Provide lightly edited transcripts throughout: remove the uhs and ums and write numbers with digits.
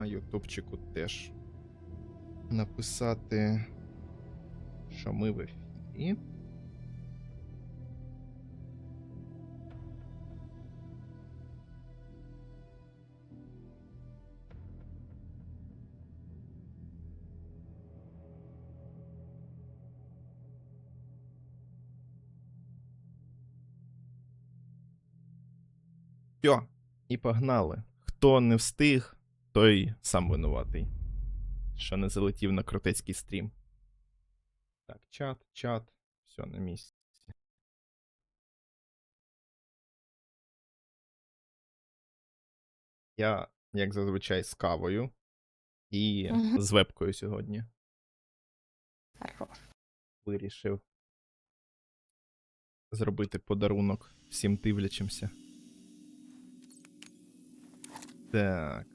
на ютубчику теж написати, що ми в ефірі. Все, і погнали. Хто не встиг, той сам винуватий. Що не залетів на крутецький стрім. Так, чат, все на місці. Я, як зазвичай, з кавою і з вебкою сьогодні. Хорош. Вирішив зробити подарунок всім дивлячимся. Так.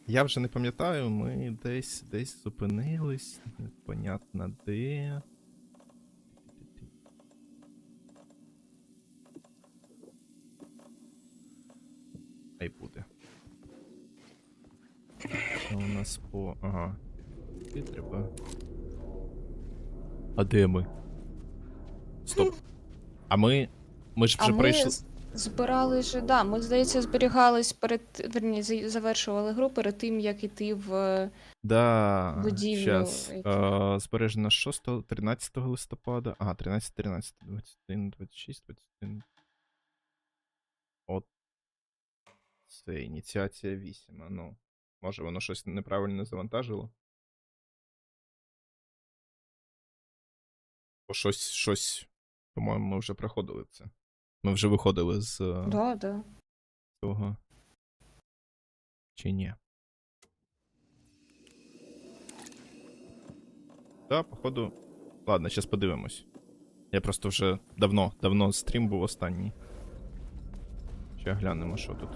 Я вже не пам'ятаю, ми десь зупинились. Непонятно де. Хай буде. Що у нас по... Ага. Ти треба... А де ми? Стоп. А ми ж вже прийшли... Збирали ж, да, ми, здається, зберігались завершували гру перед тим, як іти в будівлю. Щас. Збережено 6, 13 листопада. Ага, 13, 21, 26, 21. От. Це ініціація 8. А ну, може воно щось неправильно завантажило? Бо щось, по-моєму, ми вже проходили це. Ми вже виходили з цього. Чи ні? Так, походу. Ладно, зараз подивимось. Я просто вже давно стрім був останній. Ще глянемо, що тут.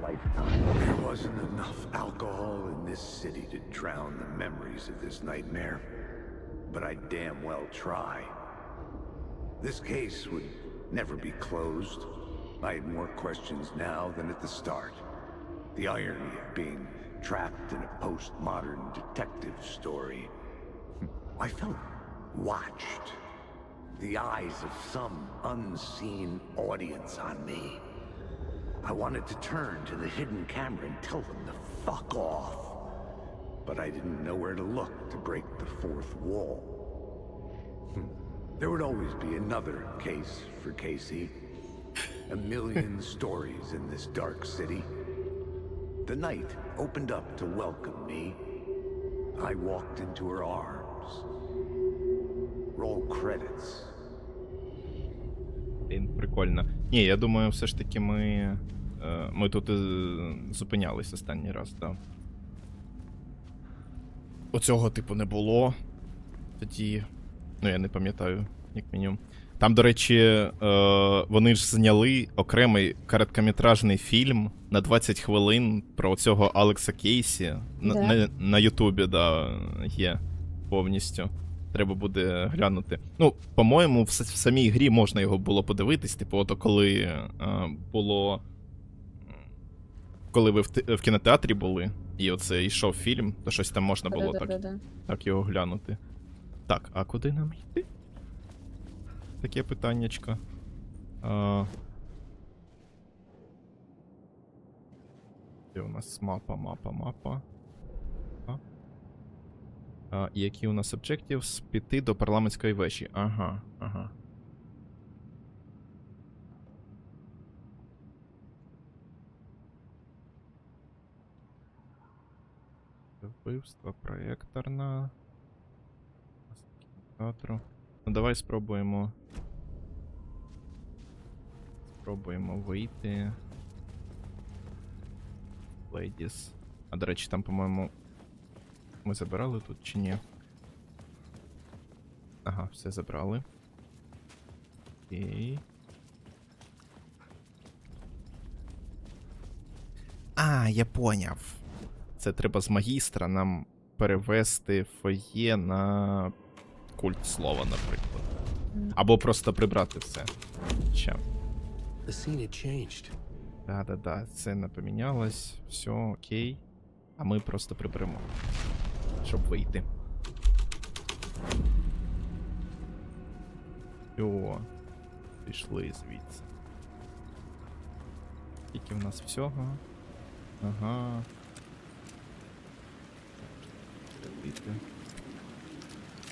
There wasn't enough alcohol in this city to drown the memories of this nightmare, but I damn well try. This case would never be closed. I had more questions now than at the start. The irony of being trapped in a postmodern detective story. I felt watched. The eyes of some unseen audience on me. I wanted to turn to the hidden camera and tell them to fuck off. But I didn't know where to look to break the fourth wall. There would always be another case for Casey. A million stories in this dark city. The night opened up to welcome me. I walked into her arms. Roll credits. Прикольно. Ні, я думаю, все ж таки ми тут зупинялись останній раз, так. Оцього, типу, не було. Тоді, ну я не пам'ятаю, як мінімум. Там, до речі, вони ж зняли окремий короткометражний фільм на 20 хвилин про цього Алекса Кейсі. На Ютубі, да, є повністю. Треба буде глянути. Ну, по-моєму, в самій грі можна його було подивитись. Типу, ото коли було... Коли ви в кінотеатрі були, і оце йшов фільм, то щось там можна було так його глянути. Так, а куди нам йти? Таке питаннячко. Де у нас мапа. І які у нас objectives? Піти до парламентської вежі. Ага. Вбивство проєкторна. Театру. Ну давай спробуємо вийти. Ladies. А, до речі, там, по-моєму, ми забирали тут чи ні? Ага, все забрали. Окей. А, я поняв. Це треба з магістра нам перевести фоє на культ слова, наприклад. Або просто прибрати все. Ще. Да, це не помінялось. Все, окей. А ми просто приберемо, щоб вийти. О, пішли звідси. Скільки в нас всього? Ага.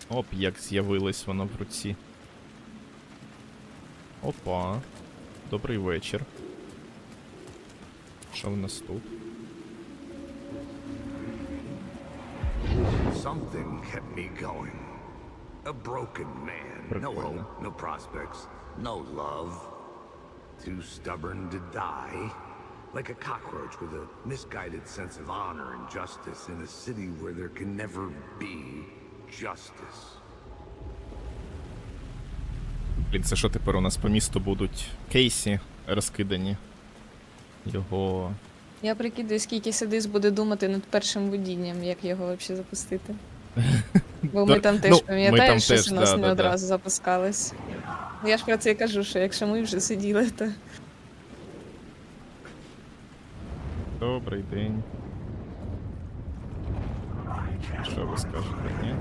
Оп, як з'явилось воно в руці. Опа. Добрий вечір. Що в нас тут? Something kept me going. A broken man. No Прикольно. hope, no prospects, no love. Too stubborn to die. Like a cockroach with a misguided sense of honor and justice in a city where there can never be justice. Блін, це що тепер у нас по місту будуть кейсі розкидані? Його... Я прикидаю, скільки Сидис буде думати над першим водінням, як його взагалі запустити. Бо ми там теж, пам'ятаєш, що у нас не одразу запускалось. Я ж про це і кажу, що якщо ми вже сиділи, то... Добрий день. Що ви скажете, ні?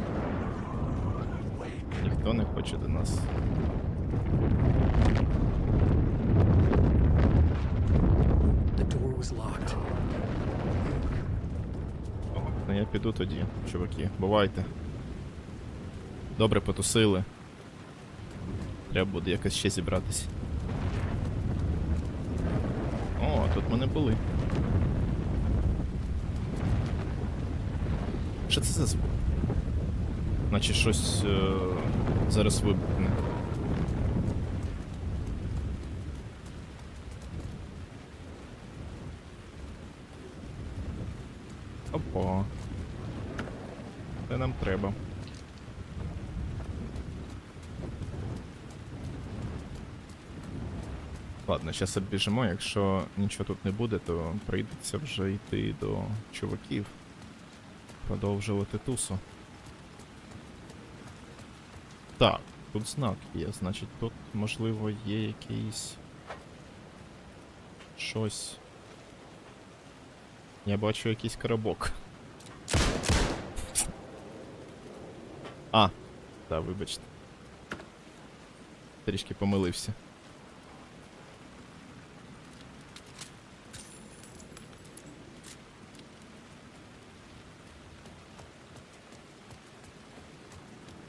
Ніхто не хоче до нас. О, ну я піду тоді, чуваки. Бувайте. Добре потусили. Треба буде якось ще зібратись. О, тут ми не були. Що це за звук? Наче щось зараз вибухне. Опа. Це нам треба. Ладно, зараз обіжимо, якщо нічого тут не буде, то прийдеться вже йти до чуваків. Продовжувати тусу. Так, тут знак є, значить тут, можливо, є якийсь... щось. Я бачу якийсь коробок. А, так, вибачте. Трішки помилився.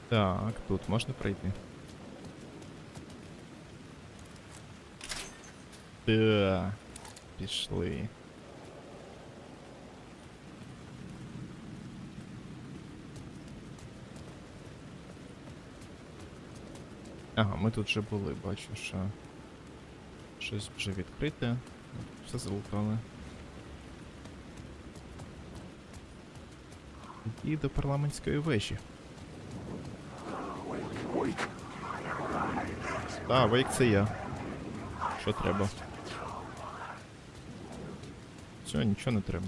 Так, тут можна пройти. Так, пішли. Ага, ми тут вже були, бачу, що щось вже відкрите. Все залутали. І до парламентської вежі. А, Вейк це я. Що треба? Все, нічого не треба.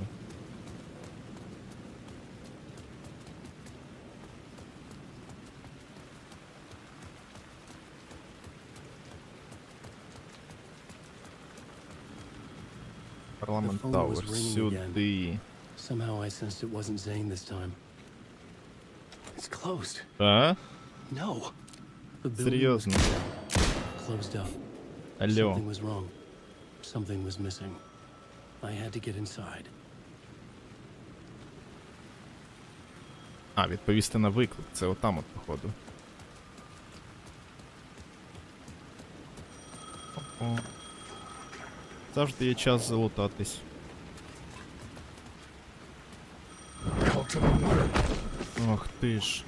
Парламент Тауер, сюди. Somehow I sensed it wasn't Zane this time. It's closed. А? No. The building was Серйозно? closed up. Алло. Something was wrong. Something was missing. I had to get inside. А, відповісти на виклик. Це отам от, походу. О. Завжди є час залутатись. Ох ти ж.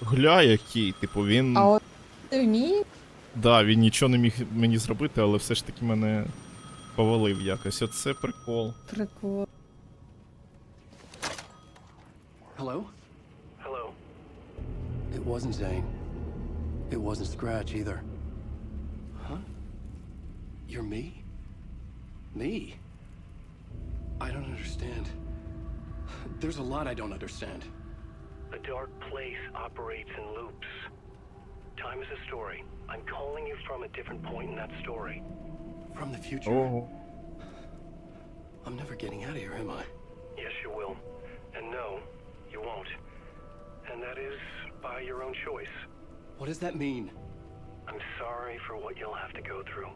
Гля який, типу він... А от ти вміє? Да, він нічого не міг мені зробити, але все ж таки мене повалив якось. Оце прикол. Прикол. Hello? Hello. It wasn't Zane. It wasn't Scratch either. Huh? You're me? Me? I don't understand. There's a lot I don't understand. The dark place operates in loops. Time is a story. I'm calling you from a different point in that story. From the future? Ого. I'm never getting out of here, am I? Yes, you will. And no, you won't. And that is by your own choice. What does that mean? I'm sorry for what you'll have to go through.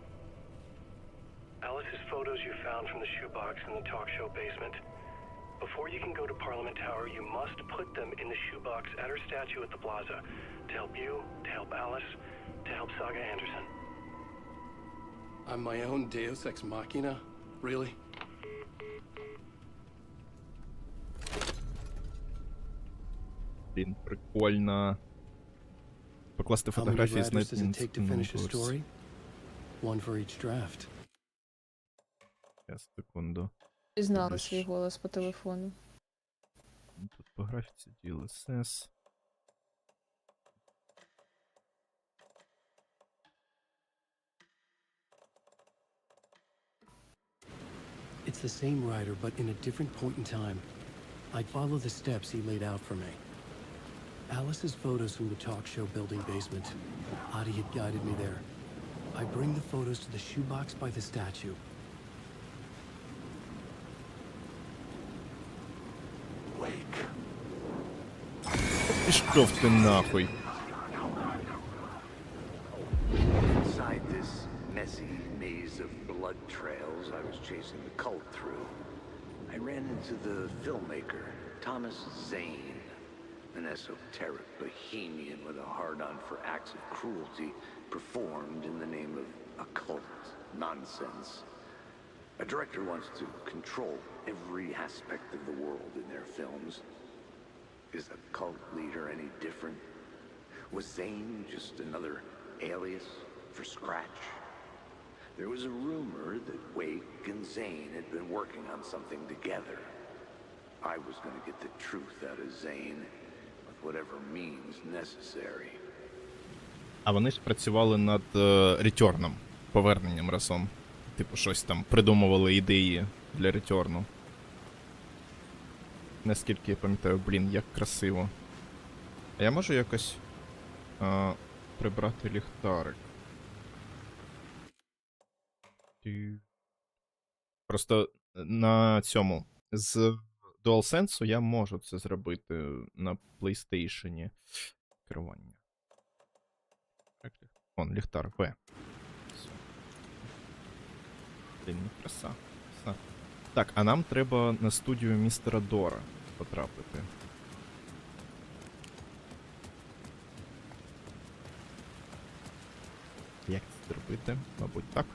Alice's photos you found from the shoebox in the talk show basement. Before you can go to Parliament Tower, you must put them in the shoebox at her statue at the plaza. To help you, to help Alice, to help Saga Anderson. I'm my own Deus Ex Machina? Really? Блін, прикольно. Покласти How many фотографії з writers does it take to finish a Netflix. story? One for each draft. Зараз, секунду. Пізнала свій голос по телефону. Тут по графіці DLSS. It's the same writer, but in a different point in time. I'd follow the steps he laid out for me. Alice's photos from the talk show building basement. Adi had guided me there. I bring the photos to the shoebox by the statue. Wake. Пішов ти нахуй. Inside this messy maze of blood trails I was chasing the cult through, I ran into the filmmaker, Thomas Zane, an esoteric bohemian with a hard-on for acts of cruelty performed in the name of occult nonsense. A director wants to control every aspect of the world in their films. Is a cult leader any different? Was Zane just another alias for Scratch? There was a rumor that Wake and Zane had been working on something together. I was going to get the truth out of Zane with whatever means necessary. А вони ж працювали над ретьорном, поверненням разом. Типу, щось там придумували ідеї для ретьорну. Наскільки я пам'ятаю, блін, як красиво. А я можу якось прибрати ліхтарик? Просто на цьому. З DualSense я можу це зробити на PlayStation. Керування. Вон, ліхтар, В. Все. Блін, ну краса. Краса. Так, а нам треба на студію містера Дора потрапити. Як це зробити? Мабуть, так.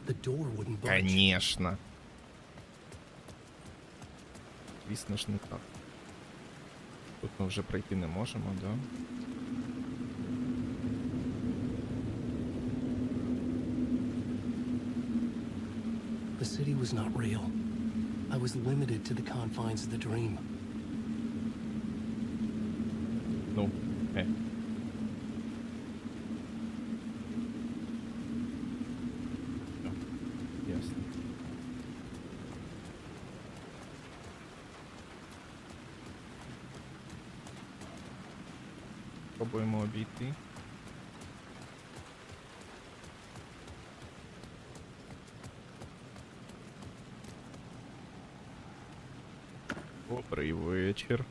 The door wouldn't budge. Конечно. Звісно ж не так. Тут ми вже пройти не можемо, да? The city was not real. I was limited to the confines of the dream. Ну, Ясно. Пробуємо обійти. Добрий вечір.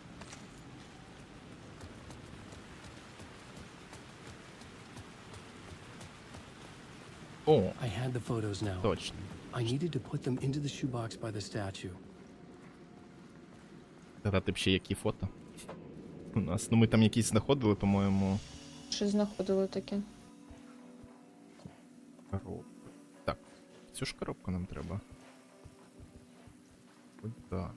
О, I had the photos now. точно. I needed to put them into the shoebox by the statue. Згадати б ще які фото. У нас. Ну ми там якісь знаходили, по-моєму. Що знаходили таке? Коробку. Так, цю ж коробку нам треба. Ось так.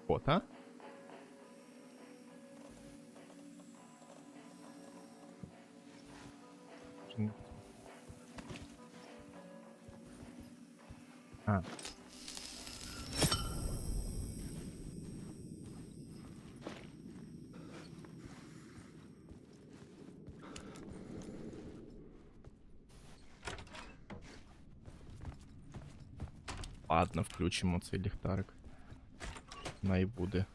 Фото? А. Ладно, включимо цей ліхтарик. вона і буде.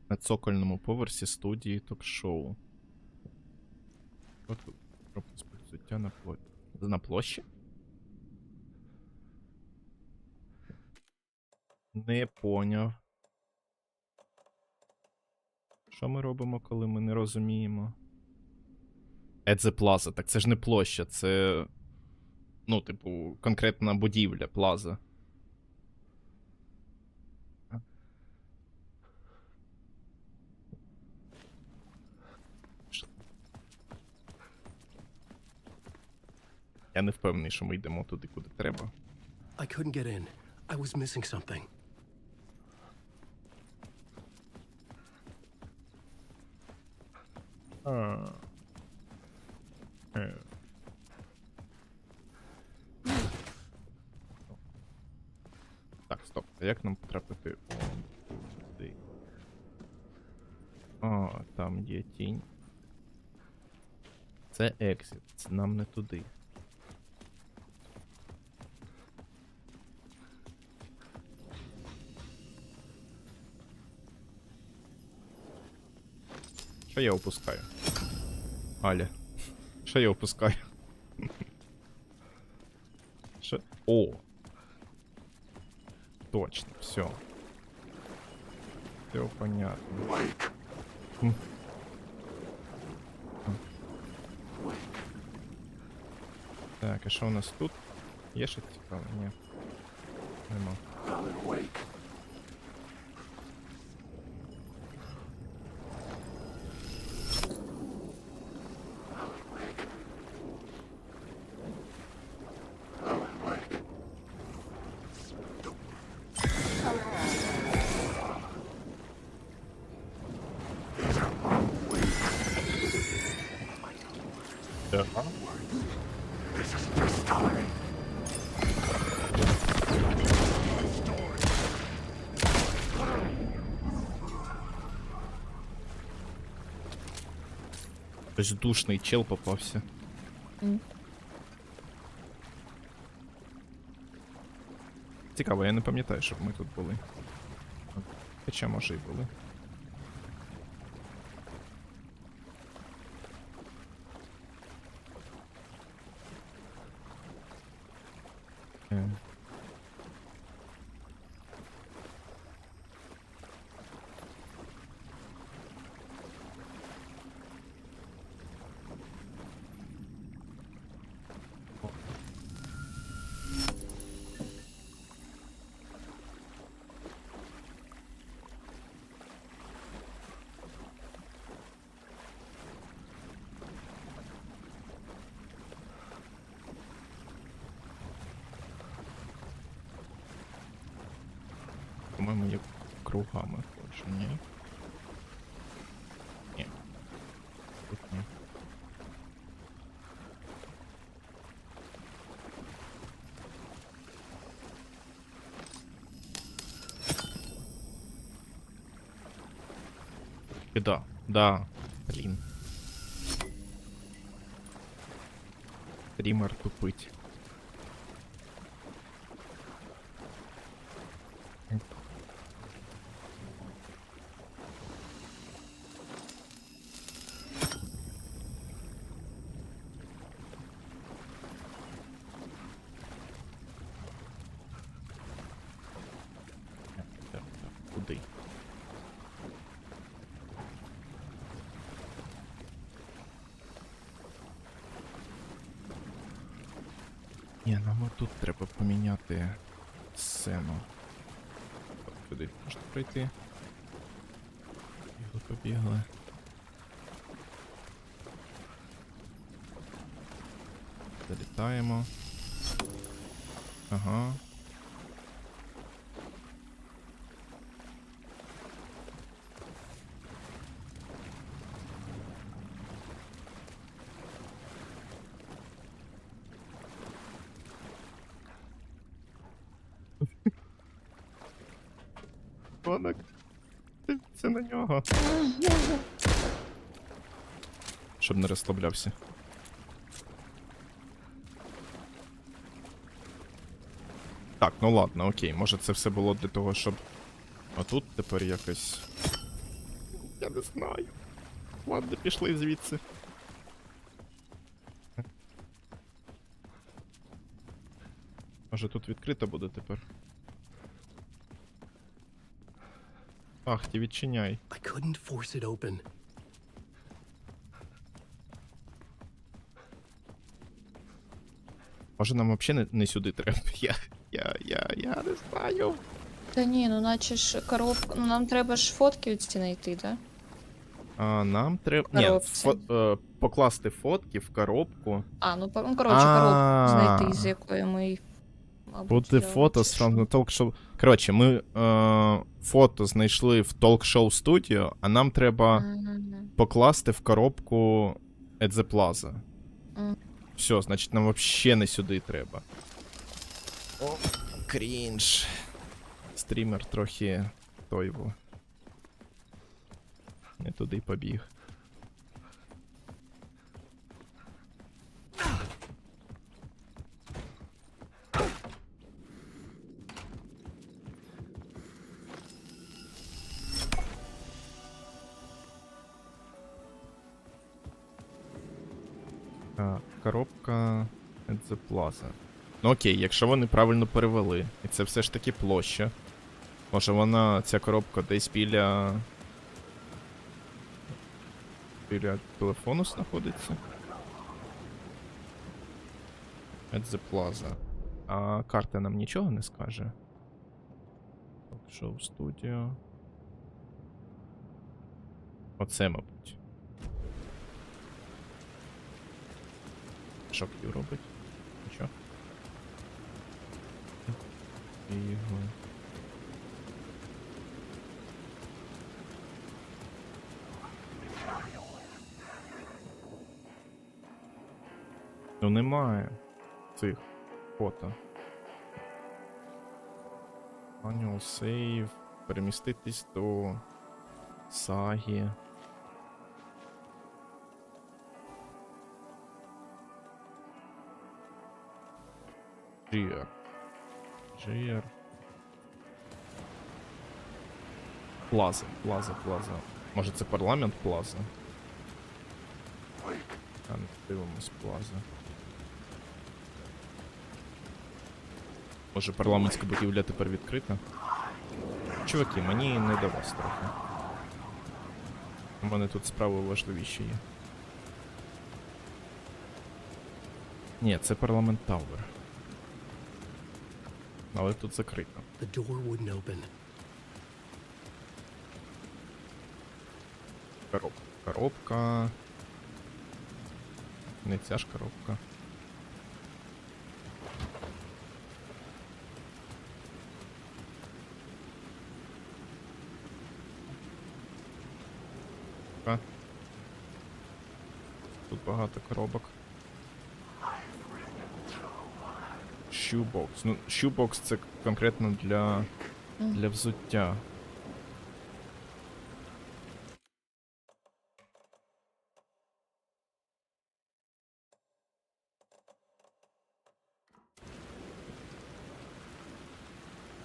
На цокольному поверсі студії ток-шоу. От тут пропуск взуття на площі? Не поняв. Що ми робимо, коли ми не розуміємо? At the Plaza. Так це ж не площа, це... Ну, типу, конкретна будівля, плаза. Я не впевнений, що ми йдемо туди, куди треба. I couldn't get in. I was missing something. Так, стоп. А як нам потрапити туди? О, там є тінь. Це екзит. Це нам не туди. Що я опускаю? Аля. Що я опускаю? Що? О! Точно, все. Все понятно. Так, а що у нас тут? Є щось цікаве? Ні. Нема. Ага. Бездушний чел попався. Цікаво, я не пам'ятаю, щоб ми тут були. Хоча, може, і були. По-моєму, є кругами ходжу, ні? Ні. Тут ні. Да, да, блін. Стрімер тупить. Куди? Ні, нам тут треба поміняти сцену. Сюди можна пройти. Побігли. Залітаємо. Ага. Конок. Дивіться на нього. Щоб не розслаблявся. Так, ну ладно, окей. Може це все було для того, щоб... А тут тепер якось... Я не знаю. Ладно, пішли звідси. Може тут відкрито буде тепер? Ах, ти відчиняй. I couldn't force it open. Може нам взагалі не сюди треба? Я не знаю. Та ні, ну наче ж коробка. Ну нам треба ж фотки ці знайти, так? А нам треба... Ні, покласти фотки в коробку. А, ну коротше, коробку знайти, з якої ми їх. Буде фото з from the talk show. Коротше, ми фото знайшли в talk-show студіо, а нам треба покласти в коробку at the Plaza. Все, значить нам взагалі не сюди треба. О, крінж. Стрімер трохи тойво. Не туди побіг. Коробка at the Plaza. Ну окей, якщо вони правильно перевели, і це все ж таки площа. Може вона, ця коробка десь біля телефону знаходиться? At the Plaza. А карта нам нічого не скаже? Шоу студіо. Оце, мабуть. Що Q робить? Нічого. Його. Ну немає цих фото. Manual save. Переміститись до саги. GR. Плаза. Може це парламент Плаза? А, не дивимось Плаза. Може парламентська будівля тепер відкрита? Чуваки, мені не до вас трохи. У мене тут справи важливіші є. Ні, це парламент Тауер. Але тут закрито. The door wouldn't open. Коробка. Не ця ж коробка. Тут багато коробок. Shoebox. Ну, shoebox це конкретно для взуття.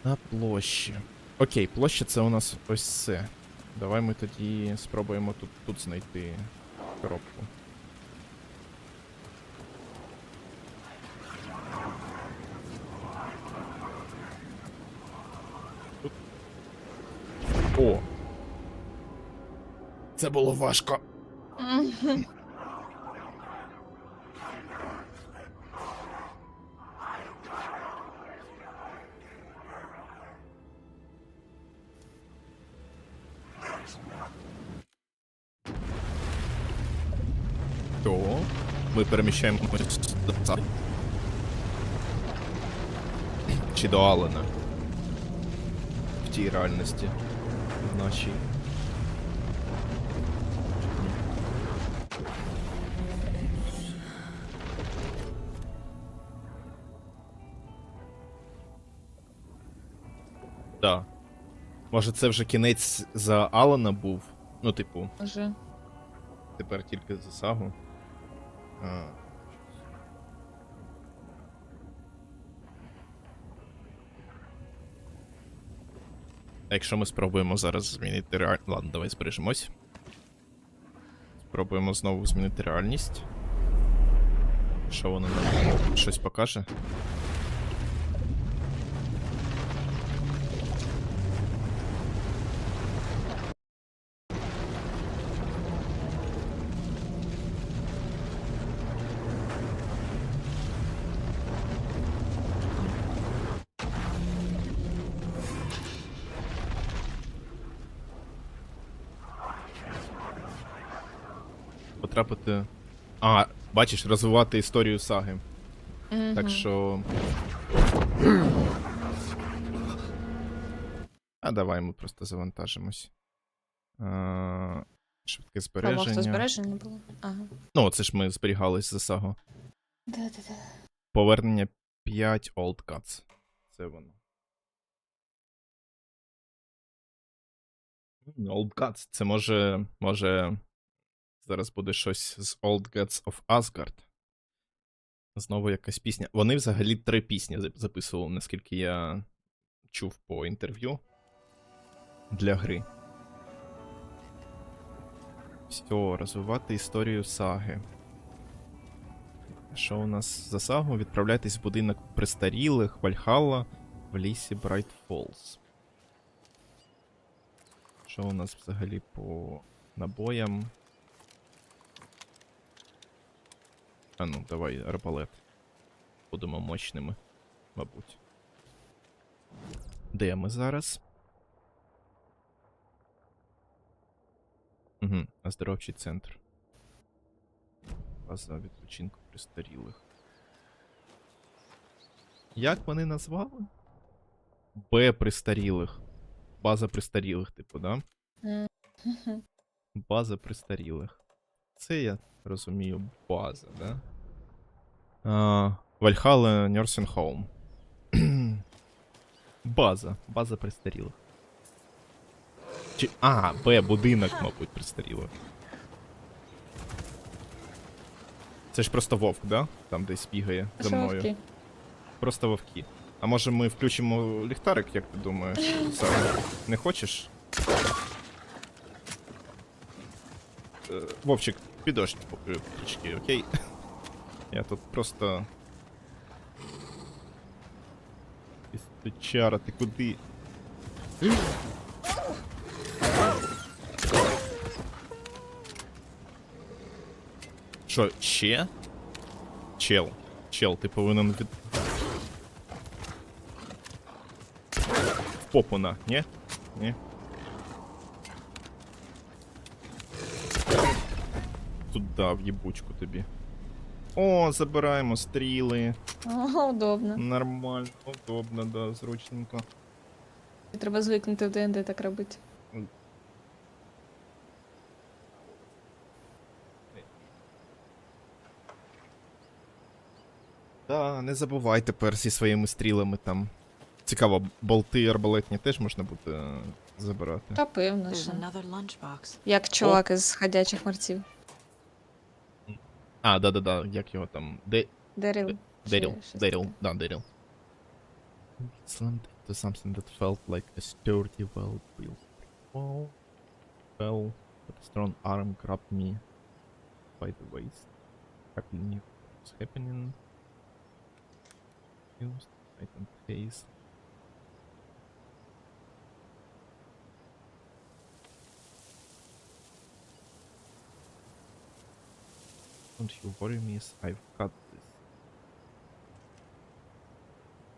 На площі. Окей, площа це у нас ось це. Давай ми тоді спробуємо тут знайти коробку. Тут. О! Це було важко. То ми переміщаємось до царя. Чи до Алена. В тій реальності. В нашій. Да. Може це вже кінець за Алана був? Ну, типу, Може. тепер тільки за Сагу. А. А якщо ми спробуємо зараз змінити реальність... Ладно, давай збережемось. Спробуємо знову змінити реальність. Що воно нам щось покаже? Потрапити... А, бачиш, розвивати історію саги. Так що... А давай ми просто завантажимось. Швидке збереження. Просто збереження було? Ага. Ну, це ж ми зберігались за сагу. Да-да-да. Повернення 5 Old Cuts. Це воно. Old Cuts. Це може... Зараз буде щось з Old Gods of Asgard. Знову якась пісня. Вони взагалі 3 пісні записували, наскільки я чув по інтерв'ю. Для гри. Все, розвивати історію саги. Що у нас за сагу? Відправляйтесь в будинок престарілих, Вальхалла, в лісі Брайт Фоллс. Що у нас взагалі по набоям? А ну, давай арбалет. Будемо мощними, мабуть. Де ми зараз? Угу, оздоровчий центр. База відпочинку престарілих. Як вони назвали? Б престарілих. База престарілих, типу, да? База престарілих. Це я розумію, база, да? Вальхалла Nursing Home. База престарілих. Чи... А, Б, будинок, мабуть, престарілих. Це ж просто вовк, да? Там десь бігає за мною. Вовки. Просто вовки. А може ми включимо ліхтарик, як ти думаєш? Сара? Не хочеш? Вовчик, підожди трішки, окей? Я тут просто... Істочара, ти куди? Що, ще? Чел, ти повинен від... В попу на, ні? Ні? Туда, в єбучку тобі. О, забираємо стріли. О, удобно. Нормально, удобно, да, зручненько. Треба звикнути в ДНД так робити. Да, не забувай тепер зі своїми стрілами там. Цікаво, болти арбалетні теж можна буде забирати. Та певно, There's що. another lunchbox. Як чувак із ходячих мерців. А, да-да-да, як його там? Деріл. Деріл, Чи щось Деріл, таке. да, Деріл. Slammed into something that felt like a sturdy, well-built wall. Fell, but a strong arm grabbed me by the waist. Hardly knew what was happening. Used, tightened face. Don't you worry, miss, I've got this.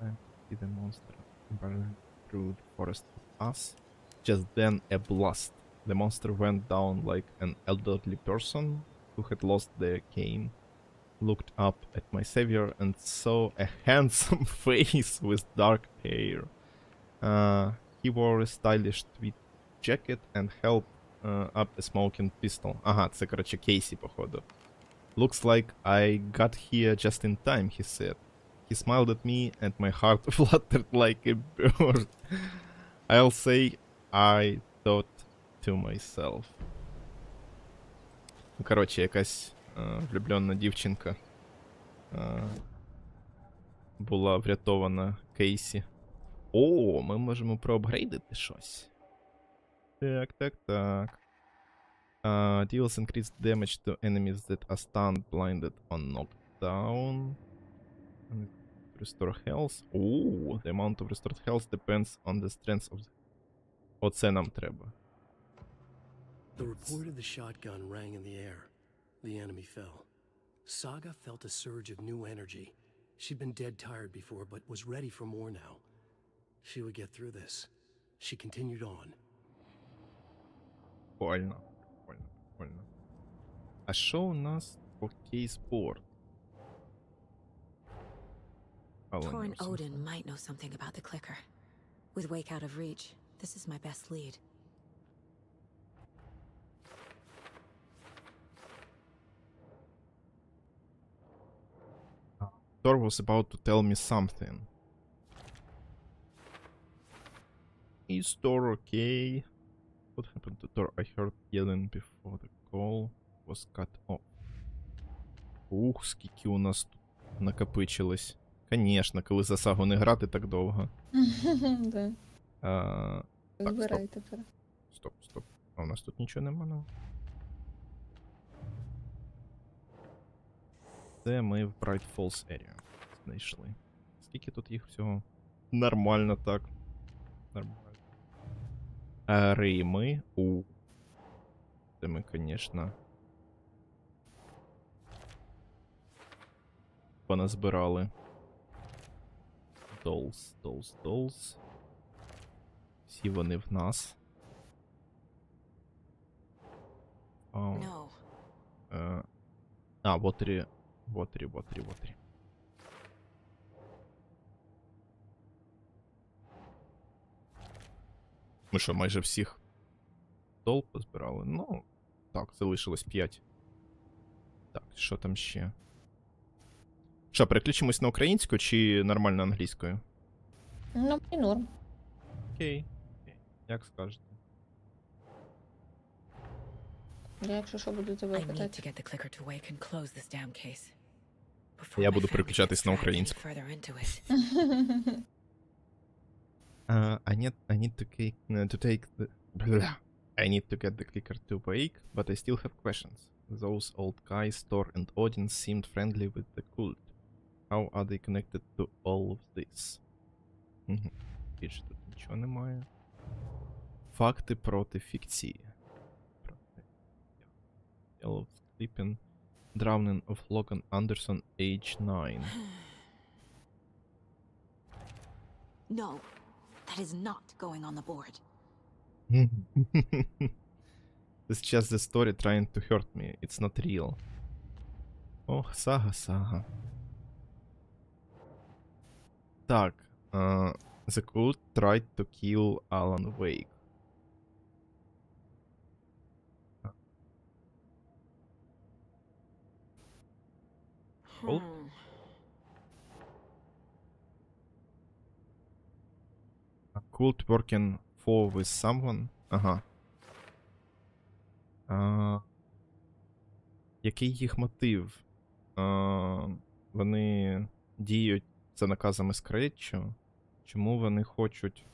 And see the monster burn through the forest with us. Just then a blast. The monster went down like an elderly person who had lost their cane, looked up at my savior and saw a handsome face with dark hair. He wore a stylish tweed jacket and held up a smoking pistol. Ага, це, короче, Кейсі, походу. Looks like I got here just in time, he said. He smiled at me and my heart fluttered like a bird. I'll say I thought to myself. Ну, коротше, якась влюблена дівчинка була врятована Кейсі. О, ми можемо проапгрейдити щось. Так. Deals increased damage to enemies that are stunned, blinded, or knocked down. Restore health. Oh, the amount of restored health depends on the strength of the... Оце нам треба. The report of the shotgun rang in the air. The enemy fell. Saga felt a surge of new energy. She'd been dead tired before, but was ready for more now. She would get through this. She continued on. Прикольно. А що у нас по кейсборд? Torn Odin might know something about the clicker. With Wake out of reach, this is my best lead. Thor was about to tell me something. Is Thor okay? What happened to Thor? I heard yelling before the call was cut off. Ух, скільки у нас тут накопичилось. Конечно, коли за сагу не грати так довго. Да. Так, Збирай тепер. Стоп. А у нас тут нічого нема, ну. Це ми в Bright Falls Area знайшли. Скільки тут їх всього? Нормально так. Нормально. Рими. Це ми, конечно. Поназбирали. Dolls. Всі вони в нас. No. Вотрі. Ми що, майже всіх дол позбирали? Ну, так, залишилось 5. Так, що там ще? Що, переключимось на українську чи нормально англійською? Ну, і норм. Окей. Як скажете. Я, якщо що, буду тебе I need to питати. get the clicker to wake and close this damn case. Before Я my буду family переключатись gets на dragged any українську. further into it. I need to take the... I need to get the clicker to wake, but I still have questions. Those old guys, Thor and Odin, seemed friendly with the cult. How are they connected to all of this? Більше тут нічого немає. Факти проти фікції. Yellow Sleeping. Drowning of Logan Anderson, age 9. No, that is not going on the board. It's just the story trying to hurt me. It's not real. Ох, сага. Так. The cult tried to kill Alan Wake. Cult? A cult working for with someone? Ага. Який їх мотив? Вони діють за наказами Скретчу? Чому вони хочуть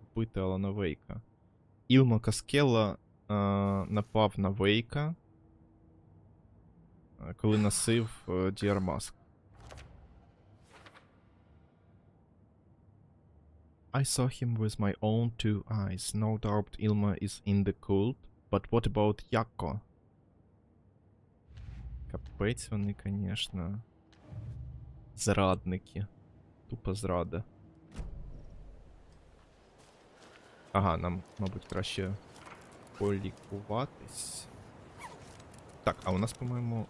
вбити Алана Вейка? Ілмо Каскелла напав на Вейка, коли носив Діар Маск. I saw him with my own two eyes. No doubt Ilma is in the cult. But what about Якко? Капець вони, конечно. Зрадники. Тупо зрада. Ага, нам, мабуть, краще полікуватись. Так, а у нас, по-моєму...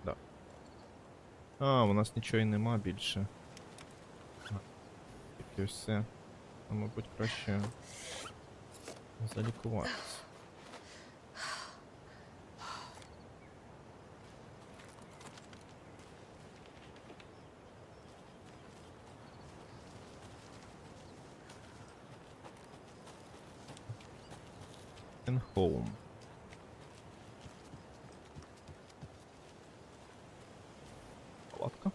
Да. У нас нічого і нема більше. Таке все. А, мабуть, краще залікуватись. And home. Палатка.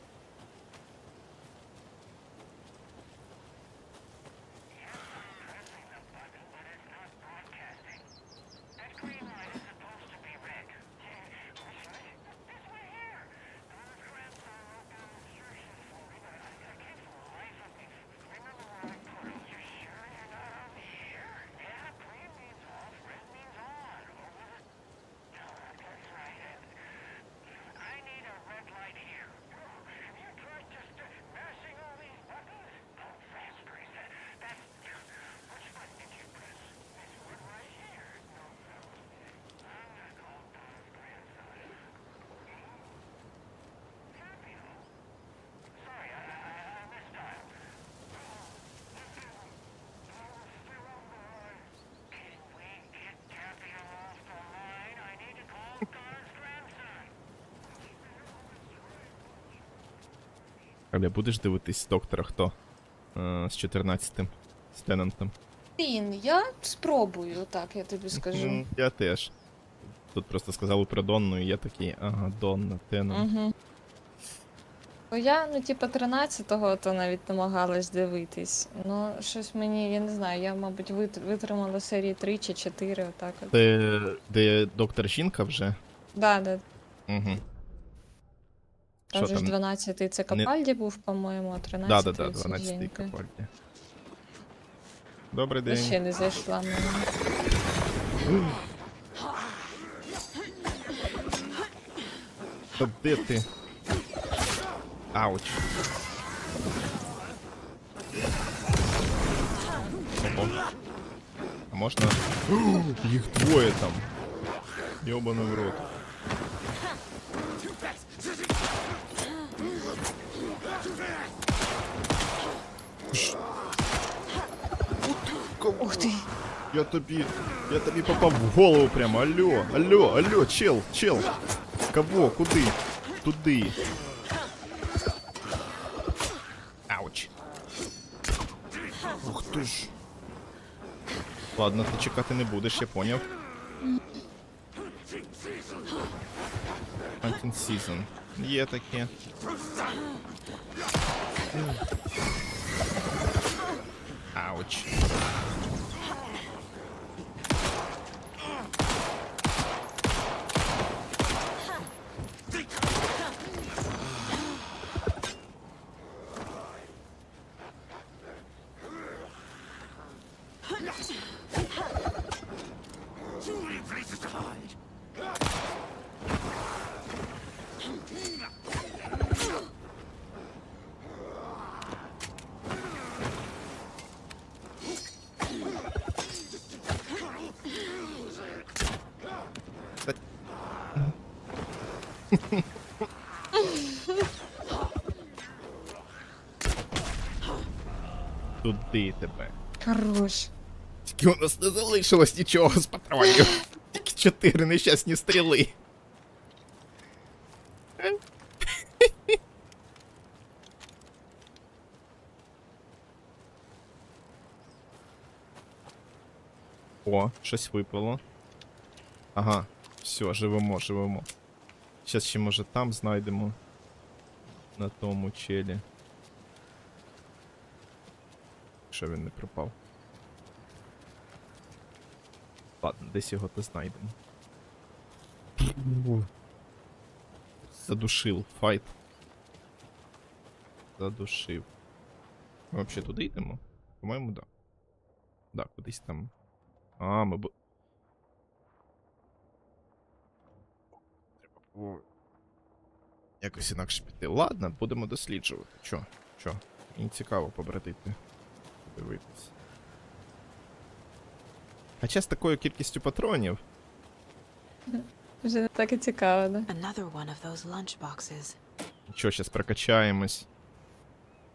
Аля, будеш дивитись доктора хто? З 14-м. З Теннантом. Блін, я спробую, так, я тобі скажу. Я теж. Тут просто сказали про Донну, і я такий, ага, Донна, Теннант. Угу. Бо я, 13-го то навіть намагалась дивитись. Ну, щось мені, я не знаю, я, мабуть, витримала серії 3 чи 4, отак от. Де доктор жінка вже? Да. Угу. Там же ж 12-й це Капальді був, по-моєму, а 13-й Да, це 12-й жінка. Капальді. Добрий Я день. ще не зайшла на Та де ти? Ауч. Ого. А можна? Їх двоє там. Йобаний в рот. Ух ти! Я тобі попав в голову прямо. Алло, чел. Кого? Куди? Туди. Ауч. Ух ти ж. Ладно, ти чекати не будеш, я поняв. Hunting season. Є таке. Ауч. Туди тебе. Хорош. Тільки у нас не залишилось нічого з патронів. Тільки 4 нещасні стріли. О, щось випало. Ага, все, живемо. Щас ще, може, там знайдемо. На тому челі. Що він не пропав. Ладно, десь його то знайдемо. Задушив, файт. Задушив. Ми взагалі туди йдемо? По-моєму, да. Да, кудись там. А, ми Треба якось інакше піти. Ладно, будемо досліджувати. Чо? Мені цікаво побратити. Дивитись. Хоча з такою кількістю патронів. Вже не так і цікаво, да? Another one of those lunchboxes. Нічого, зараз прокачаємось.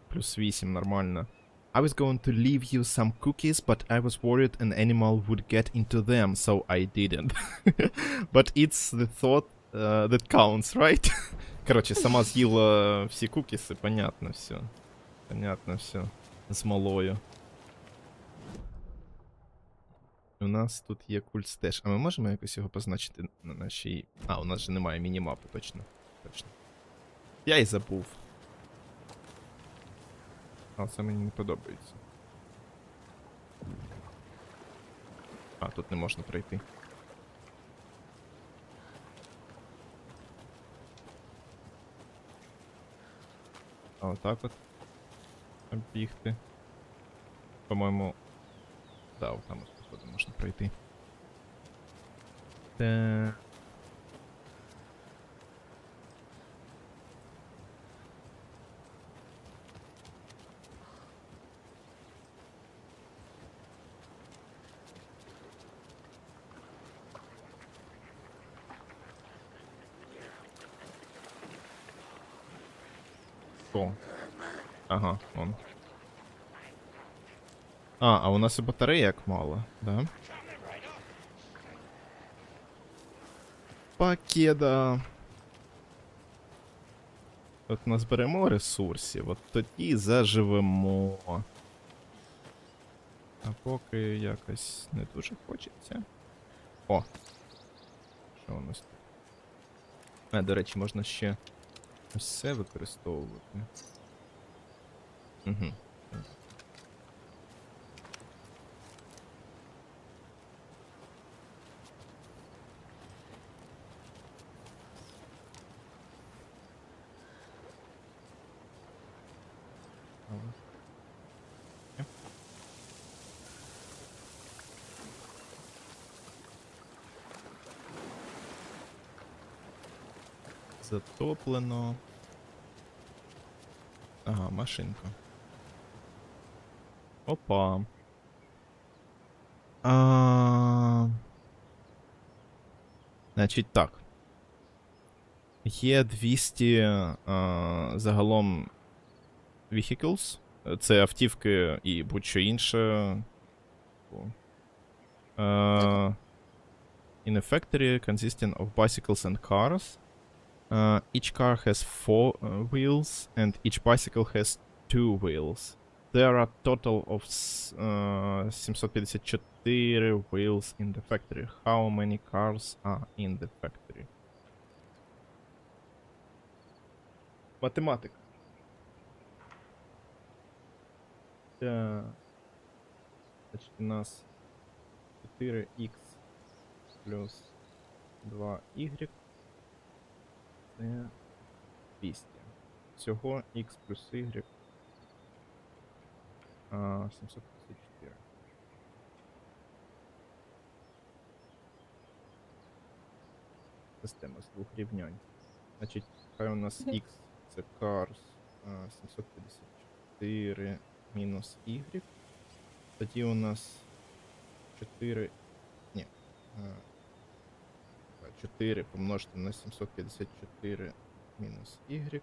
Плюс 8, нормально. I was going to leave you some cookies, but I was worried an animal would get into them, so I didn't. But it's the thought that counts, right? Короче, сама з'їла всі кукіси, понятно все. Понятно все. З малою. У нас тут є культ стеж. А ми можемо якось його позначити на нашій... А, у нас же немає мінімапи, точно. Точно. Я й забув. А це мені не подобається. А, тут не можна пройти. А отак от. Оббігти. По-моєму... Да, от там от походу можна пройти. Та... О. Ага, вон. А у нас і батареяк мало, да? Покеда. От назберемо ресурсів, от тоді заживемо. А поки якось не дуже хочеться. О! Що у нас тут? А, до речі, можна ще ось це використовувати. Угу. Затоплено. Ага, машинка. Опа. Значить так. Є 200 загалом vehicles. Це автівки і будь-що інше. In a factory consisting of bicycles and cars. Each car has 4 wheels and each bicycle has 2 wheels. There are total of 754 wheels in the factory. How many cars are in the factory? Математика. Так. Значить, у нас 4х плюс 2y. Це 200. Всього x плюс y 754. Система з двох рівнянь. Значить, хай у нас x це cars 754 мінус y. Тоді у нас 4... Ні. 4 помножити на 754 мінус y.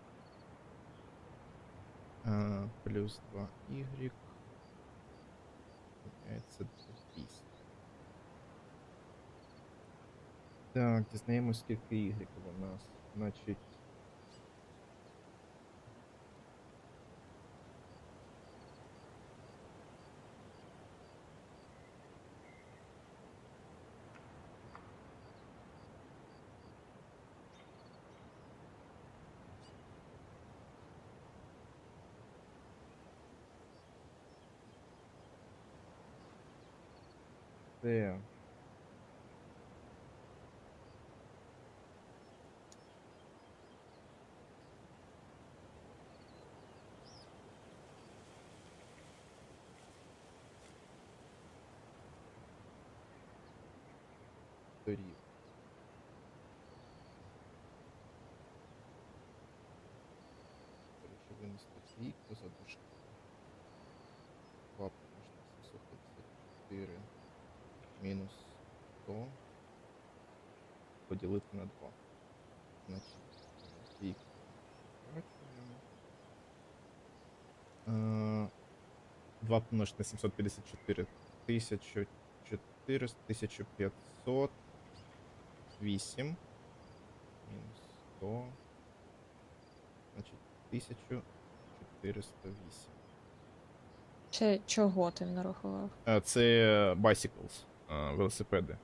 Плюс 2y. Це 200. Так, дізнаємось, скільки y у нас. Значить... Це... Старі. Короче, винести двійку за дужки. 2 помножити на 754 мінус 100 поділити на 2. Значить, двійку витрачуємо. 2 помножити на 754 1400, 1500, 8 мінус 100, значить 1408. Це чого ти нарахував? Це bicycles. велосипеди.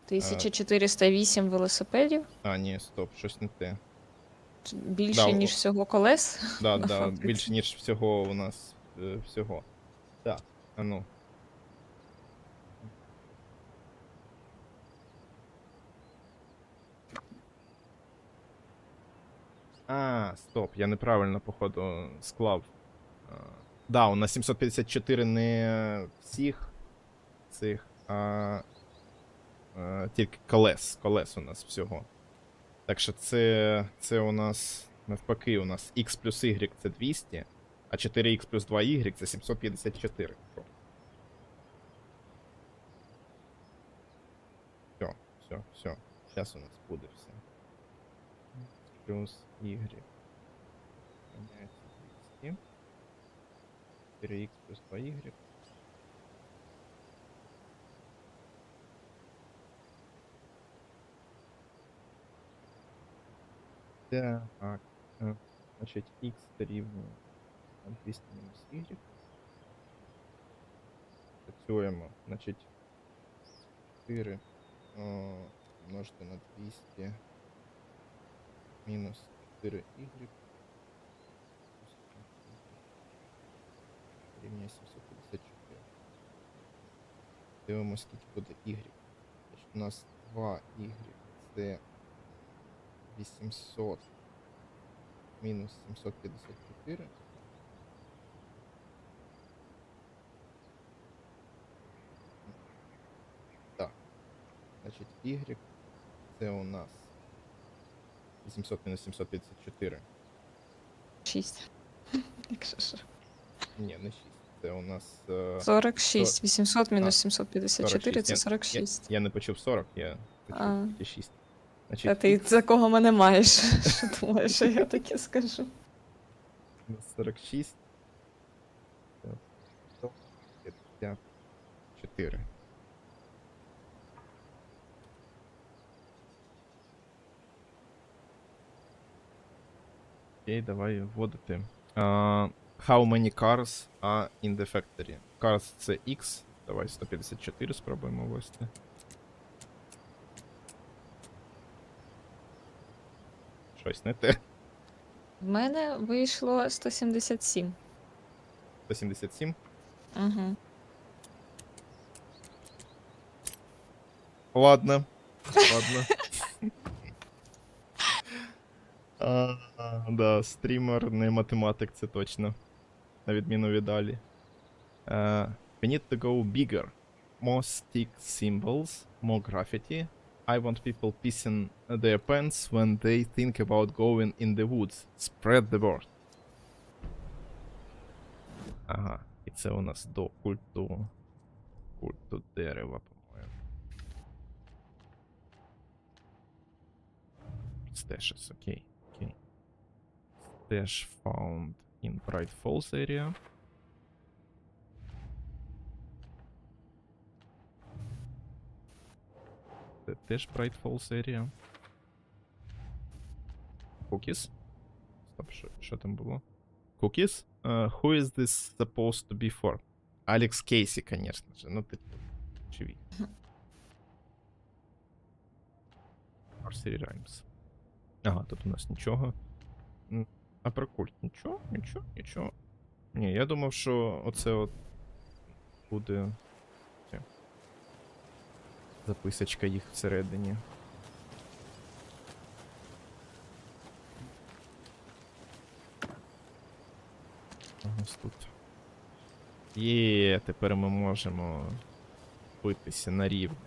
1408 велосипедів. А, ні, стоп, щось не те. Більше, Да, ніж всього колес. Да, на да, фабриці. більше, ніж всього у нас всього. Так, а ну. А, стоп, я неправильно, походу, склав. Да, у нас 754 не всіх цих, а тільки колес у нас всього. Так що це у нас навпаки, у нас x плюс y це 200, а 4x плюс 2y це 754. Все. Зараз у нас буде все. Плюс y. Равняется 200. 4x плюс 2y. Так, значить, x дорівнює 200 мінус y. Працюємо, значить, 4 множити на 200 мінус 4y рівня 754. Дивимось, скільки буде y. Значить, у нас 2y це 800 мінус 754. Так. Значить, y це у нас 800 мінус 754. 6. Якщо що. Ні, не 6. Це у нас 46. 800 мінус А, 754 це 46. Я не почув 40, я почув тільки 6. Значить, А ти за кого мене маєш? Що думаєш, що я таке скажу? 46. 154. Окей, давай вводити. How many cars are in the factory? Cars це X. Давай 154 спробуємо ввести. Щось не те. В мене вийшло 177. 177. Угу. Ладно. Да, стрімер, не математик, це точно. На відміну від Алі. We need to go bigger. More stick symbols, more graffiti. I want people pissing their pants when they think about going in the woods. Spread the word. Ага, і це у нас до культу дерева, по-моєму. Stashes, окей. Stash found in Bright Falls area. Це теж Bright Falls area. Cookies. Стоп, що там було? Cookies? Who is this supposed to be for? Алекс Кейсі, конечно же. Ну, типу, очевидно. Starі Rhymes. Ага, тут у нас нічого. А про культ? Нічого. Ні, я думав, що оце от буде записочка їх всередині. Ось тут. Є, тепер ми можемо битися на рівних.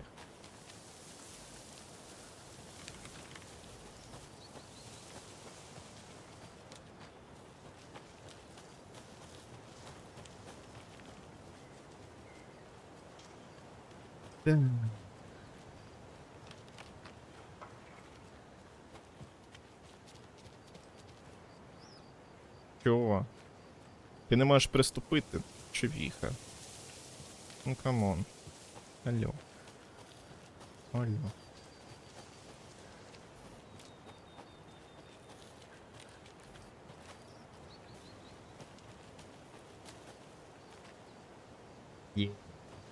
Чого? Ти не можеш приступити, човіха. Ну камон. Алло.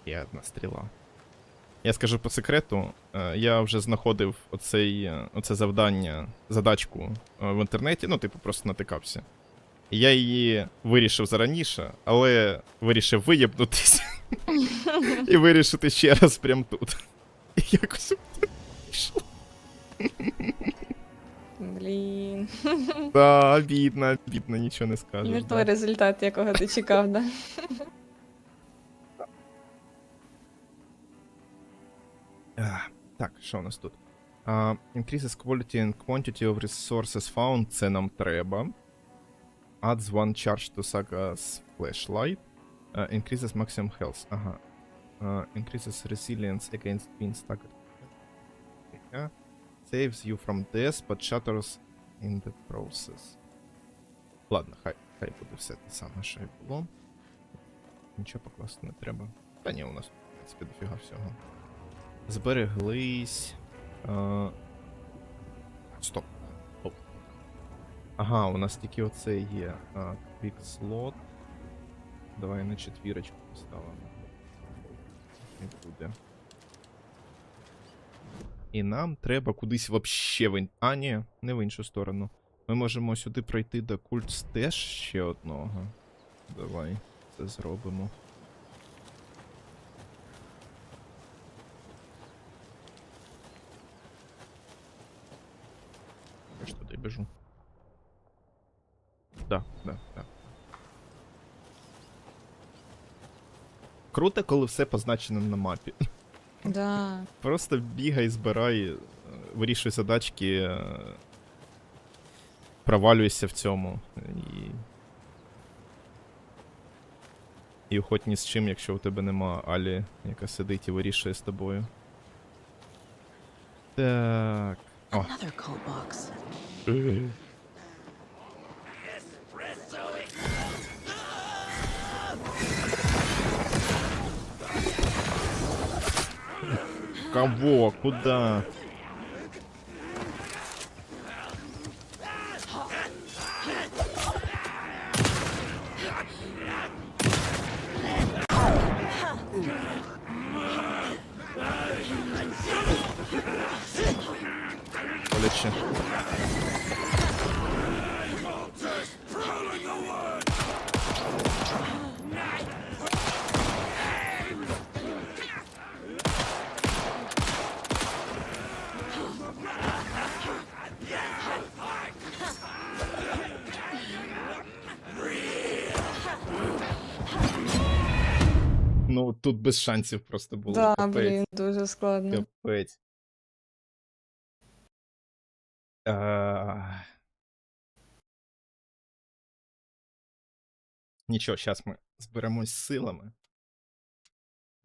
Є одна стріла. Я скажу по секрету, я вже знаходив оце завдання, задачку в інтернеті, ну, типу, просто натикався. Я її вирішив зараніше, але вирішив виєбнутися і вирішити ще раз прям тут. І якось вийшло. Блін. Да, обідно, нічого не скажеш. Не той результат, якого ти чекав, да? Так, що у нас тут? Increases quality and quantity of resources found, це нам треба. Adds one charge to Saga's flashlight. Increases maximum health. Ага. Increases resilience against being stuck. Saves you from death, but shatters in the process. Ладно, хай буде все те саме, що і було. Нічого покласти не треба. Та ні, у нас, в принципі, дофіга всього. Збереглись. Стоп. Оп. Ага, у нас тільки оце є. Quick slot. Давай на 4 поставимо. Не буде. І нам треба кудись вообще в А, ні, не в іншу сторону. Ми можемо сюди пройти до культ стеж ще одного. Давай це зробимо. Я ж туди біжу. Да. Круто, коли все позначено на мапі. Да. Просто бігай, збирай, вирішуй задачки, провалюйся в цьому. І уходь ні з чим, якщо у тебе нема Алі, яка сидить і вирішує з тобою. Так. О. Another cold box. Кого? Куда? Обличчя. Ну, тут без шансів просто було. Да, Капець. блін, дуже складно. Капець. Нічого, зараз ми зберемось з силами.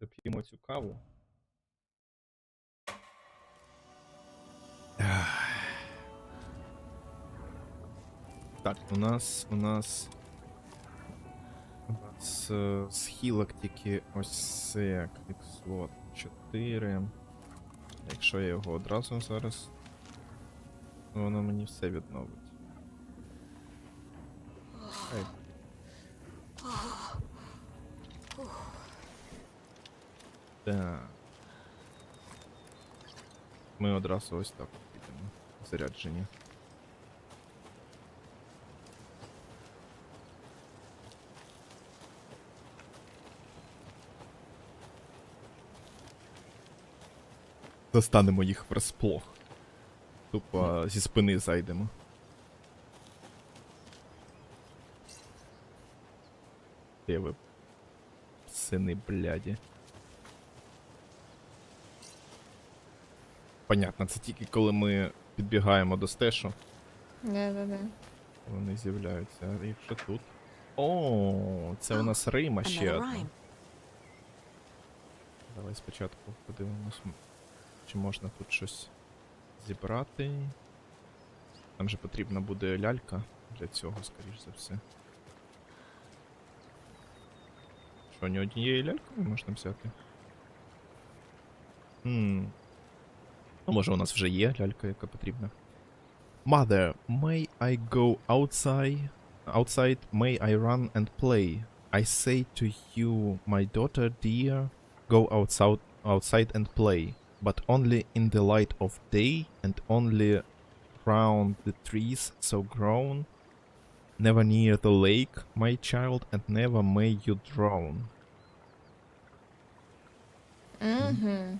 Доп'ємо цю каву. Так, у нас з хілок тільки ось це квікслот 4. Якщо я його одразу зараз, воно мені все відновить. Ей. Так. Ми одразу ось так підемо. Заряджені. Застанемо їх врасплох. Тупо зі спини зайдемо. Де ви, сини бляді. Понятно, це тільки коли ми підбігаємо до стешу. Да. Вони з'являються. А якщо тут. О, це у нас Рима ще одна. Давай спочатку подивимось, чи можна тут щось зібрати. Нам же потрібна буде лялька для цього, скоріш за все. Що, ні однієї ляльки не можна взяти? Ну, може у нас вже є лялька, яка потрібна. Mother, may I go outside? Outside, may I run and play? I say to you, my daughter dear, go outside and play, but only in the light of day and only round the trees so grown. Never near the lake, my child, and never may you drown. Угу.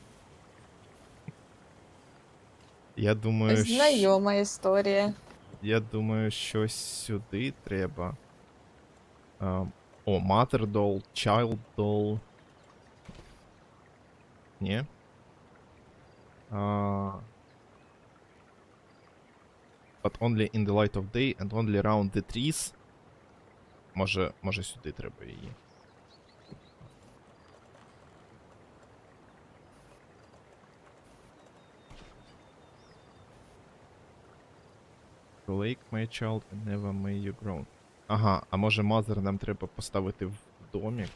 Я думаю, Знайома історія. я думаю, щось сюди треба. О, Mother Doll, Child Doll. Ні. But only in the light of day and only around the trees. Може сюди треба її. The lake, my child, and never may you grow. Ага, а може Mother нам треба поставити в домі?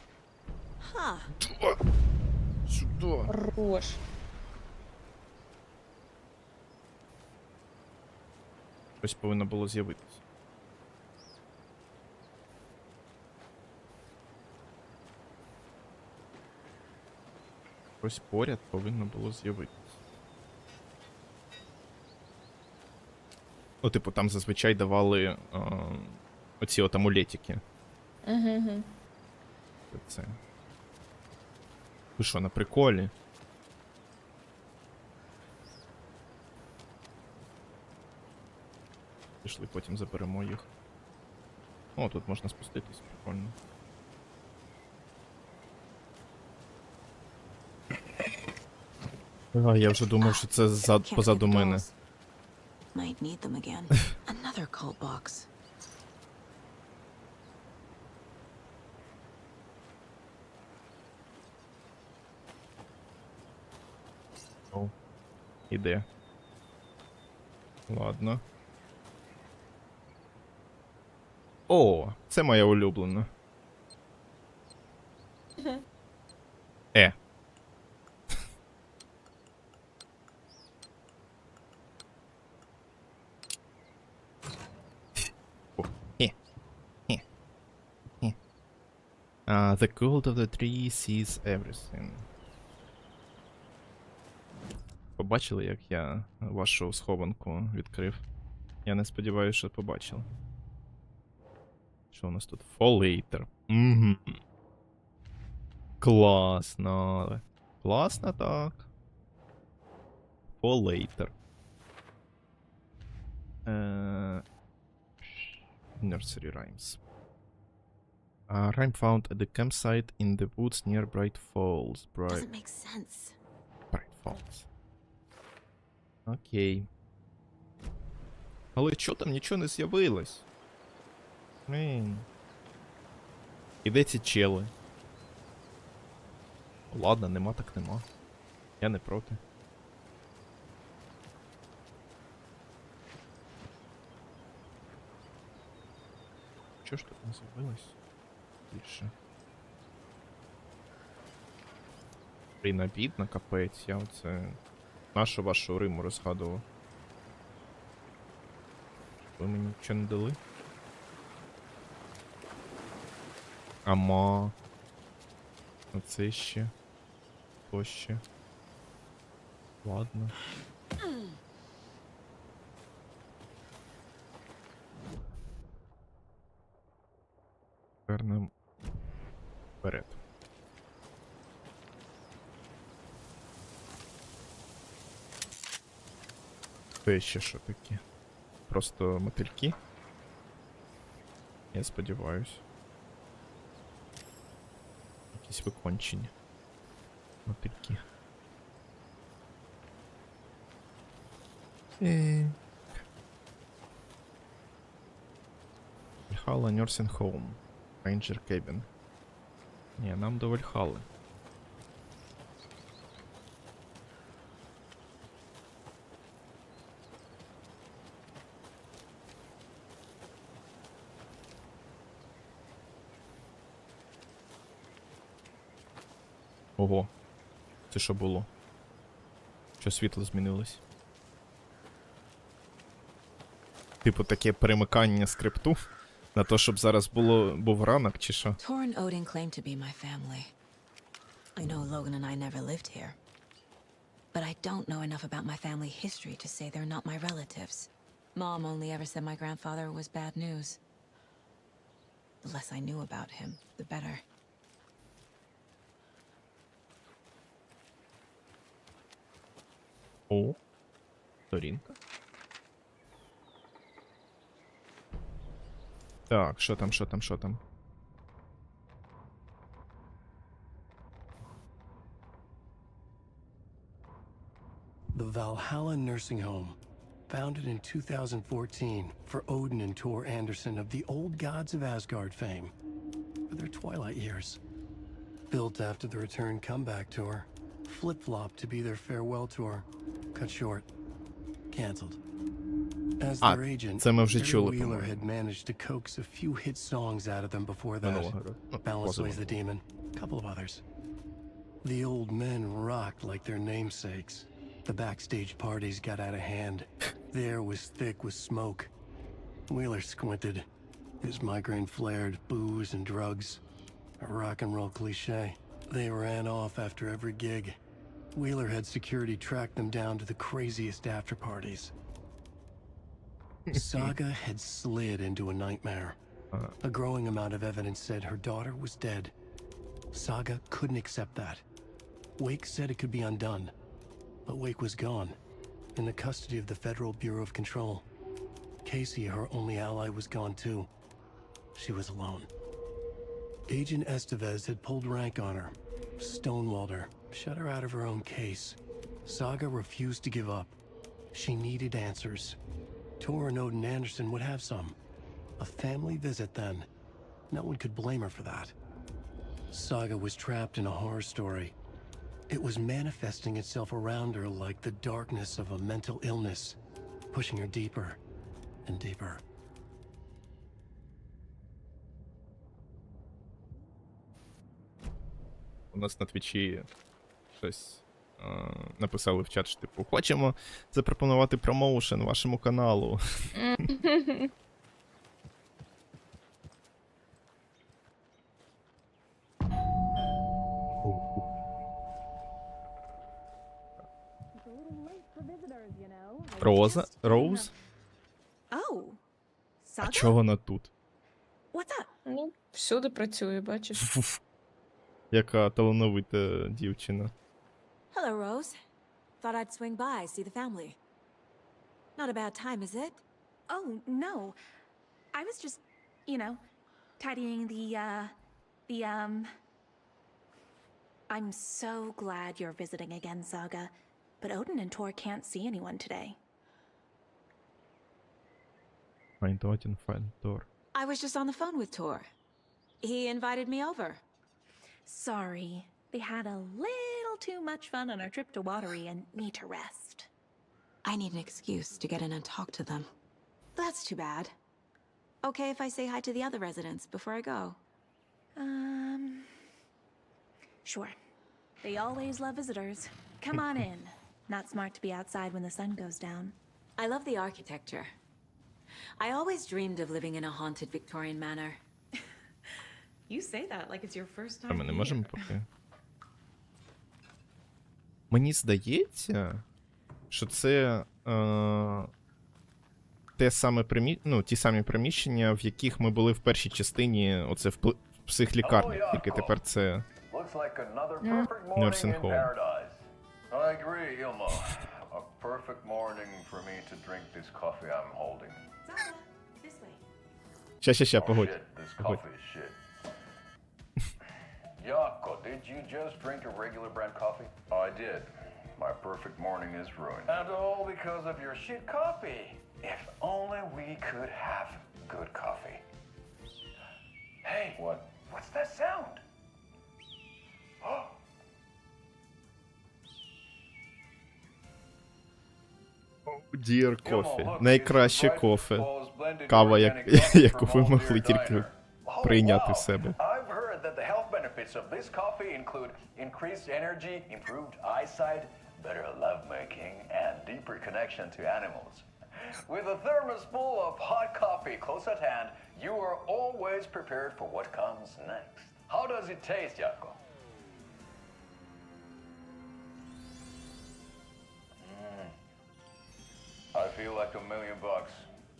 Huh. Сюди. Хорош. Щось повинно було з'явитися. Щось поряд повинно було з'явитися. Ну, типу, там зазвичай давали оці от амулетики. Угу. Це. Ви що, на приколі? Пішли, потім заберемо їх. О, тут можна спуститись, прикольно. А, я вже думав, що це позаду мене. Might need them again. Another cold box. О, іде. Ладно. О, це моя улюблена. The cold of the tree sees everything. Побачили, як я вашу схованку відкрив? Я не сподіваюся, що побачили. Що у нас тут? Фолейтер. Угу. Класно. Класно так. Фолейтер. Nursery rhymes. Rhyme found at the campsite in the woods near Bright Falls. Doesn't make sense. Bright Falls. Окей. Але чо там нічого не з'явилось? І де ці чели? Ладно, нема так нема. Я не проти. Чого ж тут не з'явилось? Більше. Блін, обідно, капець, я оце... Нашу вашу Риму розгадував. Ви мені нічого не дали? Ама. Оце ще. То ще. Ладно. Вернем вперед. Це ще що таке? Просто мотильки? Я сподіваюсь. Якісь викончення. Мотильки. Вальхалла Nursing Home. Ranger Cabin. Ні, нам до Вальхалли. Ого. Це що було? Що світло змінилось? Типу таке перемикання скрипту? На то, щоб зараз був ранок, чи що? Torn Odin claimed to be my family. I know Logan and I never lived here. But I don't know enough about my family history to say they're not my relatives. Mom only ever said my grandfather was bad news. The less I knew about him, the better. О, сторінка. Так, що там? The Valhalla Nursing Home, founded in 2014 for Odin and Tor Anderson of the Old Gods of Asgard fame for their twilight years. Built after the Return Comeback Tour, flip-flopped to be their farewell tour, cut short, cancelled. As their agent, це ми вже Barry чули, Wheeler по-моєму. had managed to coax a few hit songs out of them before that. Balance Weighs the Demon, a couple of others. The old men rocked like their namesakes. The backstage parties got out of hand. The air was thick with smoke. Wheeler squinted. His migraine flared, booze and drugs. A rock and roll cliche. They ran off after every gig. Wheeler had security track them down to the craziest after parties. Saga had slid into a nightmare. A growing amount of evidence said her daughter was dead. Saga couldn't accept that. Wake said it could be undone. But Wake was gone, in the custody of the Federal Bureau of Control. Casey, her only ally, was gone too. She was alone. Agent Estevez had pulled rank on her, stonewalled her, shut her out of her own case. Saga refused to give up. She needed answers. Tor and Odin Anderson would have some. A family visit then. No one could blame her for that. Saga was trapped in a horror story. It was manifesting itself around her like the darkness of a mental illness, pushing her deeper and deeper. У нас на твічі щось написали в чат, що типу, хочемо запропонувати промоушен вашому каналу. Роза? Роуз? Oh, А Saga? чого вона тут? What's up? Ну, всюди працює, бачиш. Фуф. Яка талановита дівчина. Hello, Rose. Thought I'd swing by, see the family. Not a bad time, is it? Oh, no. I was just, you know, tidying I'm so glad you're visiting again, Saga. But Odin and Tor can't see anyone today. Find Odin, find Thor. I was just on the phone with Tor. He invited me over. Sorry. They had a little too much fun on our trip to Watery and need to rest. I need an excuse to get in and talk to them. That's too bad. Okay if I say hi to the other residents before I go? Sure. They always love visitors. Come on in. Not smart to be outside when the sun goes down. I love the architecture. I always dreamed of living in a haunted Victorian manor. You say that like it's your first А time ми не here. можемо поки. Мені здається, що це те саме ті самі приміщення, в яких ми були в першій частині, оце в психлікарні, тільки тепер це nursing home. I agree, Ilmo. A perfect morning for me to drink this coffee I'm holding. Saga, this way. Ща, Oh погодь. shit, this coffee is shit. Yako, did you just drink a regular brand coffee? I did. My perfect morning is ruined. And all because of your shit coffee. If only we could have good coffee. Hey, what's that sound? Dear Coffee. Найкраще кофе. Кава, яку ви могли тільки прийняти в себе. I've heard that the health benefits of this coffee include increased energy, improved eyesight, better lovemaking, and deeper connection to animals. With a thermos full of hot coffee close at hand, you are always prepared for what comes next. How does it taste, Yako? feel like $1,000,000.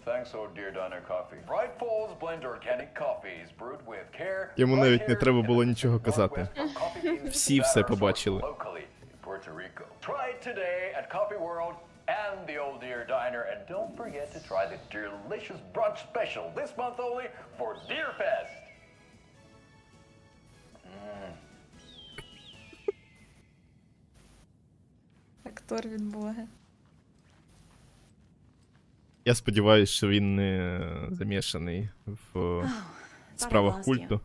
Thanks, oh dear diner coffee. Bright Falls blend organic coffees brewed with care. Йому навіть не треба було нічого казати. Всі все побачили. Try it today at Coffee World and the Old Deer Diner, and don't forget to try the delicious brunch special this month only for Deer Fest. Актор від Бога. Я сподіваюся, що він не замішаний в справах культу.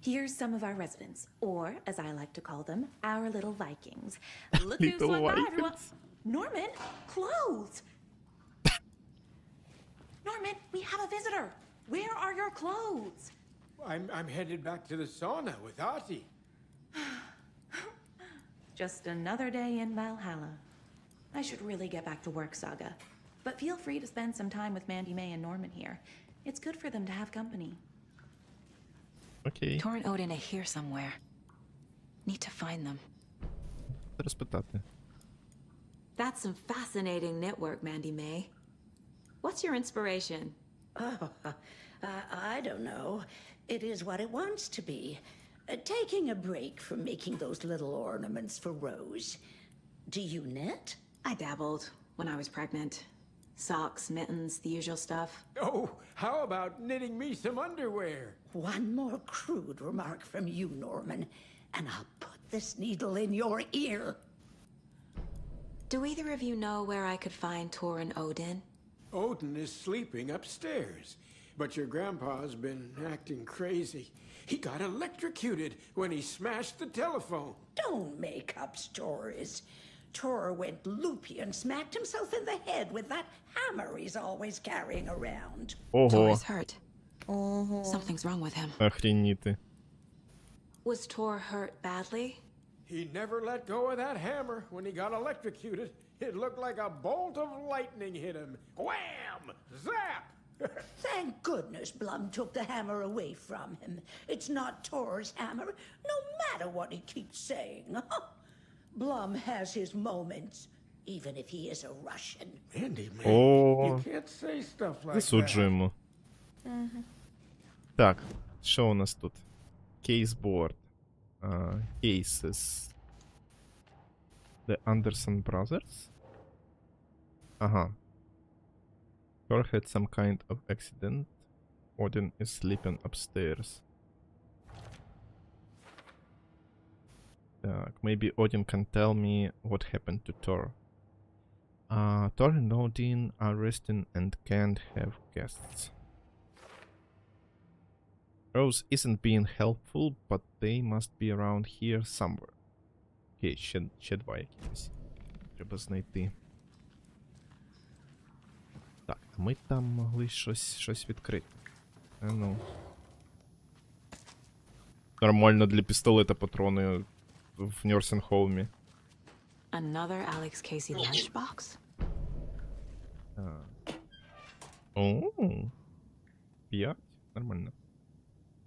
Here's some of our residents, or as I like to call them, our little Vikings. Look who's Little swung by, everyone. Vikings. Norman, clothes. Norman, we have a visitor. Where are your clothes? I'm headed back to the sauna with Ati. Just another day in Valhalla. I should really get back to work, Saga. But feel free to spend some time with Mandy May and Norman here. It's good for them to have company. Окей. Tor and Odin are here somewhere. Need to find them. Треба спитати. That's some fascinating network, Mandy May. What's your inspiration? Oh, I don't know. It is what it wants to be. Taking a break from making those little ornaments for Rose. Do you knit? I dabbled when I was pregnant. Socks, mittens, the usual stuff. Oh, how about knitting me some underwear? One more crude remark from you, Norman, and I'll put this needle in your ear. Do either of you know where I could find Tor and Odin? Odin is sleeping upstairs, but your grandpa's been acting crazy. He got electrocuted when he smashed the telephone. Don't make up stories. Tor went loopy and smacked himself in the head with that hammer he's always carrying around. Ого, Tor is hurt. Ого. Something's wrong with him. охрініти. Was Tor hurt badly? He never let go of that hammer when he got electrocuted. It looked like a bolt of lightning hit him. Wham! Zap! Thank goodness Blum took the hammer away from him. It's not Tor's hammer, no matter what he keeps saying. Blum has his moments, even if he is a Russian. Andy, man, О, you can't say stuff like that. засуджуємо. Так, що у нас тут? Кейсборд. Cases. The Anderson Brothers? Ага. Thor had some kind of accident. Odin is sleeping upstairs. Так, maybe Odin can tell me what happened to Thor. Thor and Odin are resting and can't have guests. Rose isn't being helpful, but they must be around here somewhere. Окей, ще два якісь. Треба знайти. Так, а ми там могли щось відкрити. Ну. Нормально для пістолета патрони в Nursing Home. Another Alex Casey lunchbox? О, 5. Нормально.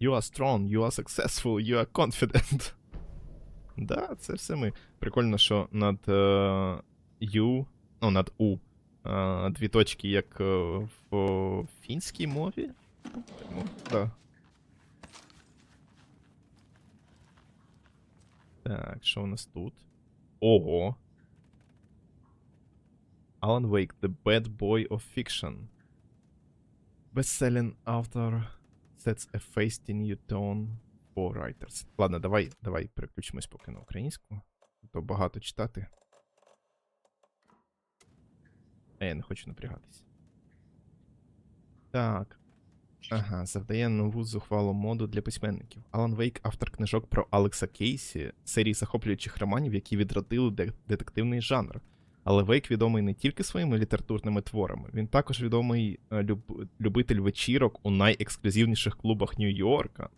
You are strong, you are successful, you are confident. Да, це все ми. Прикольно, що над U, ну, над U, дві точки, як в фінській мові. Ну, да. Так, що у нас тут? Ого. Alan Wake, the bad boy of fiction. Best-selling author sets a feisty new tone for writers. Ладно, давай переключимось поки на українську. То багато читати. А я не хочу напрягатись. Так. Ага, завдає нову зухвалу моду для письменників. Алан Вейк, автор книжок про Алекса Кейсі, серії захоплюючих романів, які відродили детективний жанр. Але Вейк відомий не тільки своїми літературними творами, він також відомий любитель вечірок у найексклюзивніших клубах Нью-Йорка.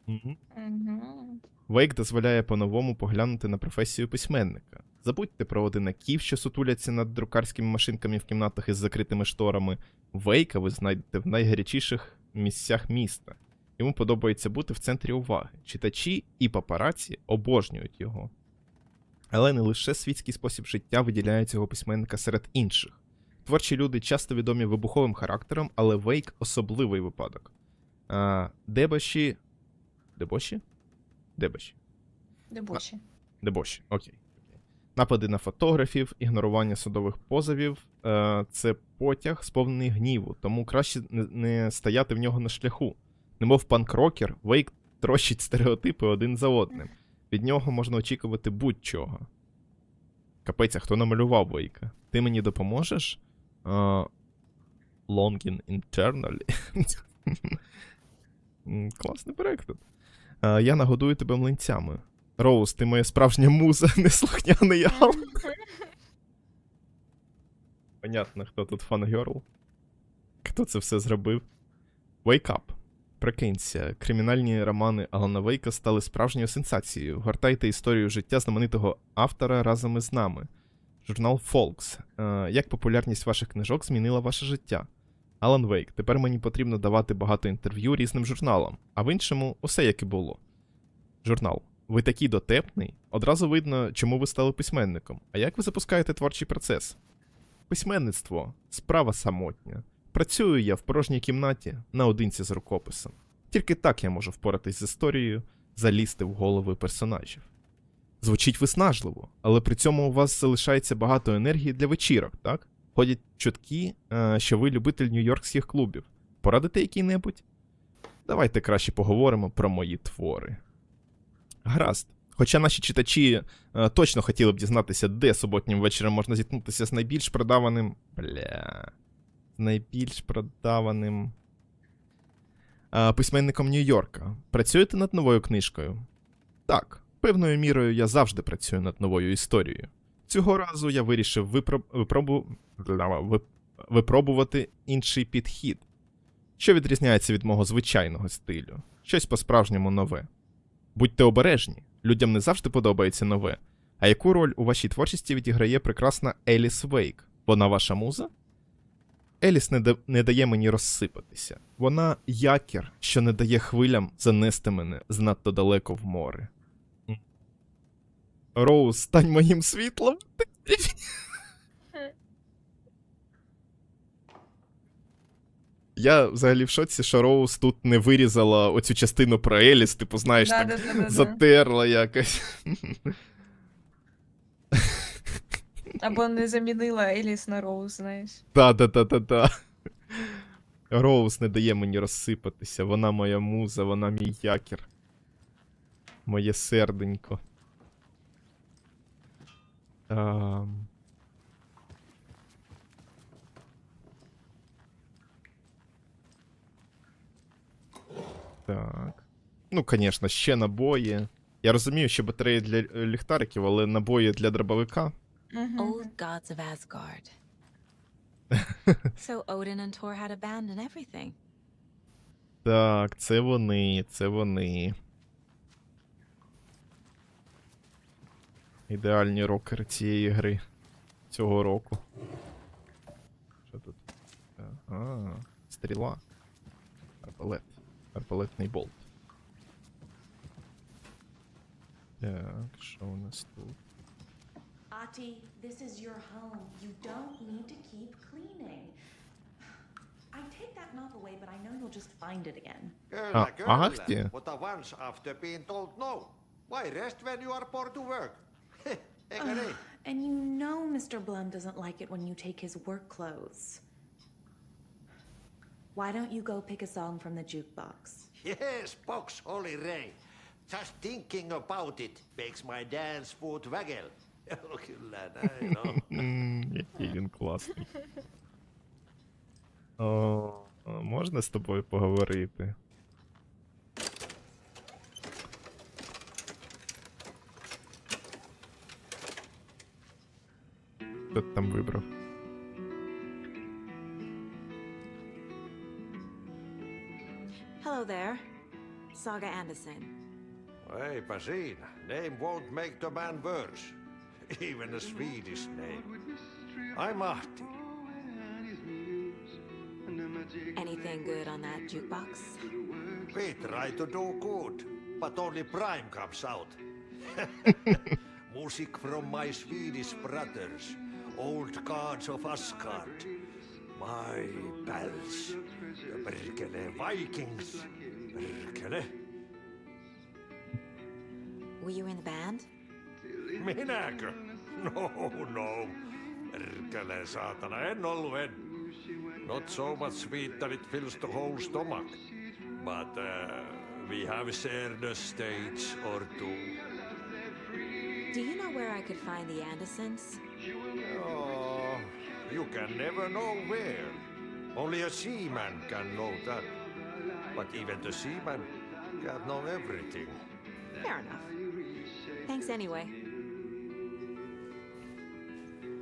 Вейк дозволяє по-новому поглянути на професію письменника. Забудьте про одинаків, що сутуляться над друкарськими машинками в кімнатах із закритими шторами. Вейка ви знайдете в найгарячіших місцях міста. Йому подобається бути в центрі уваги. Читачі і папараці обожнюють його. Але не лише світський спосіб життя виділяє цього письменника серед інших. Творчі люди часто відомі вибуховим характером, але Вейк – особливий випадок. Дебоші... Дебоші? Дебоші. Дебоші. Дебоші, окей. Напади на фотографів, ігнорування судових позовів – це потяг, сповнений гніву, тому краще не стояти в нього на шляху. Немов панк-рокер, Вейк трощить стереотипи один за одним. Від нього можна очікувати будь-чого. Капець, а хто намалював Вейка? Ти мені допоможеш? Longin internally. Класний переклад. Я нагодую тебе млинцями. Роуз, ти моя справжня муза, неслухняний Ал. Понятно, хто тут фан-герл. Хто це все зробив. Wake up. Прикинься, кримінальні романи Алана Вейка стали справжньою сенсацією. Гортайте історію життя знаменитого автора разом із нами. Журнал Folks. Як популярність ваших книжок змінила ваше життя? Алан Вейк. Тепер мені потрібно давати багато інтерв'ю різним журналам, а в іншому усе як і було. Журнал. Ви такий дотепний. Одразу видно, чому ви стали письменником. А як ви запускаєте творчий процес? Письменництво. Справа самотня. Працюю я в порожній кімнаті, наодинці з рукописом. Тільки так я можу впоратись з історією, залізти в голови персонажів. Звучить виснажливо, але при цьому у вас залишається багато енергії для вечірок, так? Ходять чутки, що ви любитель нью-йоркських клубів. Порадите який-небудь? Давайте краще поговоримо про мої твори. Гаразд. Хоча наші читачі точно хотіли б дізнатися, де суботнім вечором можна зіткнутися з найбільш продаваним... найбільш продаваним письменником Нью-Йорка. Працюєте над новою книжкою? Так, певною мірою я завжди працюю над новою історією. Цього разу я вирішив випробувати інший підхід, що відрізняється від мого звичайного стилю. Щось по-справжньому нове. Будьте обережні, людям не завжди подобається нове. А яку роль у вашій творчості відіграє прекрасна Еліс Вейк? Вона ваша муза? Еліс не дає мені розсипатися. Вона якір, що не дає хвилям занести мене занадто далеко в море. Роуз, стань моїм світлом. Я взагалі в шоці, що Роуз тут не вирізала оцю частину про Еліс, типу, знаєш, затерла якось. Або не замінила Еліс на Роуз, знаєш. Та. Роуз не дає мені розсипатися. Вона моя муза, вона мій якір. Моє серденько. Так. Ну, звісно, ще набої. Я розумію, що батареї для ліхтариків, але набої для дробовика. Old gods of Asgard. So Odin and Thor had a band and everything. Так, це вони. Ідеальні рокери цієї гри. Цього року. Що тут? Ага, стріла. Арбалет. Арбалетний болт. Так, що у нас тут? Ati, this is your home. You don't need to keep cleaning. I take that knob away, but I know you'll just find it again. Ахті? But the ones after being told no. Why rest when you are poor to work? And you know Mr. Blum doesn't like it when you take his work clothes. Why don't you go pick a song from the jukebox? Yes, box Holy Ray. Just thinking about it makes my dance foot waggle. Kyllä näin on. Який він класний. О, можна з тобою поговорити? Хто ти там вибрав? Hello there. Saga Anderson. Eipä siinä. Name won't make the man worse. Even a Swedish name. I'm Ahti. Anything good on that jukebox? We try to do good, but only Prime comes out. Music from my Swedish brothers, old gods of Asgard. My pals, the Berkele Vikings. Berkele. Were you in the band? Minäkö? No. Berkele, saatana, en ollut en. Not so much sweet that it fills the whole stomach. But we have shared a stage or two. Do you know where I could find the Andersons? Oh, you can never know where. Only a seaman can know that. But even the seaman can't know everything. Fair enough. Thanks anyway.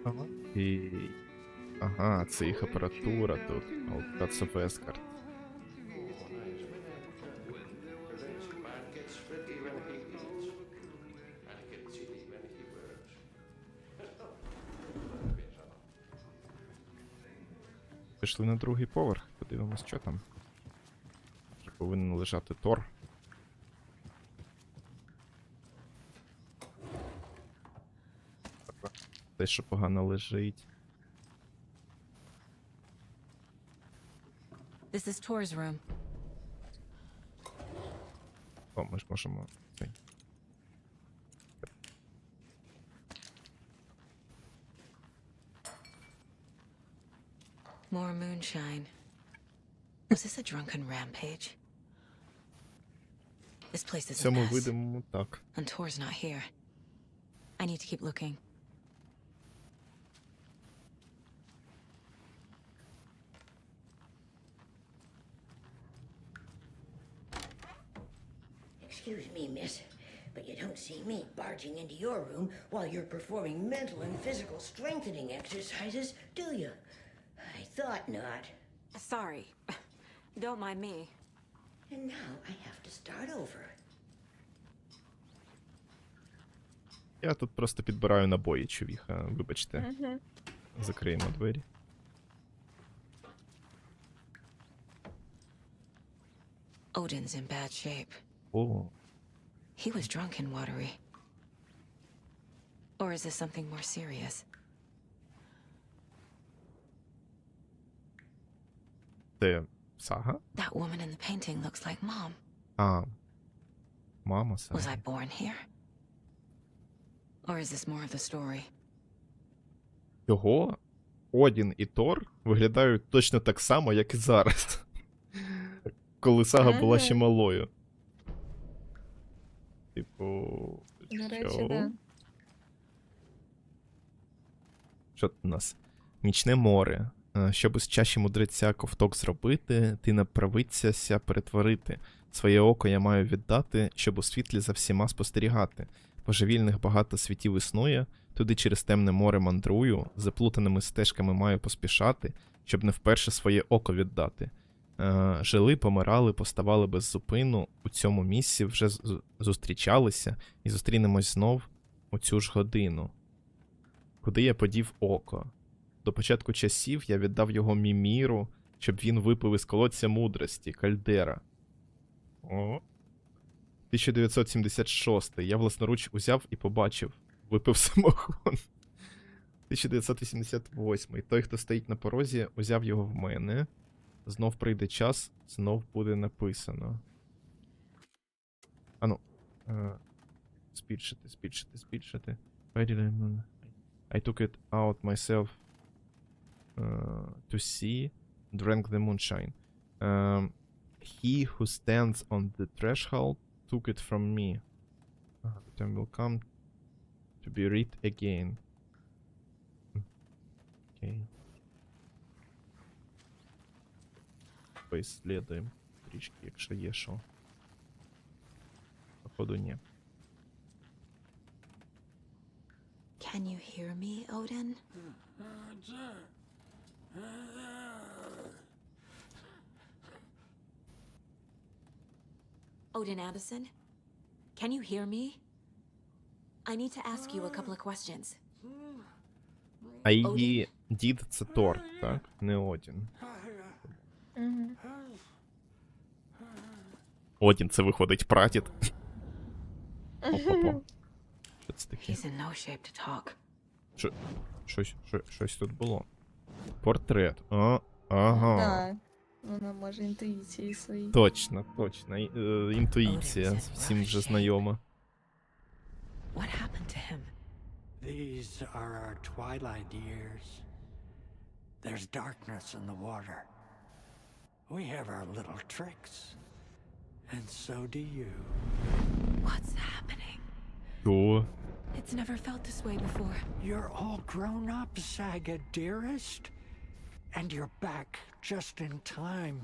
Окей. Ага, це їх апаратура тут. Outcuts of Asgard. Пішли на другий поверх, подивимось, що там. Вже повинен лежати Тор. Те, що погано лежить. This is Tor's room. О, ми ж можемо... цей. More moonshine. Was this a drunken rampage? This place В is a цьому mess. видимому так. And Tor's not here. I need to keep looking. Excuse me, miss, but you don't see me barging into your room while you're performing mental and physical strengthening exercises, do you? I thought not. Sorry. Don't mind me. And now I have to start over. Я тут просто підбираю набої, човіха, вибачте. Закриємо двері. Odin's in bad shape. О, He was drunk and watery. Or is this something more serious? це Сага? That woman in the painting looks like Mom. А, мама Was I Сага. born here? Or is this more of the story? Його Одін і Тор виглядають точно так само, як і зараз. Коли Сага була ще малою. Типу... До речі, що? да. Що тут у нас? Нічне море. Щоб із чаші мудреця ковток зробити, ти на правиця ся перетворити. Своє око я маю віддати, щоб у світлі за всіма спостерігати. Божевільних багато світів існує, туди через темне море мандрую, заплутаними стежками маю поспішати, щоб не вперше своє око віддати. Жили, помирали, поставали без зупину, у цьому місці вже зустрічалися, і зустрінемось знов у цю ж годину. Куди я подів око? До початку часів я віддав його Міміру, щоб він випив із колодця мудрості, кальдера. О. 1976. Я власноруч узяв і побачив. Випив самогон. 1988. Той, хто стоїть на порозі, узяв його в мене. Знов прийде час, знов буде написано. Ану. Збільшити. I took it out myself to see, drank the moonshine. He who stands on the threshold took it from me. The time will come to be read again. Окей. Поіслідуємо трішки, якщо є що. Походу, ні. Can you hear me, Odin? Odin Anderson? Can you hear me? I need to ask you a couple of questions. А її дід це Тор, так? Не Одін. Одін це виходить прадід. Опа-па. Що це таке? He's in no shape to talk. Щось тут було. Портрет. Ага. Так. Вона може інтуїції свої. Точно. Інтуїція. Всім вже знайома. What happened to him? These are our twilight years. There's darkness in the water. We have our little tricks. And so do you. What's happening? Що? It's never felt this way before. You're all grown up, Saga, dearest. And you're back just in time.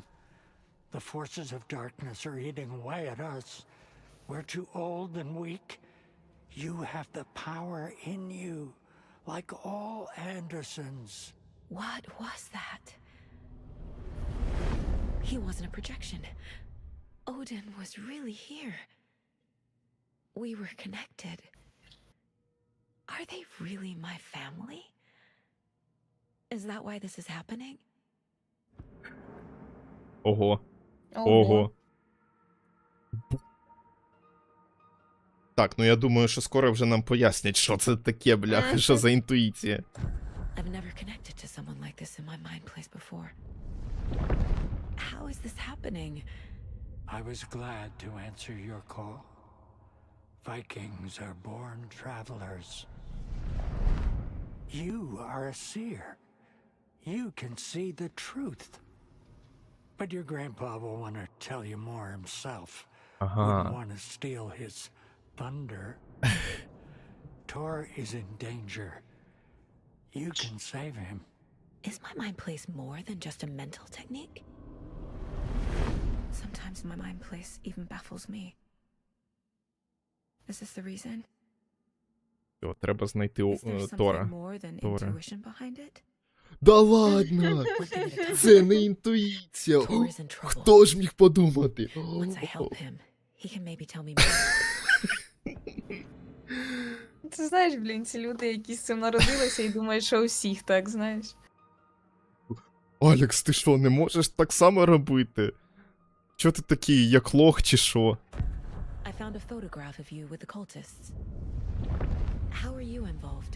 The forces of darkness are eating away at us. We're too old and weak. You have the power in you, like all Andersons. What was that? He wasn't a projection. Odin was really here. We were connected. Are they really my family? Is that why this is happening? Ого. Ого. Так, ну я думаю, що скоро вже нам пояснять, що це таке, бляха, що за інтуїція. I've never connected to someone like this in my mind place before. How is this happening? I was glad to answer your call. Vikings are born travelers. You are a seer. You can see the truth. But your grandpa will want to tell you more himself. Wouldn't want to steal his thunder. Tor is in danger. You can save him. Is my mind place more than just a mental technique? Sometimes my mind place even baffles me. Is this the reason? О, треба знайти Is there something Тора. more than intuition behind it? Да ладно! Це не інтуїція. Tor is in trouble. Хто ж міг подумати? Once I help him, he can maybe tell me more. Ти знаєш, блін, ці люди, які з цим народилися і думають, що у всіх так, знаєш. Алекс, ти що, не можеш так само робити? Чо ти такий, як лох чи що? I found a photograph of you with the cultists. How are you involved?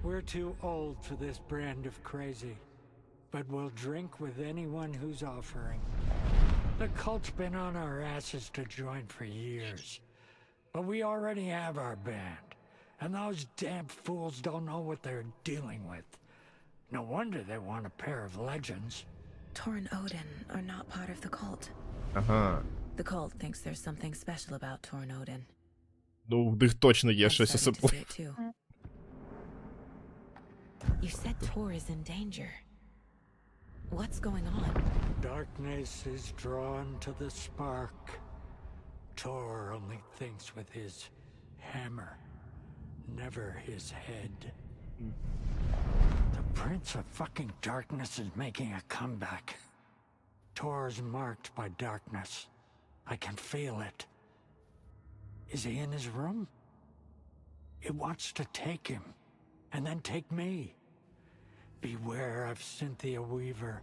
We're too old for this brand of crazy, but we'll drink with anyone who's offering. The cult's been on our asses to join for years, but we already have our band, and those damn fools don't know what they're dealing with. No wonder they want a pair of legends. Tor and Odin are not part of the cult. Ага. The cult thinks there's something special about Tor and Odin. Ну, в них точно є I'm щось starting to see особливе. it too. You said Tor is in danger. What's going on? Darkness is drawn to the spark. Tor only thinks with his hammer, never his head. The Prince of fucking Darkness is making a comeback. Tor's marked by darkness. I can feel it. Is he in his room? It wants to take him, and then take me. Beware of Cynthia Weaver.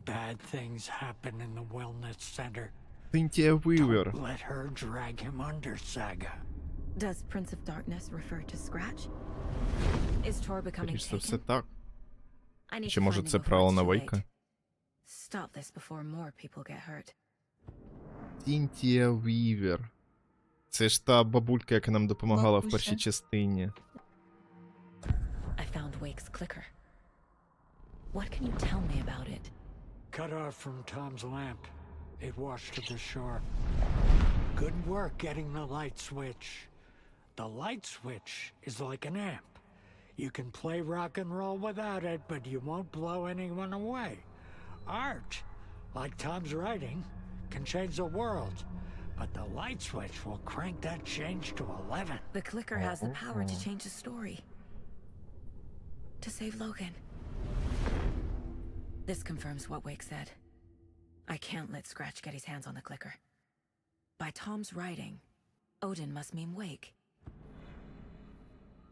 Bad things happen in the wellness center. Cynthia Weaver. Don't let her drag him under, Saga. Does Prince of Darkness refer to Scratch? Is Tor becoming Скоріше за все taken? так. I need Чи to може find це him before право it's на too Вейка? late. Stop this before more people get hurt. Cynthia Weaver. Це ж та бабулька, яка нам допомагала в Бабуся. першій частині. I found Wake's clicker. What can you tell me about it? Cut off from Tom's lamp. It washed to the shore. Good work getting the light switch. The light switch is like an amp. You can play rock and roll without it, but you won't blow anyone away. Art, like Tom's writing, can change the world. But the light switch will crank that change to 11. The clicker has the power to change the story. To save Logan. This confirms what Wake said. I can't let Scratch get his hands on the clicker. By Tom's writing, Odin must mean Wake.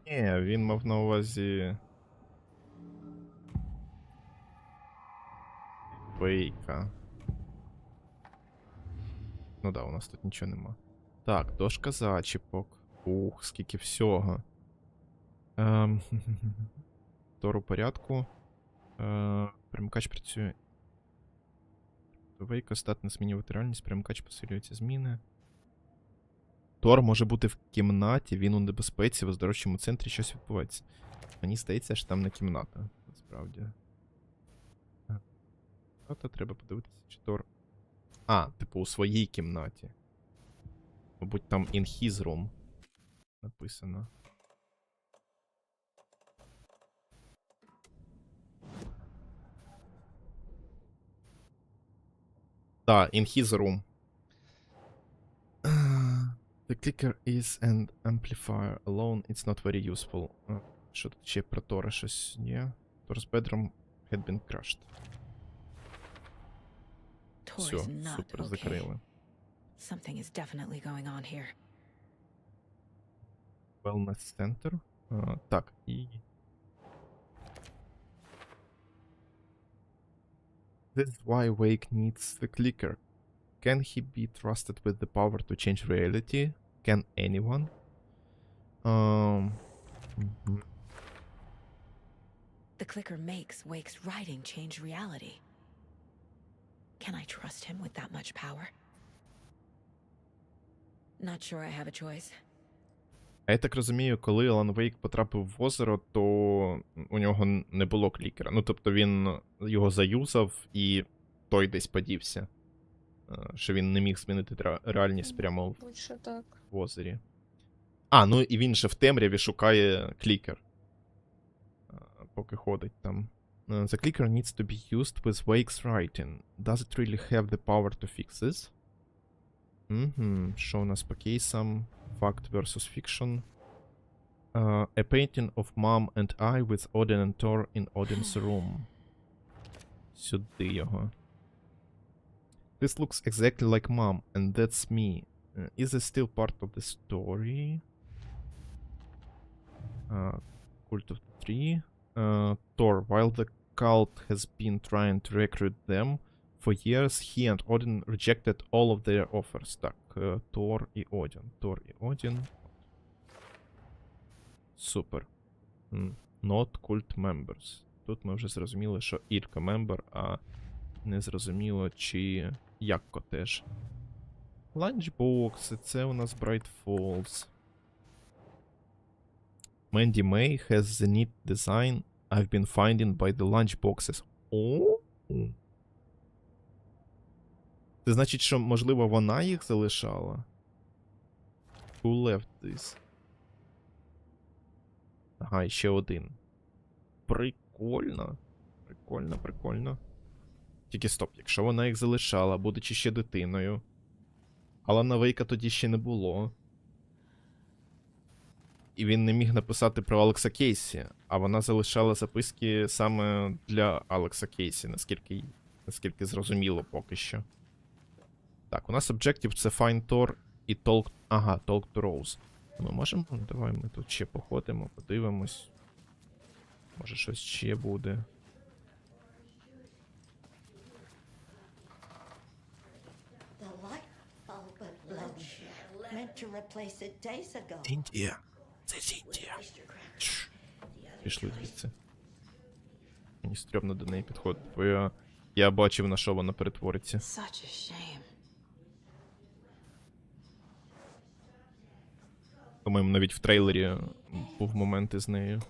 Ні, він мав на увазі... Вейка. Ну да, у нас тут нічого нема. Так, дошка зачіпок. Ух, скільки всього. Тор у порядку. Перемикач працює. Вейко здатний змінювати реальність, перемикач посилюється зміни. Тор може бути в кімнаті, він у небезпеці, в оздоровчому центрі щось відбувається. Мені здається, що там не кімната, насправді. Та треба подивитися, чи Тор... А, типу, у своїй кімнаті. Мабуть, там in his room написано. Так, in his room. The clicker is an amplifier alone, it's not very useful. Що тут ще про Тора щось є? Tor's bedroom had been crushed. Все, супер, закрили. Something is definitely going on here. Wellness Center. Так, і... This is why Wake needs the clicker. Can he be trusted with the power to change reality? Can anyone? The clicker makes Wake's writing change reality. Can I trust him with that much power? Not sure I have a choice. А я так розумію, коли Алан Вейк потрапив в озеро, то у нього не було клікера. Ну, тобто він його заюзав і той десь подівся. Що він не міг змінити реальність прямо в озері. А, ну і він же в темряві шукає клікер. Поки ходить там. The clicker needs to be used with Wake's writing. Does it really have the power to fix this? Що у нас по кейсам? Fact versus fiction. A painting of Mom and I with Odin and Thor in Odin's room. Сюди його. This looks exactly like Mom, and that's me. Is this still part of the story? Cult of the Tree. Thor, while the cult has been trying to recruit them for years, he and Odin rejected all of their offers. Так, Thor і Odin. Thor і Odin. Супер. Not cult members. Тут ми вже зрозуміли, що Ілька мембер, а не зрозуміло, чи Якко теж. Lunchbox, це у нас Bright Falls. Mandy May has the neat design I've been finding by the lunchboxes. О? Це значить, що, можливо, вона їх залишала? Who left this? Ага, і ще один. Прикольно. Прикольно, прикольно. Тільки стоп, якщо вона їх залишала, будучи ще дитиною. Алана Вейка тоді ще не було. І він не міг написати про Алекса Кейсі, а вона залишала записки саме для Алекса Кейсі, наскільки зрозуміло поки що. Так, у нас об'єктив це Find Thor і Talk... Ага, Talk to Rose. Ми можемо? Давай ми тут ще походимо, подивимось. Може щось ще буде. Сінтія. Це Сінтія. Пішли звідси. Мені стрьомно до неї підходити, бо я бачив, на що вона перетвориться. По-моєму, навіть в трейлері був момент із нею.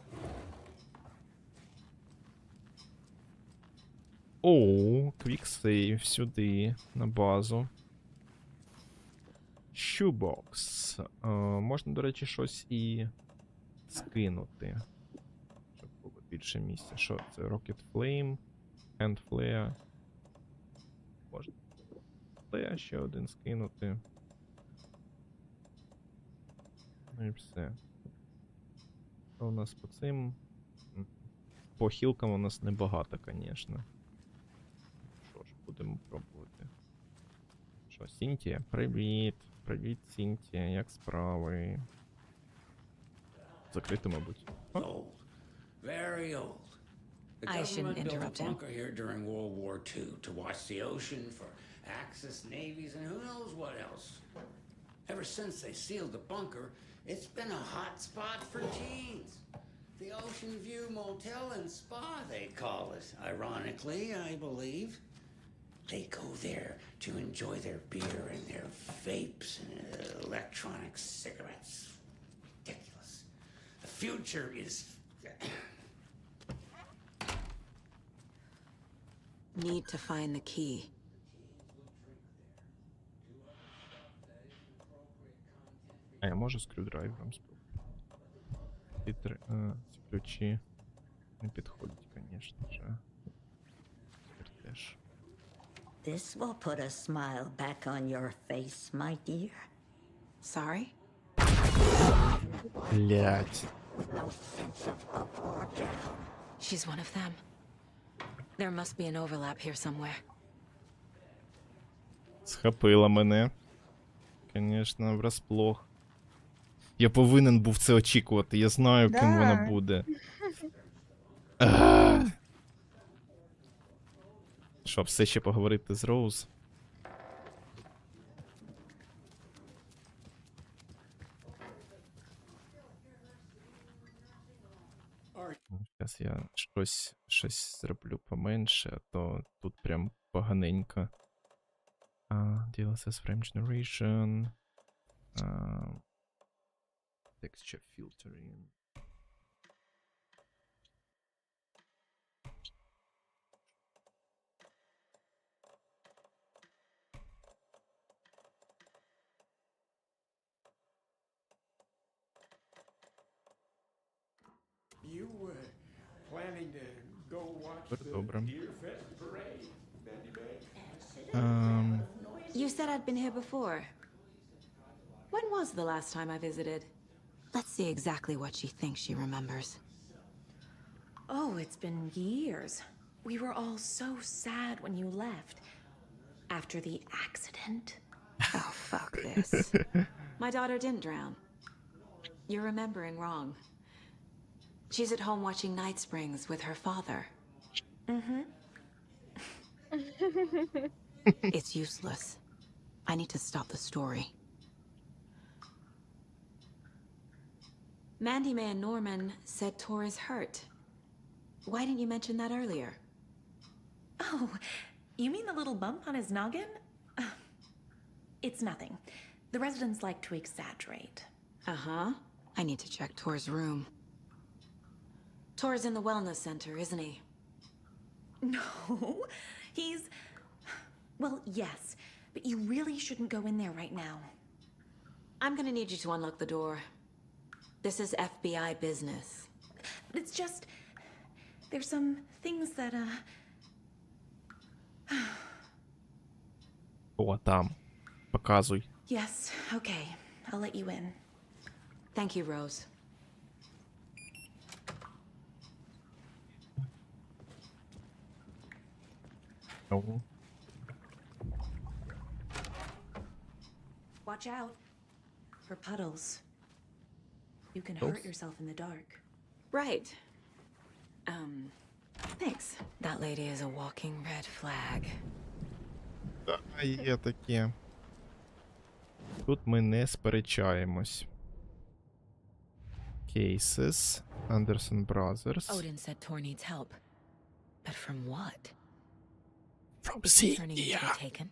Оу, квіксейв сюди, на базу. Shoebox. Можна, до речі, щось і скинути. Щоб було більше місця. Що це? Rocket Flame, Hand Flare. Можна. Flare ще один скинути. Ну і все. Що у нас по цим? По хілкам у нас небагато, звісно. Що ж, будемо пробувати. Що, Сінтія? Привіт! Привіт, Сінтія, як справи? Закрито, мабуть. Old. Very old. The government built a bunker here during World War II to watch the ocean for Axis navies and who knows what else. Ever since they sealed the bunker, it's been a hot spot for teens. The Ocean View Motel and Spa, they call it. Ironically, I believe. They go there to enjoy their beer and their vapes and electronic cigarettes. Ridiculous. The future is... Need to find the key. А я можу скрюдрайвером спробувати. Ці ключі не підходять, звісно ж. Теж. This will put a smile back on your face, my dear. Sorry? Блять. No sense of up or down. She's one of them. There must be an overlap here somewhere. Схопила мене. Звісно, врасплох. Я повинен був це очікувати. Я знаю, ким вона буде. Що, все ще поговорити з Роуз? Зараз я щось зроблю поменше, а то тут прям поганенько. DLSS frame generation. Texture filtering. You planning to go watch the Добре. Deer Fest parade, Mandy Bay? You said I'd been here before. When was the last time I visited? Let's see exactly what she thinks she remembers. Oh, it's been years. We were all so sad when you left. After the accident. Oh, fuck this. My daughter didn't drown. You're remembering wrong. She's at home watching Night Springs with her father. Mm-hmm. It's useless. I need to stop the story. Mandy May and Norman said Tor is hurt. Why didn't you mention that earlier? Oh, you mean the little bump on his noggin? It's nothing. The residents like to exaggerate. Uh-huh. I need to check Tor's room. Tor's in the wellness center, isn't he? No, he's... Well, yes, but you really shouldn't go in there right now. I'm gonna need you to unlock the door. This is FBI business. It's just... There's some things that, О, там. Показуй. Yes, okay. I'll let you in. Thank you, Rose. Ого. Watch out. For puddles. You can Puddles? hurt yourself in the dark. Right. Thanks. That lady is a walking red flag. Та є таке. Тут ми не сперечаємось. Cases. Anderson Brothers. Odin said Tor needs help. But from what? From Is he turning into a taken?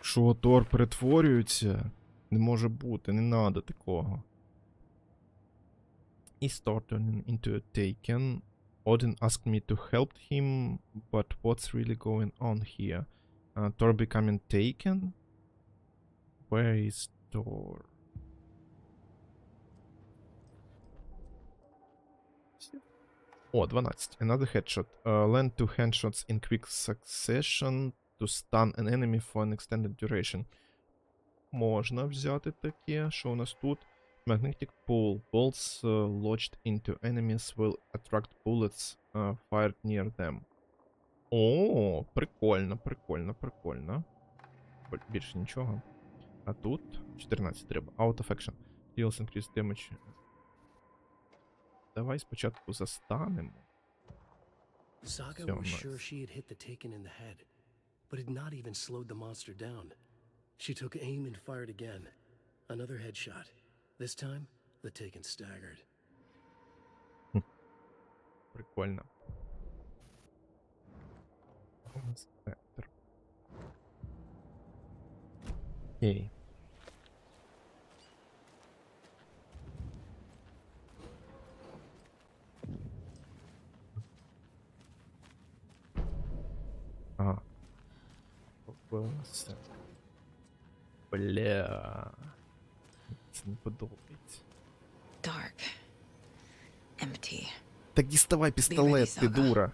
Що, Тор перетворюється? Не може бути, не надо такого. He started into a taken. Odin asked me to help him, but what's really going on here? Thor becoming taken? Where is Thor? О, 12. Another headshot. Land 2 headshots in quick succession to stun an enemy for an extended duration. Можна взяти таке. Що у нас тут? Magnetic pull. Bolts lodged into enemies will attract bullets fired near them. О, прикольно, прикольно, прикольно. Більше нічого. А тут 14 треба. Out of action. Deals increased damage. Давай спочатку застанемо. Saga was sure she had hit the Taken in the head, but had not even slowed the monster down. She took aim and fired again. Another headshot. This time, The taken staggered. Прикольно. Спектр. Окей. Ага. Побилося. Бля. Це не подобається. Dark. Empty. Так діставай пістолет, ти дура.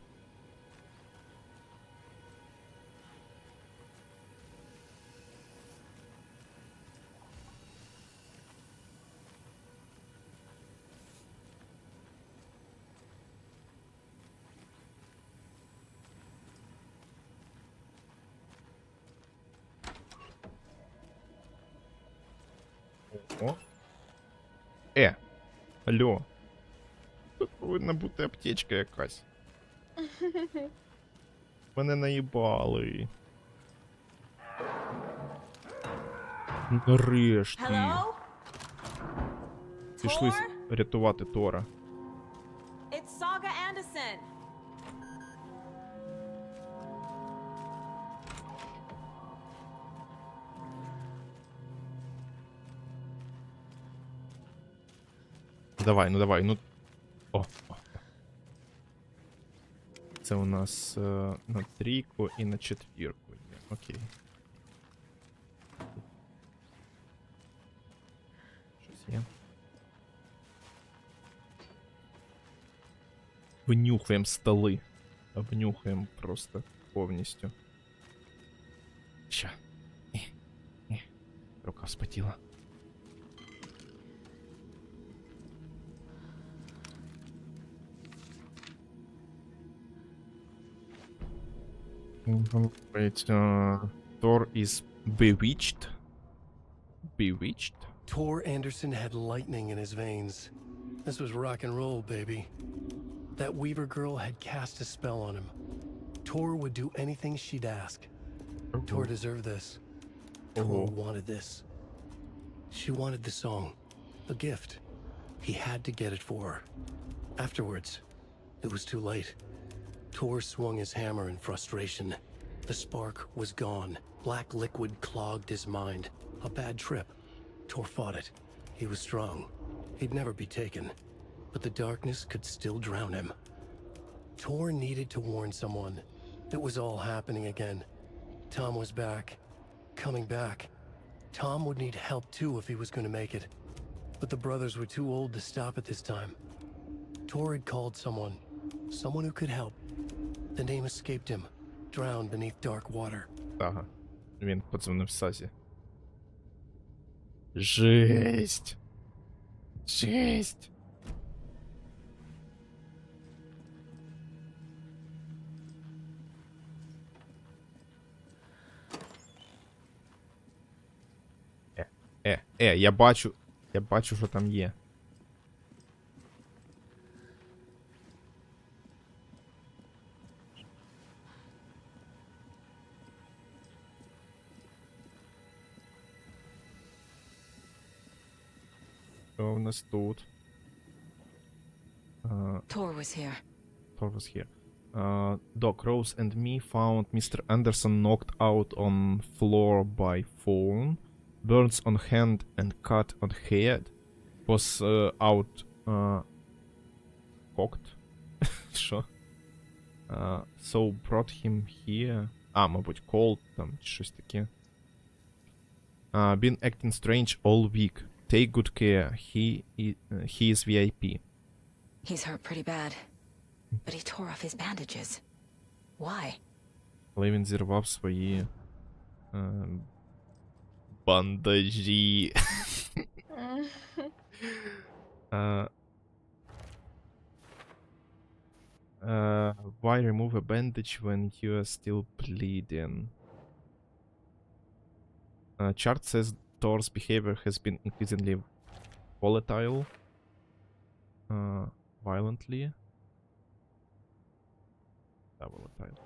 О. Алло. Тут повинна бути аптечка якась. Мене наїбали. Нарешті. Пішли рятувати Тора. It's Saga Anderson. Давай, ну давай, ну. О. Це у нас на 3 і на 4. Окей. Щось є. Винюхаємо столи. Обнюхаємо просто повністю. Ща. Рука вспотіла. Wait, Thor is bewitched? Bewitched? Tor Anderson had lightning in his veins. This was rock and roll, baby. That Weaver girl had cast a spell on him. Tor would do anything she'd ask. Tor deserved this. Tor wanted this. She wanted the song, a gift. He had to get it for her. Afterwards, it was too late. Tor swung his hammer in frustration. The spark was gone. Black liquid clogged his mind. A bad trip. Tor fought it. He was strong. He'd never be taken. But the darkness could still drown him. Tor needed to warn someone. It was all happening again. Tom was back. Coming back. Tom would need help too if he was going to make it. But the brothers were too old to stop it this time. Tor had called someone. Someone who could help. The name escaped him, drowned beneath dark water. Ага. Він подзвонив Сазі. Жесть. Жесть. Я бачу, що там є. Що у нас тут? Tor was here. Tor was here. Doc, Rose and me found Mr. Anderson knocked out on floor by phone. Burns on hand and cut on head. Was out cocked. Що? So brought him here. Мабуть, cold там, чи щось таке. Been acting strange all week. Take good care. He is VIP. He's hurt pretty bad. But he tore off his bandages. Why? Але він зірвав свої бандажі. Why remove a bandage when you are still bleeding? Chart says Thor's behavior has been increasingly volatile. Violently. Volatile.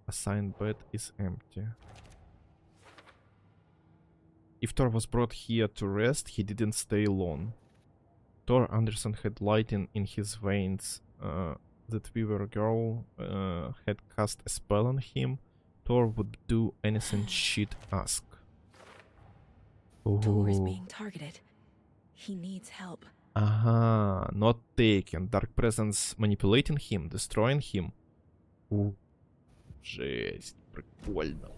Assigned bed is empty. If Thor was brought here to rest, he didn't stay long. Thor Anderson had lighting in his veins. That weaver girl had cast a spell on him. Thor would do anything she'd ask. Thor's being targeted. He needs help. Ага, not taken. Dark presence manipulating him, destroying him. Жесть, прикольно.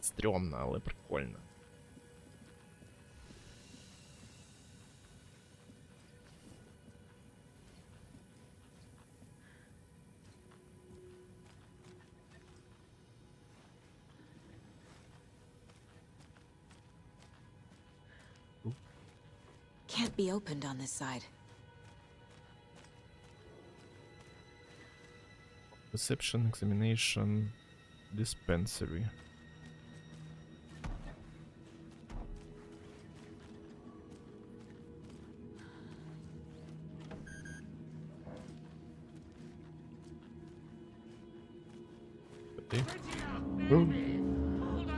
Стрьомно, але прикольно. Can't be opened on this side. Reception, examination, dispensary.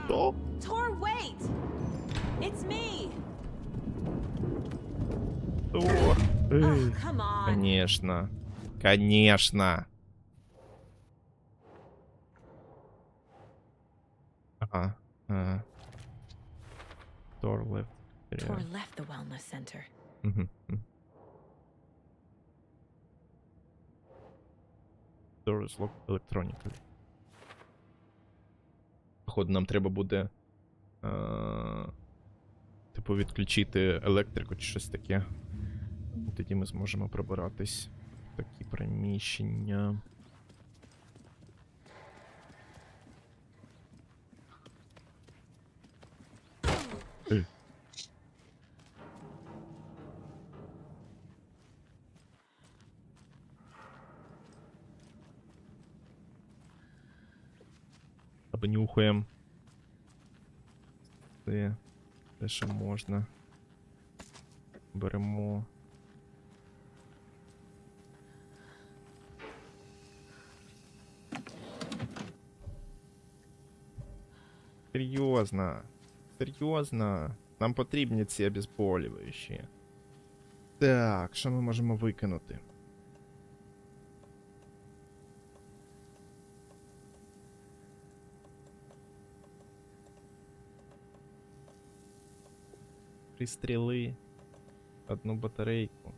Что? Tor, wait! It's me! Что? Oh, come on. Конечно. Конечно. Ага. Thor left. Tor left the wellness center. Door is locked electronically. Походу, нам треба буде типу відключити електрику чи щось таке. І тоді ми зможемо пробиратись в такі приміщення. Обнюхаємо. Це те, що можна. Беремо. Серйозно. Серйозно. Нам потрібні ці обезболюючі. Так, що ми можемо викинути? Три стріли, одну батарейку.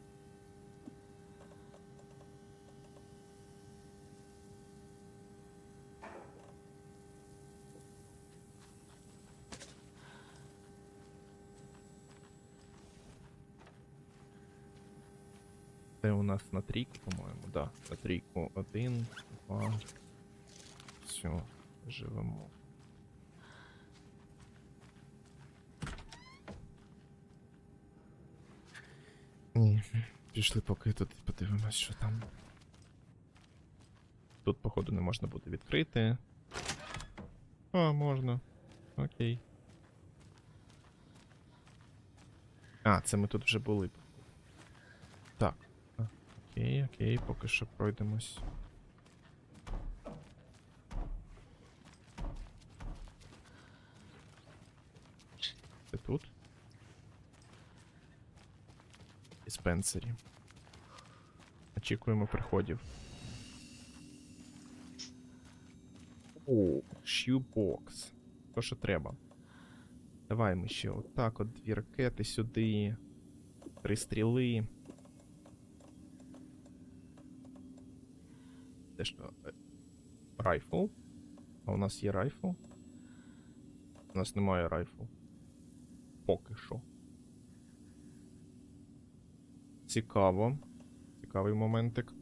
Це у нас на трійку, по-моєму, да, на трійку 1, 2. Все, живемо. Ні, пішли поки тут подивимось, що там. Тут, походу, не можна буде відкрити. А, можна. Окей. А, це ми тут вже були. Так. Окей, окей, поки що пройдемось. Це тут? Диспенсері. Очікуємо приходів. О, shoebox. То, що треба. Давай ми ще отак от 2 ракети сюди. 3 стріли. Те що? Райфл. А у нас є райфл? У нас немає райфл. Поки що. Цікаво. Цікавий моментик.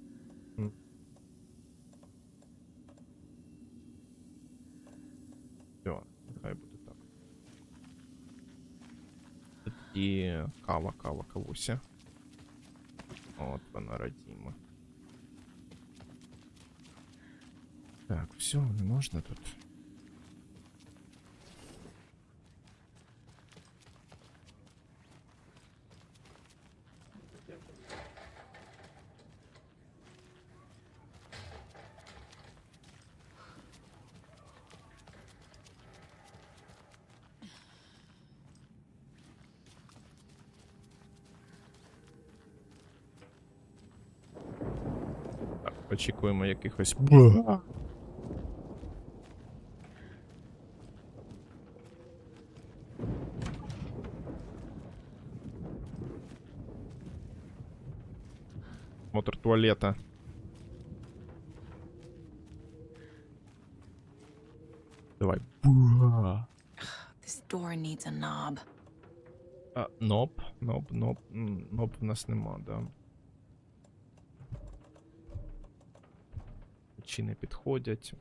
Все, нехай буде так. Тоді кавуся. От вона радіма. Так, все, не можна тут. очікуємо якихось. Мотор туалета. Давай. This door needs a knob. Ноб в нас нема, да. Чи не підходять.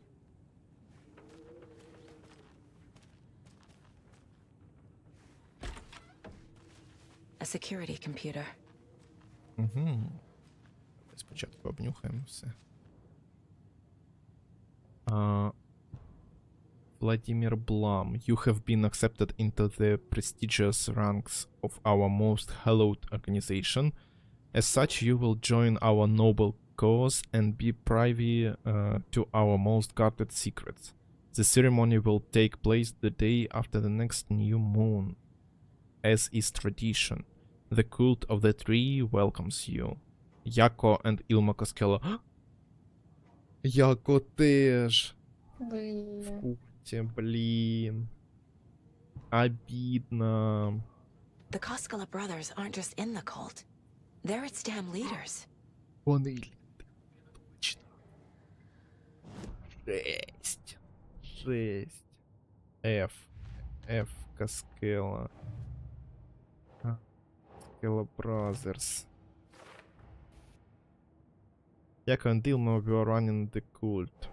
A security computer. Угу. Спочатку обнюхаємо все. Vladimir Blum, you have been accepted into the prestigious ranks of our most hallowed organization. As such, you will join our noble cause and be privy to our most guarded secrets. The ceremony will take place the day after the next new moon. As is tradition, the cult of the tree welcomes you. Яко and Ilma Koskela. Яко теж. Блин. Обидно. The Koskela brothers aren't just in the cult. They're its damn leaders. Вони точно. Жесть. F. Koskela. Koskela Brothers. Яко and Ilma were running the cult.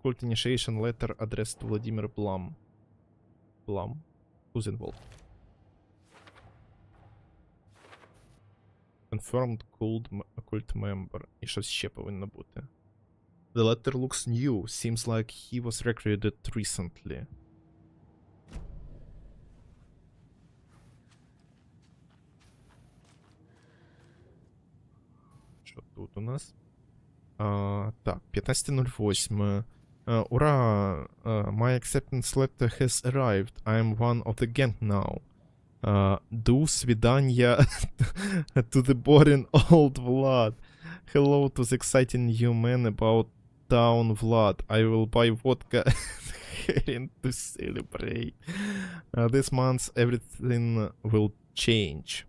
Cult initiation letter addressed to Vladimir Blum. Blum? Who's involved? Confirmed cult member. І щось ще повинно бути. The letter looks new. Seems like he was recruited recently. Що тут у нас? Так, 15:08. Ура! My acceptance letter has arrived. I am one of the gang now. Do свидания to the boring old Vlad. Hello to the exciting new man about town Vlad. I will buy vodka herring to celebrate. This month everything will change.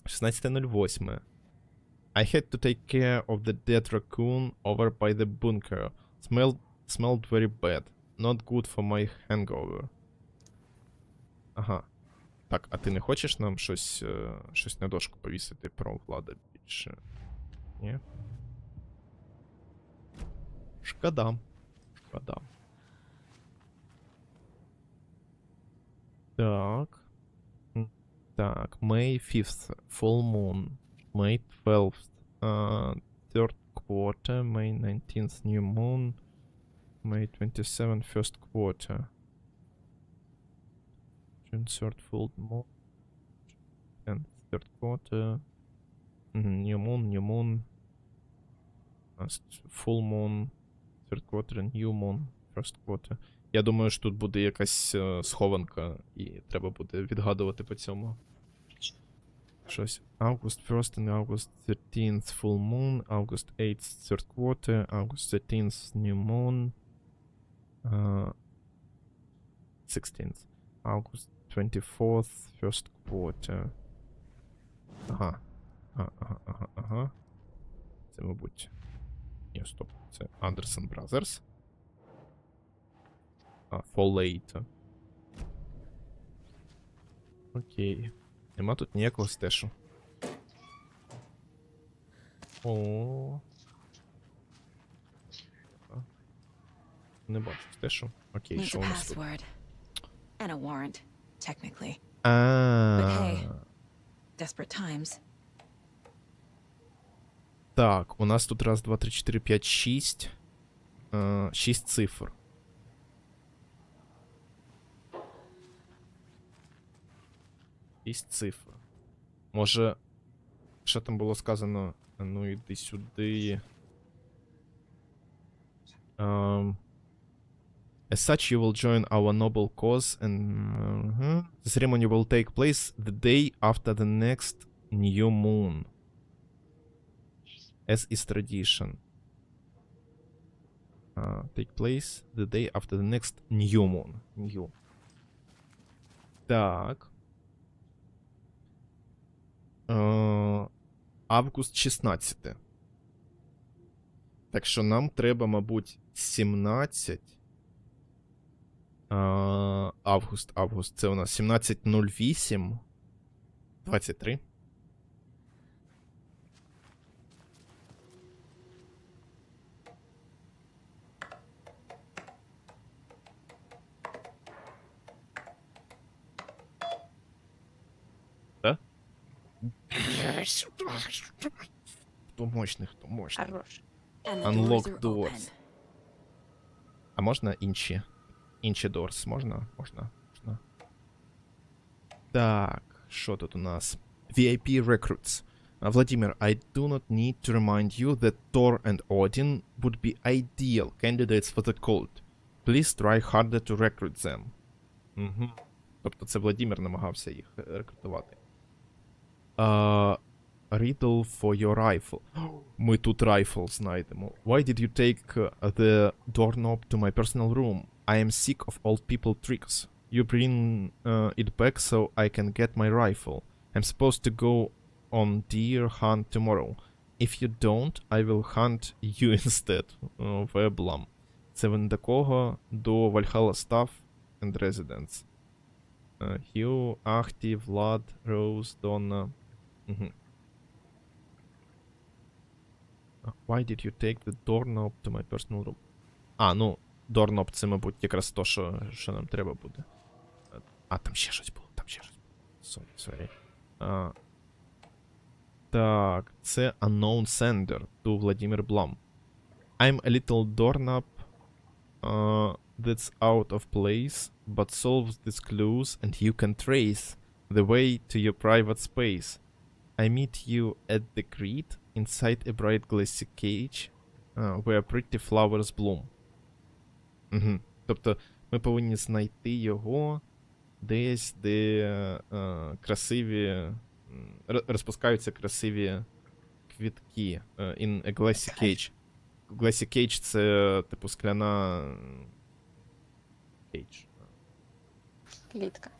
16:08. I had to take care of the dead raccoon over by the bunker. Smelled very bad. Not good for my hangover. Ага. Так, а ти не хочеш нам щось на дошку повісити про Влада більше? Ні? Шкода. Так. May 5th, full moon. May 12th, third quarter. May 19th, new moon. May 27th, first quarter. June 3rd, full moon. And third quarter. New moon. Full moon. Third quarter, new moon. First quarter. Я думаю, що тут буде якась схованка, і треба буде відгадувати по цьому. Щось. August 1st and August 13th, full moon. August 8th, third quarter. August 13th, new moon. 16th. August 24th, first quarter. Ага. Це, мабуть. Ні, стоп. Це Anderson Brothers. For later. Окей. Нема тут ніякого стешу. О. Не бачу стешу. Окей, що у нас тут? And a warrant, technically. А. But hey, desperate times. Так, у нас тут 1, 2, 3, 4, 5, 6. 6 цифр. Може, що там було сказано? Ну, іди сюди. As such, you will join our noble cause and the ceremony will take place the day after the next new moon. as is tradition. Take place the day after the next new moon. New. Так. Август 16. Так що нам треба, мабуть, 17. Август. Це у нас 17:08. 23. Да? Хто мощний, хто мощний. Хорош. Unlock doors. А можна інші? Інші doors можна? Можна. Так, що тут у нас? VIP recruits. Vladimir, I do not need to remind you that Thor and Odin would be ideal candidates for the cult. Please try harder to recruit them. Угу. Тобто це Владимир намагався їх рекрутувати. Riddle for your rifle. Ми тут rifle знайдемо. Why did you take the doorknob to my personal room? I am sick of old people tricks. You bring it back so I can get my rifle. I'm supposed to go on deer hunt tomorrow. If you don't, I will hunt you instead. Веблам. Це він до кого? До Valhalla Staff and Residents. Hugh, Ахті, Влад, Rose, Donna. Why did you take the doorknob to my personal room? Ну, doorknob це, мабуть, якраз то, що нам треба буде. Там ще щось було, Sorry. Так, це unknown sender to Vladimir Blum. I'm a little doorknob that's out of place, but solves these clues and you can trace the way to your private space. I meet you at the grid inside a bright glassy cage where pretty flowers bloom. Тобто ми повинні знайти його десь, де красиві, розпускаються красиві квітки. In a glassy cage. Glassy cage — це, типу, скляна... Cage. Клітка,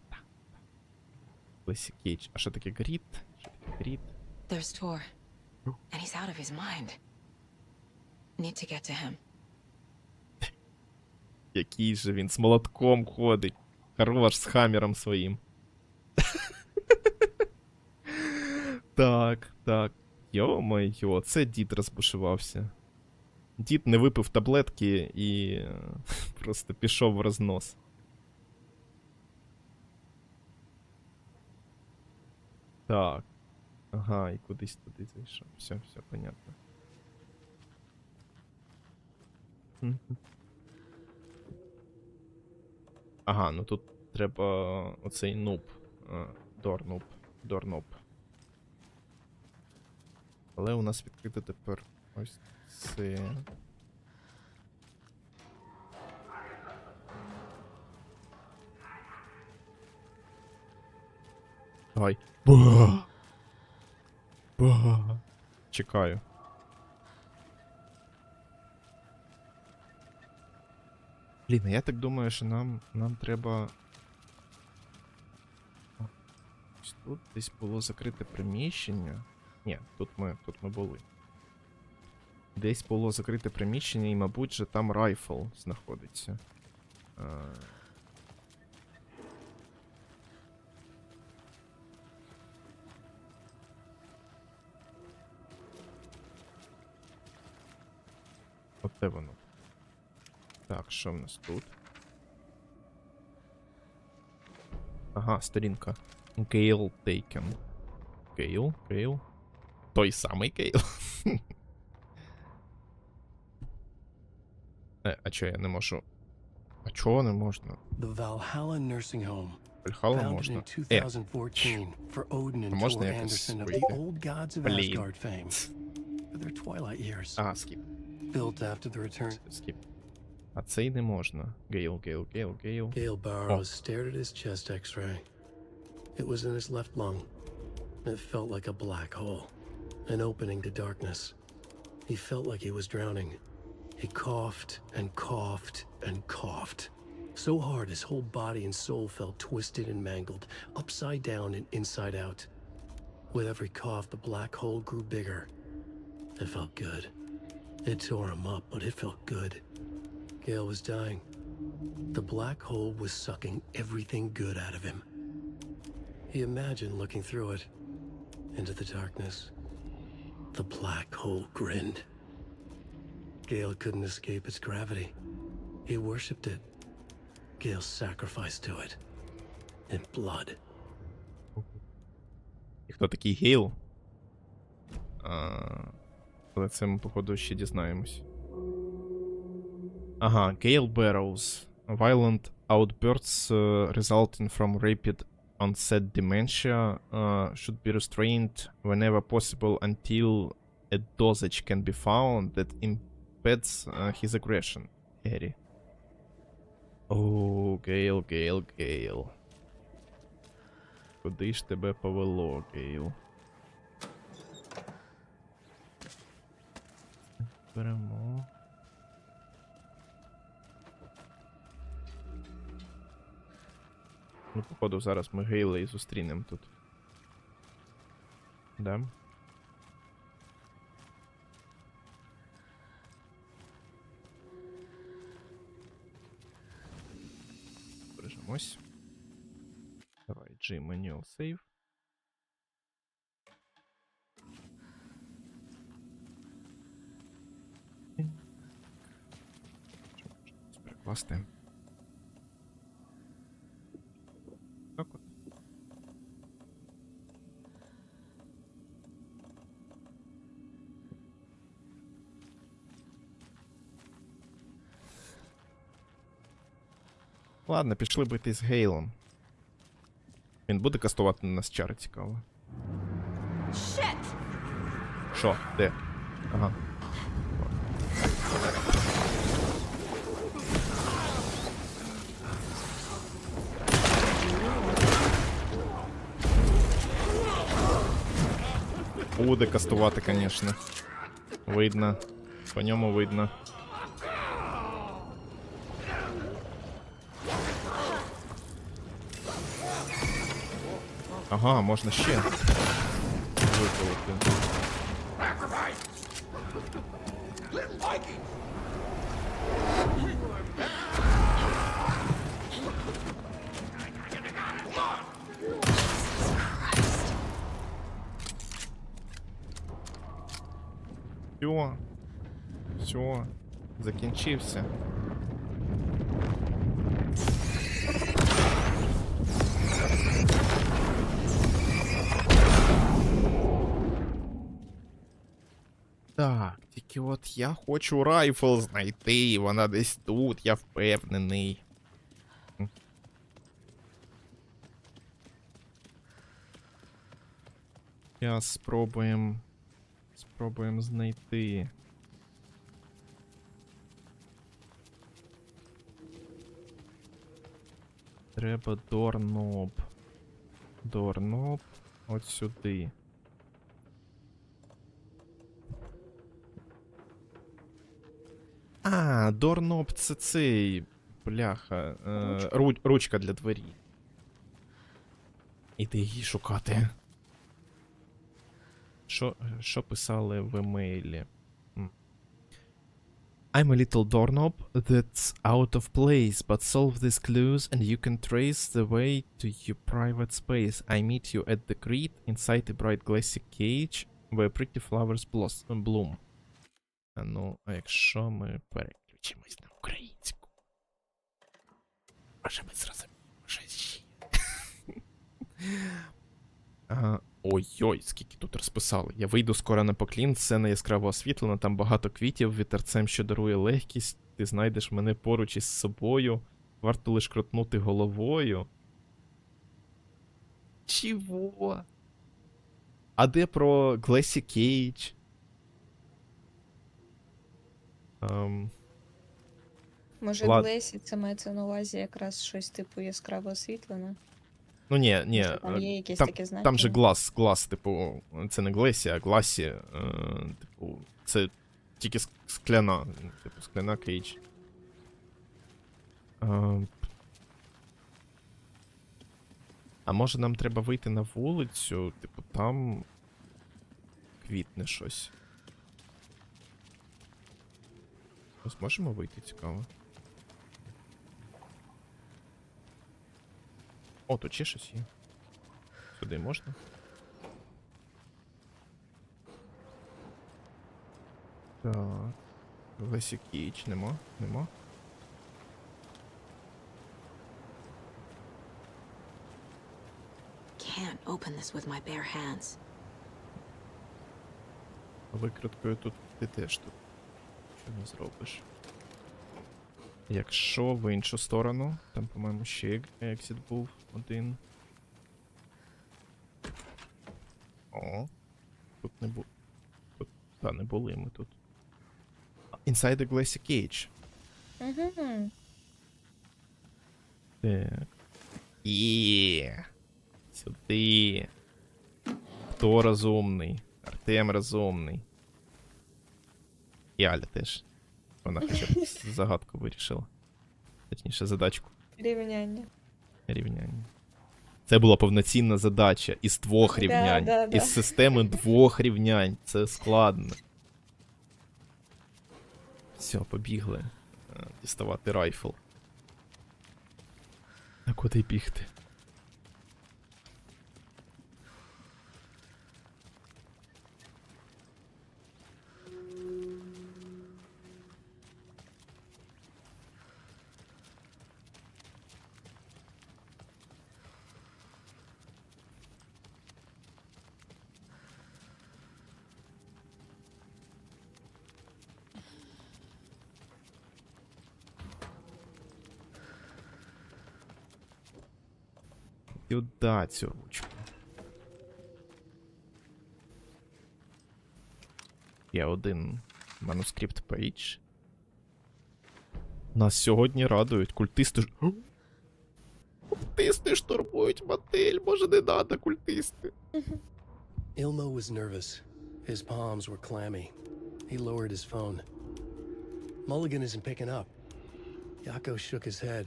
так. Glassy cage. А що таке grid? There's Tor, and he's out of his mind. Need to get to him. Який же він з молотком ходить. Хорош, з хаммером своїм. Так. Йо-моє, це дід розбушувався. Дід не випив таблетки і просто пішов в рознос. Так. Ага, і кудись туди зайшов. Все, понятно. Ага, ну тут треба оцей нуб. Дорнуб. Але у нас відкрито тепер ось це. Давай. Чекаю. Блін, я так думаю, що нам треба... Ось тут десь було закрите приміщення. Ні, тут ми були. Десь було закрите приміщення і, мабуть, же там райфл знаходиться. Оте воно. Так, що в нас тут? Ага, сторінка. Gale taken. Gale? Той самий Gale? А чого я не можу? А чого не можна? The Valhalla Nursing Home. Valhalla можна. In 2014 for Odin and Thor Anderson of the old gods of Asgard fame. For their twilight years. Скіп. Built after the return. Скіп. А цей не можна. Gale. Gale Barrows stared at his chest x-ray. It was in his left lung. It felt like a black hole. an opening to darkness. He felt like he was drowning. He coughed and coughed and coughed. So hard his whole body and soul felt twisted and mangled, upside down and inside out. With every cough, the black hole grew bigger. It felt good. It tore him up, but it felt good. Gale was dying. The black hole was sucking everything good out of him. He imagined looking through it, into the darkness. The black hole grinned. Gale couldn't escape its gravity. He worshipped it. Gale sacrificed to it. In blood. І хто такий Гейл? Але це ми, походу, ще дізнаємось. Ага, Gale Barrows. Violent outbursts resulting from rapid onset dementia should be restrained whenever possible until a dosage can be found that impeds his aggression. Harry. О, Гейл. Куди ж тебе повело, Гейл? Беремо. Ну, походу, зараз ми Гейла і зустрінемо тут. Да? Бережемось. Давай, G, manual save. Перекласти. Так от. Ладно, пішли бити з Гейлом. Він буде кастувати на нас чари, цікаво. Що? Де? Ага. Буде кастувати, конечно. Видно. По ньому видно. Ага, можна ще виколити. Все, закінчився. Так, тільки от я хочу райфл знайти, вона десь тут, я впевнений. Зараз спробуємо знайти. Треба дорноб. Дорноб от сюди. А, дорноб це цей, бляха, ручка для двері. Іди її шукати. Що писали в емейлі? I'm a little doorknob that's out of place, but solve these clues and you can trace the way to your private space. I meet you at the crate inside a bright glassy cage where pretty flowers bloom. Ну, а якщо ми переключимось на українську? Може ми зрозуміємо щось ще. Ой-ой, скільки тут розписали. Я вийду скоро на поклін, сцена яскраво освітлена, там багато квітів, вітерцем, що дарує легкість. Ти знайдеш мене поруч із собою. Варто лиш крутнути головою. Чого? А де про Glassy Cage? Може, Глесі це мається на увазі якраз щось типу яскраво освітлене? Ну ні, Може, там є якісь такі знаки? там же глас, типу, це не глесі, а гласі. Типу, це тільки скляна, типу, скляна кейдж. А може нам треба вийти на вулицю, типу, там квітне щось. Ми зможемо вийти, цікаво. О, тут ще щось є. Сюди можна? Так. Лесі Кейдж нема? Нема? Can't open this with my bare hands. Викруткою тут ти теж тут. Що не зробиш? Якщо в іншу сторону, там, по-моєму, ще екзит був один. О, тут не було. Тут, та, не були ми тут. Inside the Glassy Cage. Угу. Так. Є. Сюди. Хто розумний? Артем розумний. І Аля теж. Вона хоча б загадку вирішила. Точніше, задачку. Рівняння. Рівняння. Це була повноцінна задача із 2 рівнянь. Да. Із системи 2 рівнянь. Це складно. Все, побігли. Діставати райфл. А куди бігти? Сюда цю ручку. Є один манускрипт пейдж. Нас сьогодні радують. Культисти ж... Культисти штурмують мотель. Може не надо, культисти. Ilmo was nervous. His palms were clammy. He lowered his phone. Mulligan isn't picking up. Yako shook his head,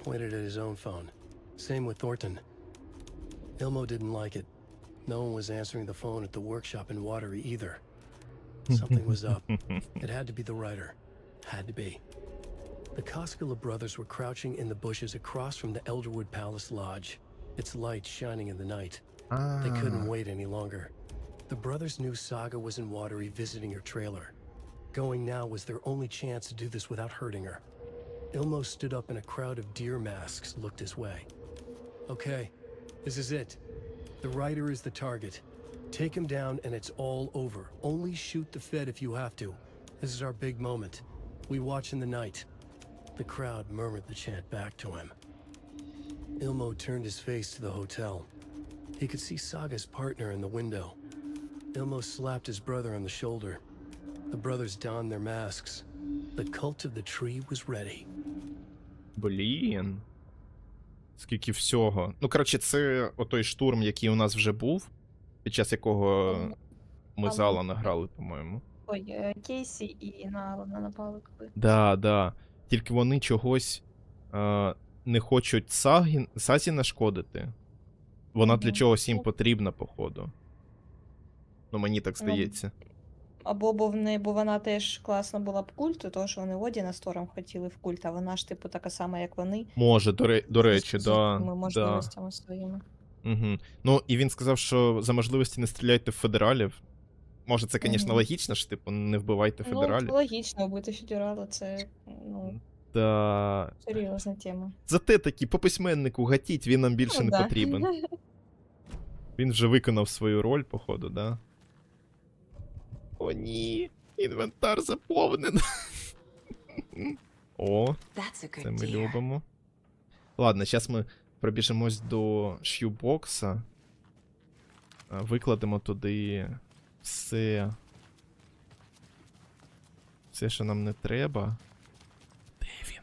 pointed at his own phone. Same with Thornton. Ilmo didn't like it. No one was answering the phone at the workshop in Watery either. Something was up. It had to be the writer. Had to be. The Koskela brothers were crouching in the bushes across from the Elderwood Palace Lodge, its light shining in the night. They couldn't wait any longer. The brothers knew Saga was in Watery visiting her trailer. Going now was their only chance to do this without hurting her. Ilmo stood up in a crowd of deer masks looked his way. Okay. This is it. The writer is the target. Take him down and it's all over. Only shoot the Fed if you have to. This is our big moment. We watch in the night. The crowd murmured the chant back to him. Ilmo turned his face to the hotel. He could see Saga's partner in the window. Ilmo slapped his brother on the shoulder. The brothers donned their masks. The cult of the tree was ready. Блін. Скільки всього. Ну, коротше, це отой штурм, який у нас вже був, під час якого ми з Алана грали, по-моєму. Ой, Кейсі і на Алана напали коли. Да. Тільки вони чогось не хочуть Сазі нашкодити. Вона для чогось їм потрібна, походу. Ну, мені так здається. Або бо вона теж класно була б культу, тому що вони Одіна з Тором хотіли в культ, а вона ж, типу, така сама, як вони. Може, до речі, з да. можливостями своїми. Угу. Ну, і він сказав, що за можливості не стріляйте в федералів. Може, це, звісно, логічно, що, типу, не вбивайте федералів. Ну, логічно, вбити федерала, це, ну, да. серйозна тема. Зате такі, по письменнику гатіть, він нам більше не потрібен. Він вже виконав свою роль, походу, да? О, ні, інвентар заповнений. О, це ми любимо. Ладно, зараз ми пробіжимось до ш'юбокса. Викладемо туди все, що нам не треба. Де він?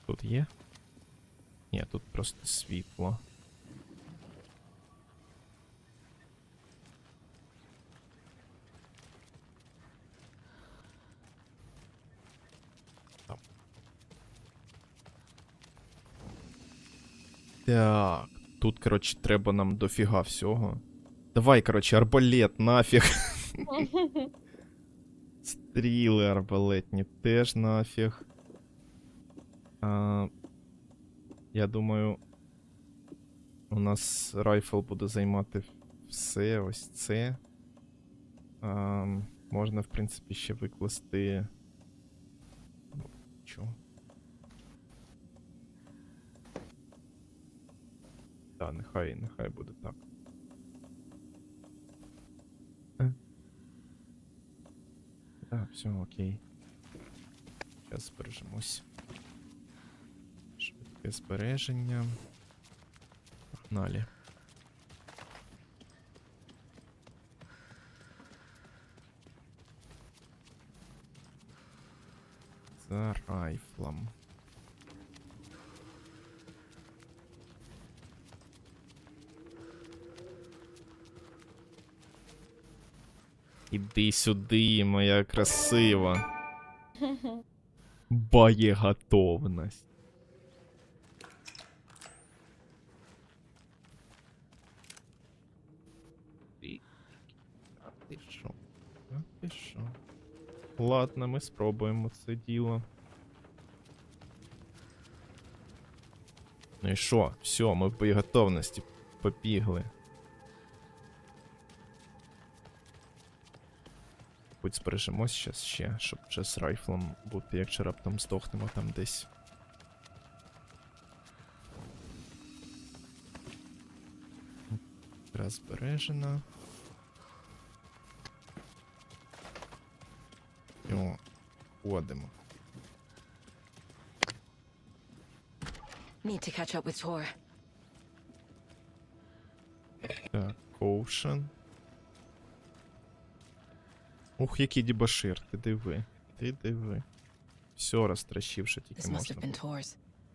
Тут є? Ні, тут просто світло. Так, тут, коротше, треба нам дофіга всього. Давай, коротше, арбалет, нафіг. Стріли арбалетні теж нафіг. Я думаю, у нас райфл буде займати все, ось це. Можна, в принципі, ще викласти... Чого? Так, нехай буде так. Так, все, окей. Зараз збережемось. Швидке збереження. Погнали. За райфлом. Іди сюди, моя красива. Боєготовність. Ти що? Ти що? Ладно, ми спробуємо це діло. Ну і що? Все, ми в боєготовності. Побігли. Будь збережемось щас ще, щоб вже з райфлом бути, якщо раптом здохнемо там десь. Раз збережена. О, ходимо. Need to catch up with Tor. Так, Коушен. Ух, який дебошир, ти диви. Ти диви. Все розтращив, що тільки можна.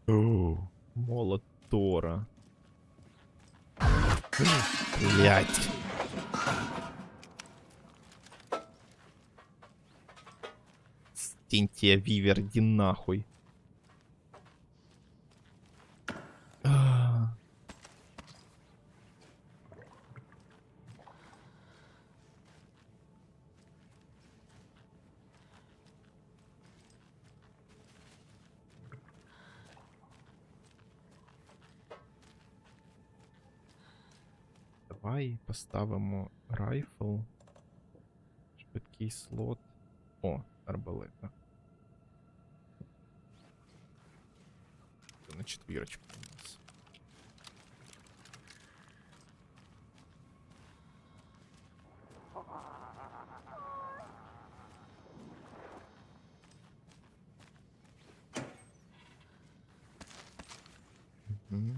О, молот Тора. Блять. Стінтія Вівер, іди нахуй. Давай поставимо райфл. Швидкий слот. О, арбалета. Це на четвірочку у нас. Угу.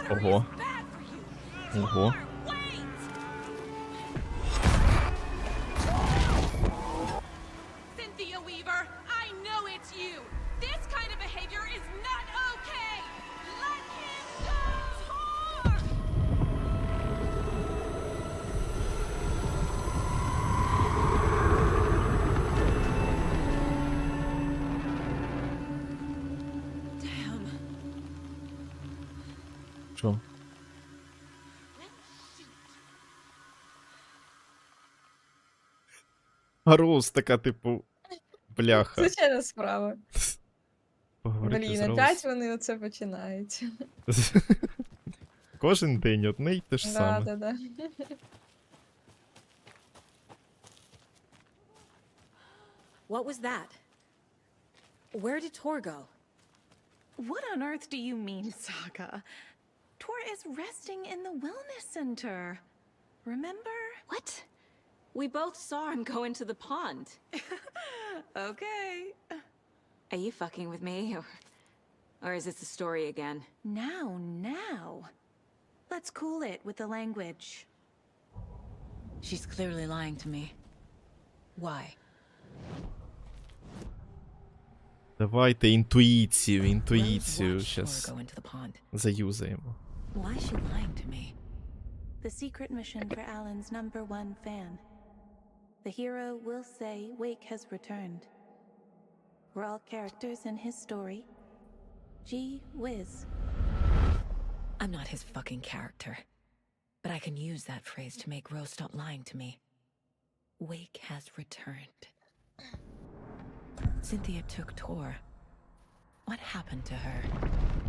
Ого. Ого. Що? Гарус така, типу, бляха. Звичайна справа. Поговорити Блін, з Роуз. опять вони оце починають. Кожен день одне й те ж саме. Да. What was that? Where did Tor go? What on earth do you mean, Saga? Tor is resting in the wellness center. Remember? What? We both saw him go into the pond. Okay. Are you fucking with me, or Or is this the story again? Now. Let's cool it with the language. She's clearly lying to me. Why? Давайте інтуїцію щас заюзаємо. Why is she lying to me? The secret mission for Alan's #1 fan. The hero will say Wake has returned. We're all characters in his story. Gee whiz. I'm not his fucking character. But I can use that phrase to make Rose stop lying to me. Wake has returned. Cynthia took Tor. What happened to her?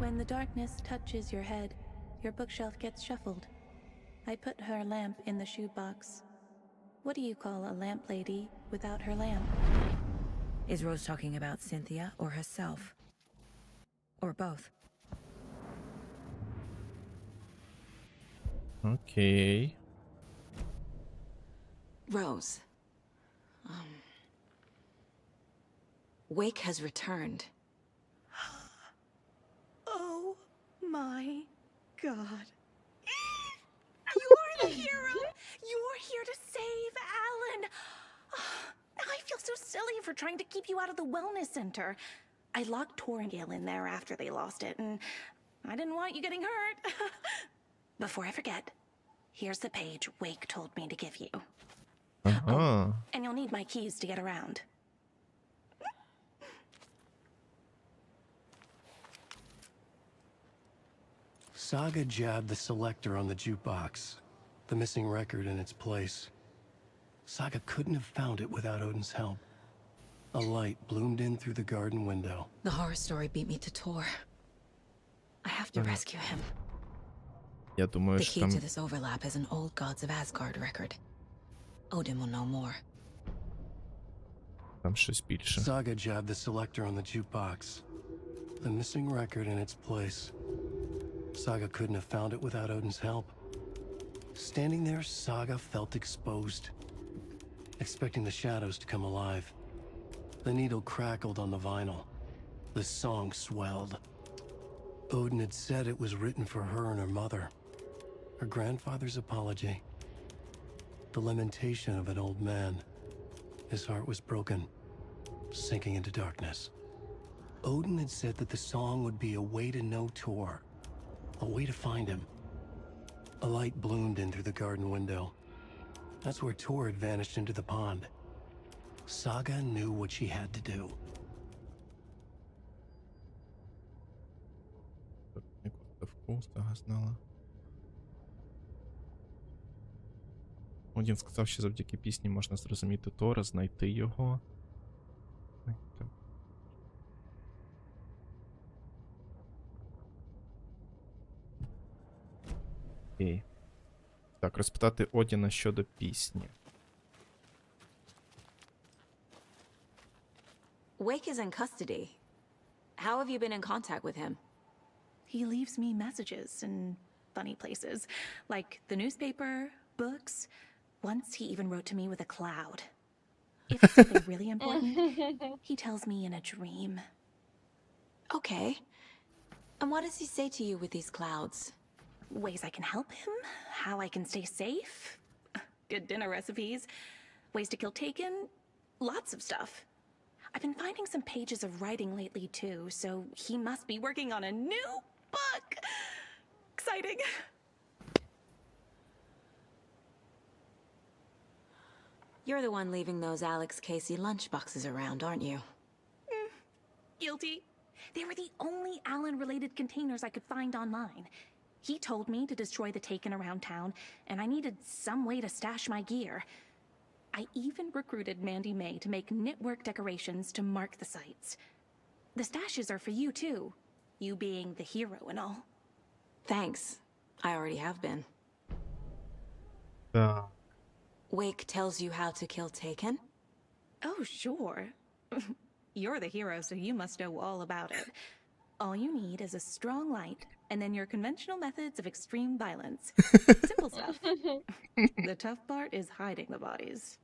When the darkness touches your head, your bookshelf gets shuffled. I put her lamp in the shoebox. What do you call a lamp lady without her lamp? Is Rose talking about Cynthia or herself? Or both? Окей. Rose. Wake has returned. Oh my God. You're the hero! You're here to save Alan! I feel so silly for trying to keep you out of the wellness center. I locked Tor and Gale in there after they lost it, and I didn't want you getting hurt. Before I forget, here's the page Wake told me to give you. Oh, and you'll need my keys to get around. Saga jabbed the selector on the jukebox, the missing record in its place. Saga couldn't have found it without Odin's help. A light bloomed in through the garden window. The horror story beat me to Tor. I have to rescue him. Я думаю, The що key там... to this overlap is an old Gods of Asgard record. Odin will know more. Там щось більше. Saga jabbed the selector on the jukebox, the missing record in its place. Saga couldn't have found it without Odin's help. Standing there, Saga felt exposed, expecting the shadows to come alive. The needle crackled on the vinyl. The song swelled. Odin had said it was written for her and her mother. Her grandfather's apology. The lamentation of an old man. His heart was broken, sinking into darkness. Odin had said that the song would be a way to know Tor, a way to find him. A light bloomed in through the garden window. That's where Tor had vanished into the pond. Saga knew what she had to do. Один сказав, що завдяки пісні можна зрозуміти Тора, знайти його. Окей. Так, розпитати Одіна щодо пісні. Wake is in custody. How have you been in contact with him? He leaves me messages in funny places, like the newspaper, books. Once he even wrote to me with a cloud. If it's something really important, he tells me in a dream. Okay. And what does he say to you with these clouds? Ways I can help him, how I can stay safe, good dinner recipes, ways to kill Taken, lots of stuff. I've been finding some pages of writing lately too, so he must be working on a new book. Exciting. You're the one leaving those Alex Casey lunchboxes around, aren't you? Guilty. They were the only Alan-related containers I could find online. He told me to destroy the Taken around town, and I needed some way to stash my gear. I even recruited Mandy May to make knitwork decorations to mark the sites. The stashes are for you, too. You being the hero and all. Thanks. I already have been. Wake tells you how to kill Taken? Oh, sure. You're the hero, so you must know all about it. All you need is a strong light, and then your conventional methods of extreme violence. Simple stuff. The tough part is hiding the bodies.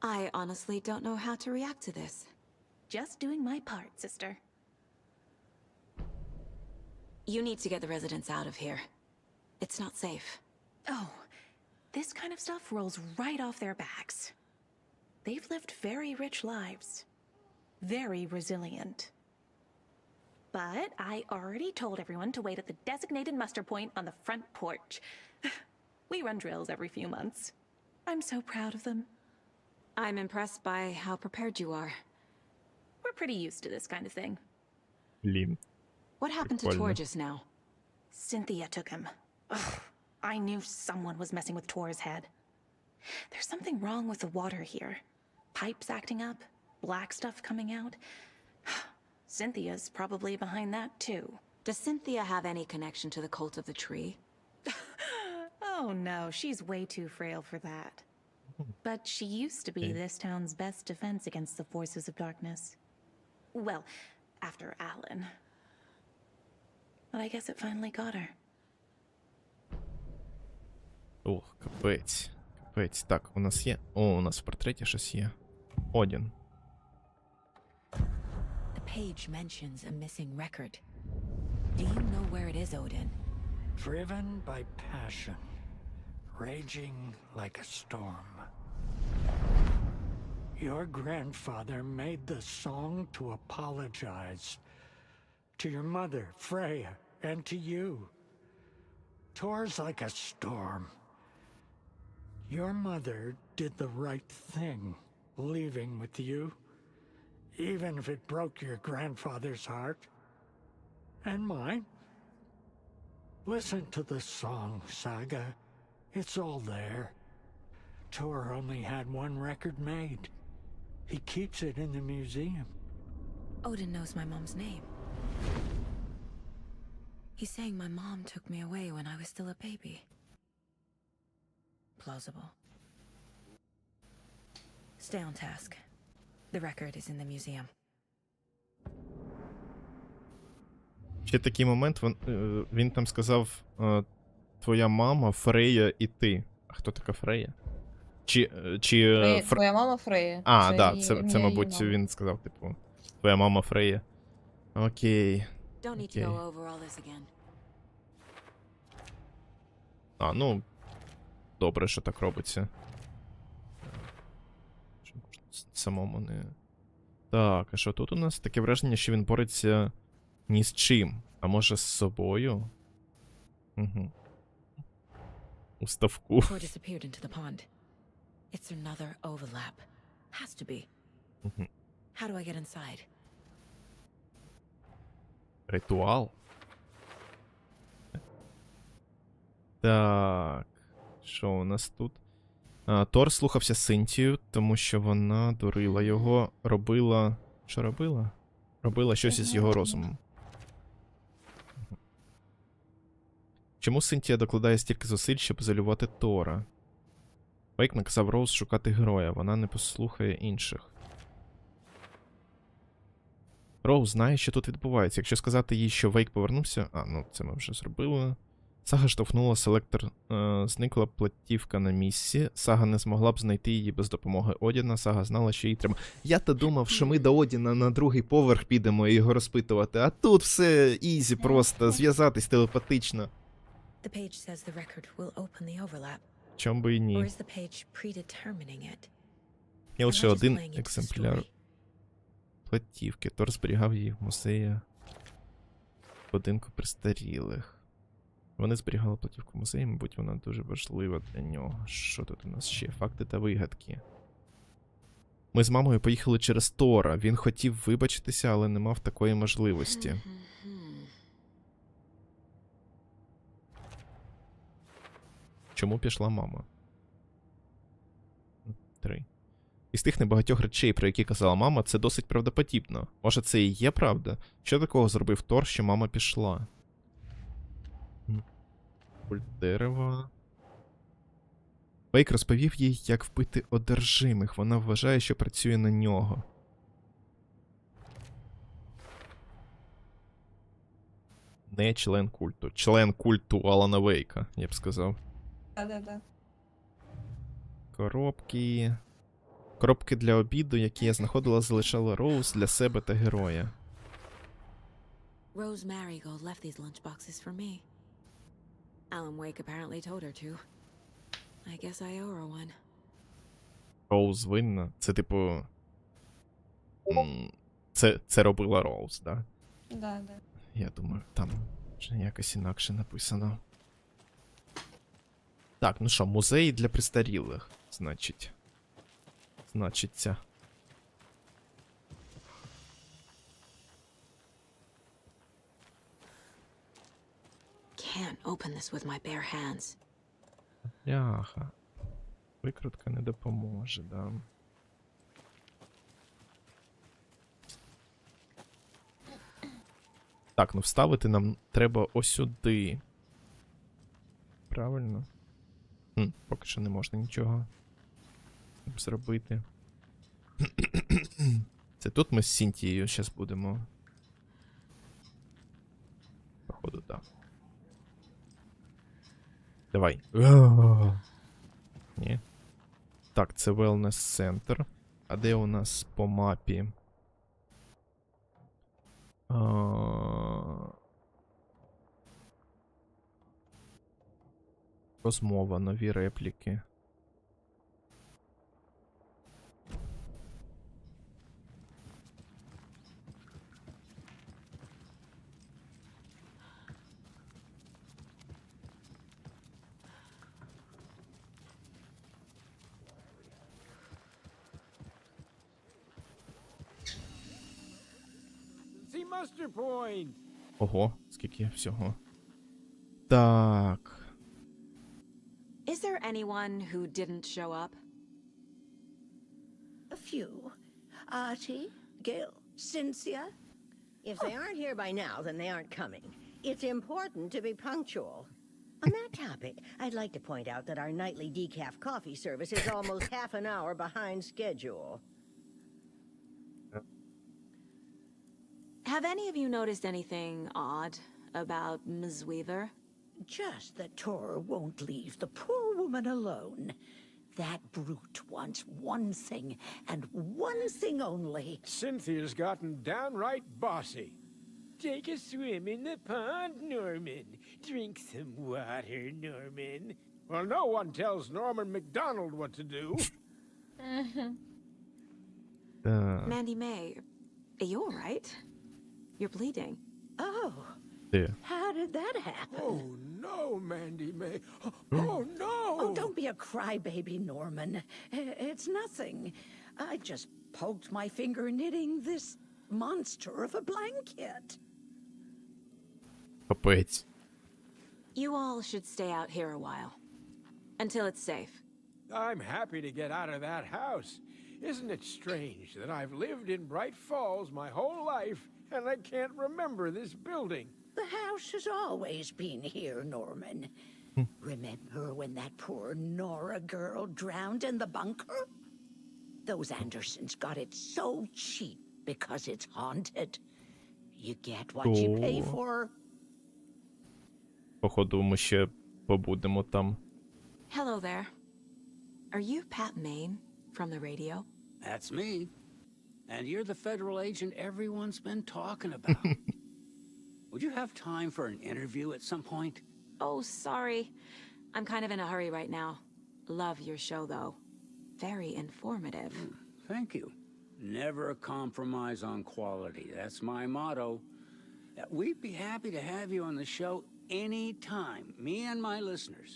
I honestly don't know how to react to this. Just doing my part, sister. You need to get the residents out of here. It's not safe. Oh, this kind of stuff rolls right off their backs. They've lived very rich lives. Very resilient. But I already told everyone to wait at the designated muster point on the front porch. We run drills every few months. I'm so proud of them. I'm impressed by how prepared you are. We're pretty used to this kind of thing. Блін. What happened to Tor just now? Cynthia took him. Ugh, I knew someone was messing with Tor's head. There's something wrong with the water here. Pipes acting up, black stuff coming out. Cynthia's probably behind that too. Does Cynthia have any connection to the cult of the tree? Oh no, she's way too frail for that. But she used to be this town's best defense against the forces of darkness. Well, after Alan. But I guess it finally got her. Ох, капець. Капець. Так, у нас є... О, у нас в портреті щось є. Одін. The page mentions a missing record. Do you know where it is, Odin? Driven by passion, raging like a storm. Your grandfather made the song to apologize to your mother, Freya, and to you. Tor's like a storm. Your mother did the right thing, leaving with you, even if it broke your grandfather's heart. And mine. Listen to the song, Saga. It's all there. Tor only had one record made. He keeps it in the museum. Odin knows my mom's name. He's saying my mom took me away when I was still a baby. Plausible. Stay on task. The record is in the museum. Ще такий момент, він там сказав, твоя мама, Фрея і ти. А хто така Фрея? Твоя мама Фрея. А, так, це, мабуть, він сказав, типу, твоя мама Фрея. Окей. Окей. А, ну, добре, що так робиться. Що можна самому не... Так, а що тут у нас? Таке враження, що він бореться ні з чим. А може з собою? Угу. У ставку. It's another overlap. Has to be. How do I get inside? Ритуал? Так. Що у нас тут? Тор слухався Синтію, тому що вона дурила його, робила... Що робила? Робила щось із його розумом. Чому Синтія докладає стільки зусиль, щоб ізолювати Тора? Вейк наказав Роуз шукати героя, вона не послухає інших. Роуз знає, що тут відбувається. Якщо сказати їй, що Вейк повернувся... А, ну це ми вже зробили. Сага штовхнула селектор, зникла платівка на місці. Сага не змогла б знайти її без допомоги Одіна. Сага знала, що їй треба... Я-то думав, що ми до Одіна на другий поверх підемо і його розпитувати. А тут все ізі просто, зв'язатись телепатично. Чом би і ні. Є лише один екземпляр платівки. Тор зберігав її в музеї будинку престарілих. Вони зберігали платівку в музеї, мабуть, вона дуже важлива для нього. Що тут у нас ще? Факти та вигадки. Ми з мамою поїхали через Тора. Він хотів вибачитися, але не мав такої можливості. Чому пішла мама? 3. Із тих небагатьох речей, про які казала мама, це досить правдоподібно. Може, це і є правда? Що такого зробив Тор, що мама пішла? Культ дерева. Вейк розповів їй, як вбити одержимих. Вона вважає, що працює на нього. Не член культу. Член культу Алана Вейка, я б сказав. Да-да-да. Коробки. Коробки для обіду, які я знаходила, залишала Роуз для себе та героя. Rose Marigold left these lunchboxes for me. Alan Wake apparently told her to. I guess I owe her one. Роуз винна? Це типу... Це робила Роуз, да? Да, да. Я думаю, там вже якось інакше написано. Так, ну що, музей для престарілих, значить. Значиться. Can't open this with my bare hands. Яха. Викрутка не допоможе, да. Так, ну вставити нам треба ось сюди. Правильно? Поки що не можна нічого зробити. Це тут ми з Сінтією зараз будемо. Походу, так. Давай. Ні. Так, це wellness center. А де у нас по мапі? Розмова, нові репліки. Ого, скільки всього. Так. Is there anyone who didn't show up? A few. Artie, Gail, Cynthia. If they aren't here by now, then they aren't coming. It's important to be punctual. On that topic, I'd like to point out that our nightly decaf coffee service is almost half an hour behind schedule. Have any of you noticed anything odd about Ms. Weaver? Just that Tor won't leave the poor woman alone. That brute wants one thing, and one thing only. Cynthia's gotten downright bossy. Take a swim in the pond, Norman. Drink some water, Norman. Well, no one tells Norman McDonald what to do. Mandy May, are you all right? You're bleeding. Oh. Yeah. How did that happen? Oh, no, Mandy May. Oh, no! Oh, don't be a crybaby, Norman. It's nothing. I just poked my finger knitting this monster of a blanket. Капець. You all should stay out here a while. Until it's safe. I'm happy to get out of that house. Isn't it strange that I've lived in Bright Falls my whole life and I can't remember this building? The house has always been here, Norman. Remember when that poor Nora girl drowned in the bunker? Those Andersons got it so cheap because it's haunted. You get what you pay for. Походу, ми ще побудемо там. Hello there. Are you Pat Maine from the radio? That's me. And you're the federal agent everyone's been talking about. Would you have time for an interview at some point? Oh, sorry. I'm kind of in a hurry right now. Love your show, though. Very informative. Thank you. Never compromise on quality. That's my motto. We'd be happy to have you on the show anytime. Me and my listeners.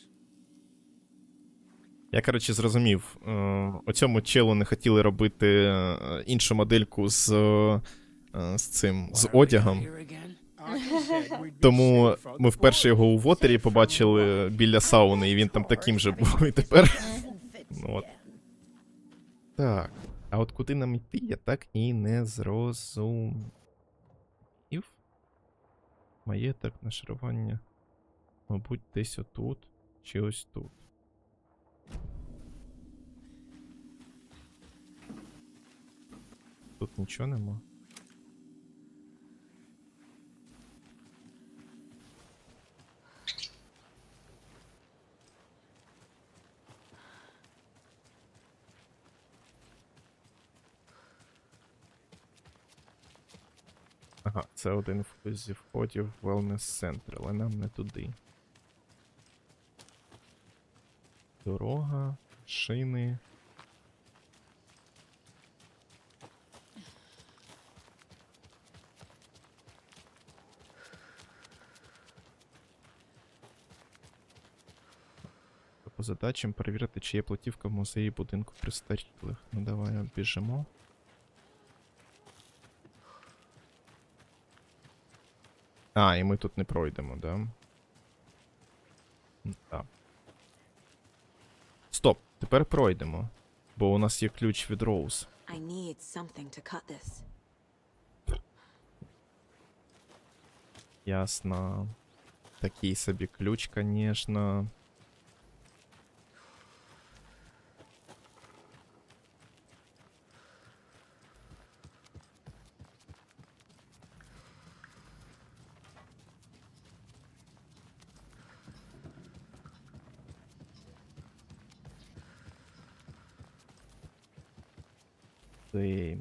Я, коротше, зрозумів. Оцьому челу не хотіли робити іншу модельку з цим, з одягом. Тому ми вперше його у Вотері побачили біля сауни, і він там таким же був і тепер. От. Так, а от куди нам йти, я так і не зрозумів. Маєток, нашарування. Мабуть, десь отут, чи ось тут. Тут нічого нема. Ага, це один зі входів в wellness-центр, але нам не туди. Дорога, шини. По задачам перевірити, чи є платівка в музеї будинку престарілих. Ну давай обіжимо. А, і ми тут не пройдемо, да? Так. Стоп, тепер пройдемо. Бо у нас є ключ від Роуз. I need something to cut this. Ясно. Такий собі ключ, конечно.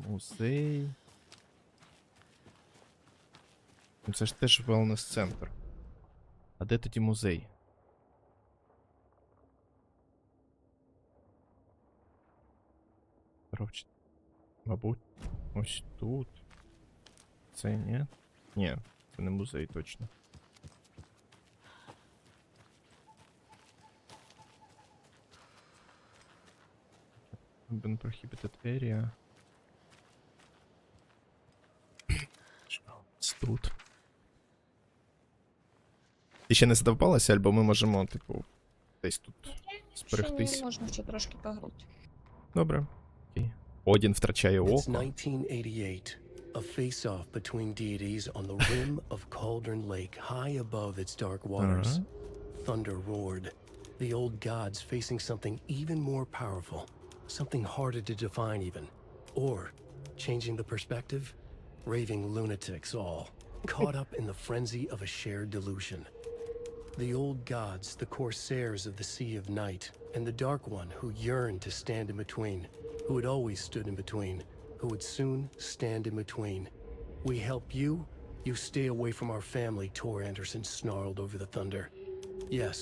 Музей. Ну це ж теж wellness-центр. А де тоді музей? Мабуть, ось тут. Це ні? Ні, це не музей точно. Been prohibited area. Тут. Ти ще не задовбалася, або ми можемо, типу, десь тут зберегтись. Можна ще трошки погрути. Добре. Окей. Один втрачає It's око. 1988. A face-off between deities on the rim of Cauldron Lake, high above its dark waters. Thunder roared. The old gods facing something even more powerful. Something harder to define even. Or, changing the perspective, raving lunatics all, caught up in the frenzy of a shared delusion. The old gods, the corsairs of the Sea of Night, and the Dark One who yearned to stand in between, who had always stood in between, who would soon stand in between. We help you, you stay away from our family, Tor Anderson snarled over the thunder. Yes,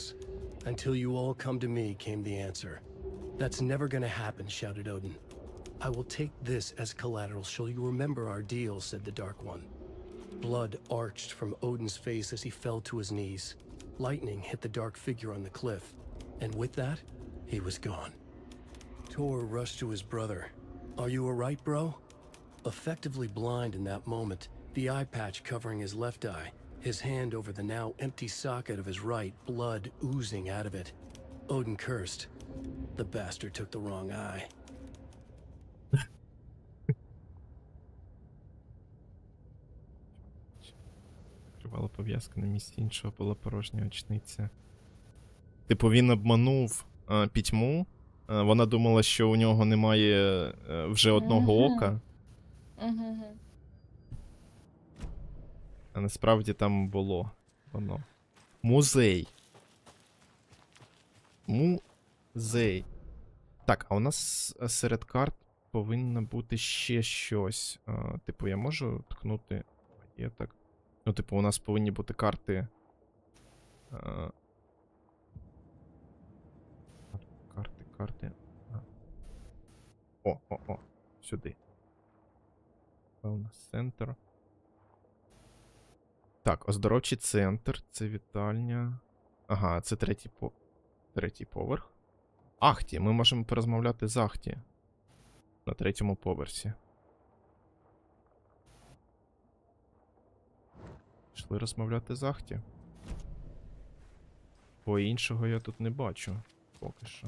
until you all come to me, came the answer. That's never gonna happen, shouted Odin. I will take this as collateral. Shall you remember our deal, said the Dark One. Blood arched from Odin's face as he fell to his knees. Lightning hit the dark figure on the cliff, and with that, he was gone. Tor rushed to his brother. Are you alright, bro? Effectively blind in that moment, the eye patch covering his left eye, his hand over the now empty socket of his right, blood oozing out of it. Odin cursed. The bastard took the wrong eye. Тривала пов'язка на місці іншого, була порожня очниця. Типу він обманув пітьму. Вона думала, що у нього немає вже одного ока. А насправді там було воно. Музей. Музей. Так, а у нас серед карт повинно бути ще щось. Типу, я можу ткнути. Є так. Ну, типу, у нас повинні бути карти. Карти. О. Сюди. Wellness центр. Так, оздоровчий центр. Це вітальня. Ага, це третій поверх. Ахті, ми можемо порозмовляти з Ахті. На третьому поверсі. Пішли розмовляти з Ахті. Бо іншого я тут не бачу. Поки що.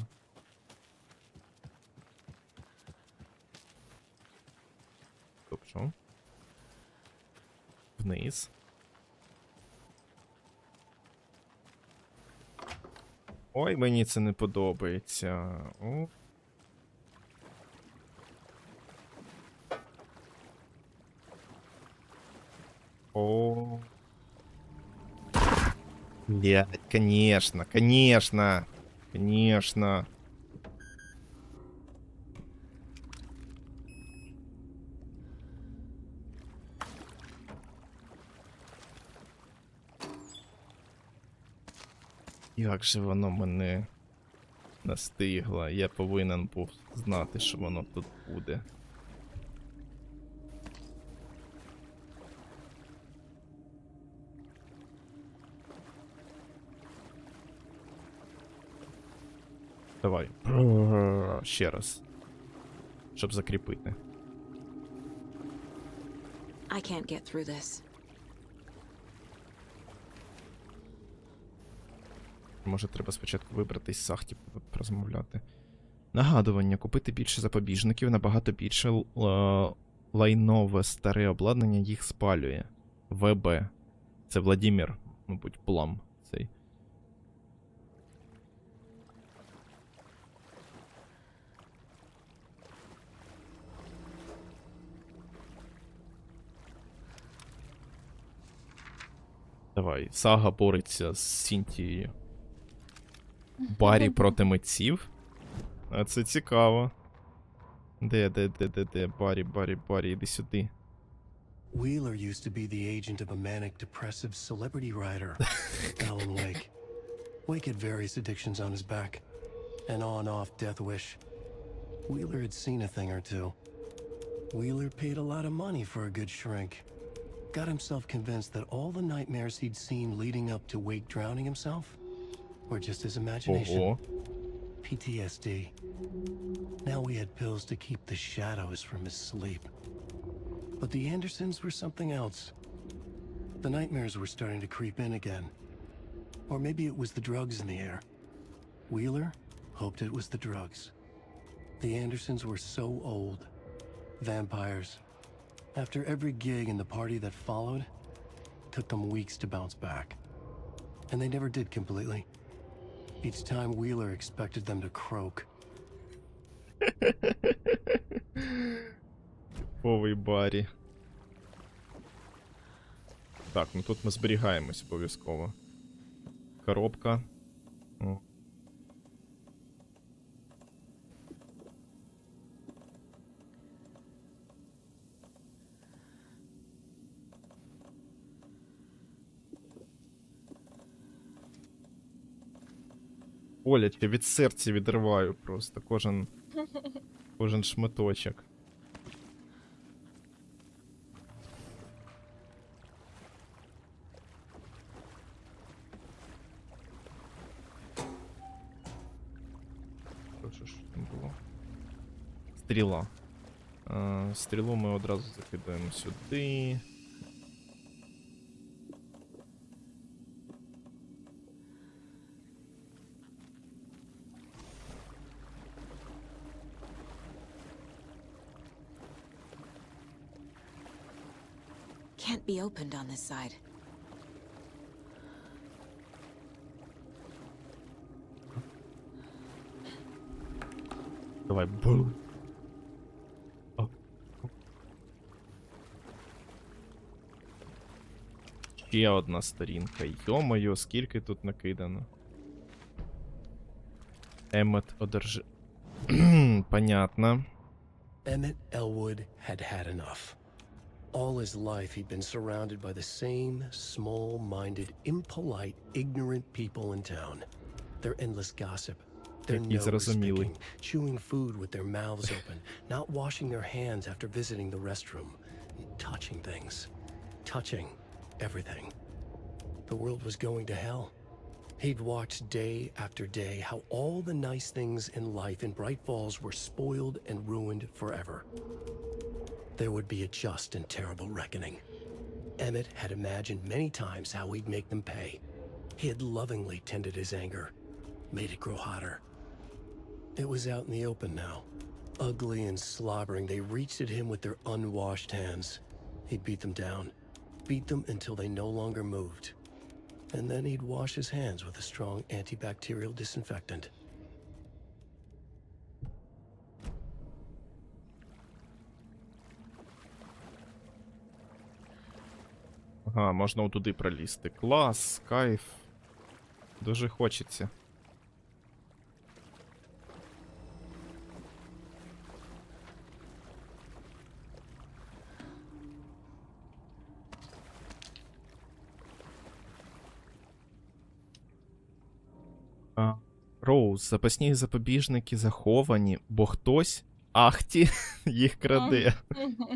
Тобто. Вниз. Ой, мені це не подобається. О. О. Блядь, конечно. Як же воно мене настигло? Я повинен був знати, що воно тут буде. Давай. Ще раз. Щоб закріпити. I can't get through this. Може, треба спочатку вибратись з сахті, порозмовляти. Нагадування. Купити більше запобіжників, набагато більше лайнове старе обладнання їх спалює. ВБ. Це Владимир, мабуть, Плам цей. Давай, Сага бореться з Сінтією. Барі проти митців? А це цікаво. Де? Барі, іди сюди. Wheeler used to be the agent of a manic depressive celebrity writer, Alan Wake. Wake had various addictions on his back. An on-off death wish. Wheeler had seen a thing or two. Wheeler paid a lot of money for a good shrink. Got himself convinced that all the nightmares he'd seen leading up to Wake drowning himself were just his imagination. Ого. PTSD. Now we had pills to keep the shadows from his sleep. But the Andersons were something else. The nightmares were starting to creep in again. Or maybe it was the drugs in the air. Wheeler hoped it was the drugs. The Andersons were so old. Vampires. After every gig and the party that followed, took them weeks to bounce back. And they never did completely. Each time Wheeler expected them to croak. Типовий Барі. Так, ну тут ми зберігаємось обов'язково. Коробка. О. Боляче, від серця відриваю просто кожен шматочок. Що ж там було? Стріла. Стрілу ми одразу закидаємо сюди. Can't be opened on this side. Давай, бу. Ще одна сторінка. Йо-моє, скільки тут накидано. Еммет одержи... Понятно. Emmett Elwood had had enough. All his life he'd been surrounded by the same small-minded, impolite, ignorant people in town. Their endless gossip, their nose-picking, chewing food with their mouths open, not washing their hands after visiting the restroom, and touching things. Touching everything. The world was going to hell. He'd watched day after day how all the nice things in life in Bright Falls were spoiled and ruined forever. There would be a just and terrible reckoning. Emmett had imagined many times how he'd make them pay. He had lovingly tended his anger, made it grow hotter. It was out in the open now. Ugly and slobbering, they reached at him with their unwashed hands. He'd beat them down, beat them until they no longer moved. And then he'd wash his hands with a strong antibacterial disinfectant. Ага, можна отуди пролізти. Клас, кайф. Дуже хочеться. Роуз, запасні запобіжники заховані, бо хтось, ахті, їх краде.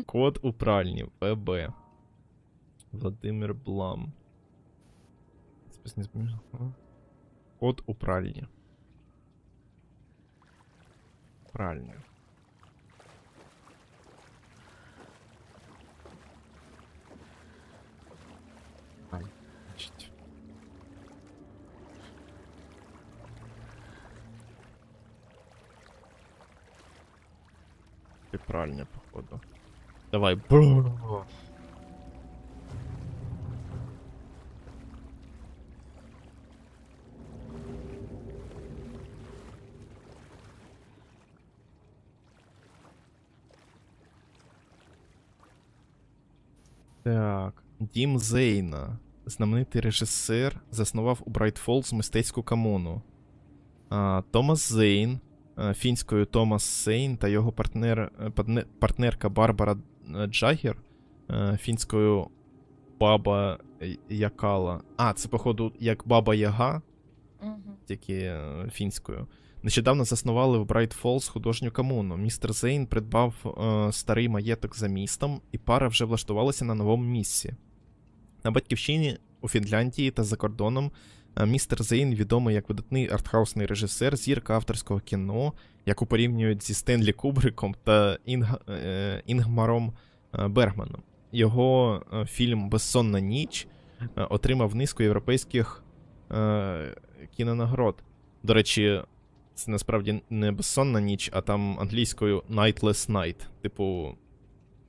Код у пральні, ВБ. Владимир Блам. Запасні запобіжники. Код у пральні. Пральня. Значить. Пральня, походу. Давай. Бро. Так. Дім Зейна. Знаменитий режисер, заснував у Брайт Фолз мистецьку комуну. Томас Зейн, фінською Томас Сейн та його партнерка Барбара Джаггер, фінською Баба Якала. Це, походу, як Баба Яга, тільки фінською. Нещодавно заснували в Брайт Фолз художню комуну. Містер Зейн придбав старий маєток за містом, і пара вже влаштувалася на новому місці. На батьківщині у Фінляндії та за кордоном містер Зейн відомий як видатний артхаусний режисер, зірка авторського кіно, яку порівнюють зі Стенлі Кубриком та Інгмаром Бергманом. Його фільм «Безсонна ніч» отримав низку європейських кінонагород. До речі, це насправді не «Безсонна ніч», а там англійською «Nightless Night», типу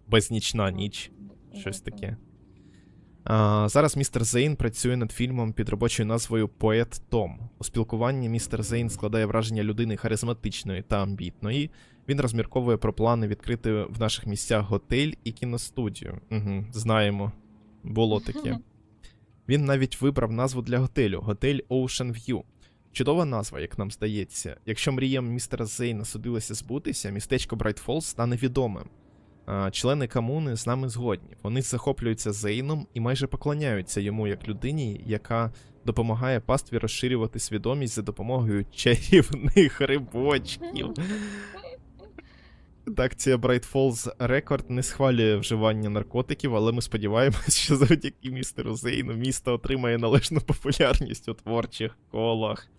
«безнічна ніч», щось таке. Зараз містер Зейн працює над фільмом під робочою назвою «Поет Том». У спілкуванні містер Зейн складає враження людини харизматичної та амбітної. Він розмірковує про плани відкрити в наших місцях готель і кіностудію. Знаємо, було таке. Він навіть вибрав назву для готелю – готель Ocean View. Чудова назва, як нам здається. Якщо мріям містера Зейна судилося збутися, містечко Брайт Фолз стане відомим. Члени комуни з нами згодні. Вони захоплюються Зейном і майже поклоняються йому як людині, яка допомагає пастві розширювати свідомість за допомогою чарівних рибочків. Редакція Bright Falls Record не схвалює вживання наркотиків, але ми сподіваємось, що завдяки містеру Зейну місто отримає належну популярність у творчих колах.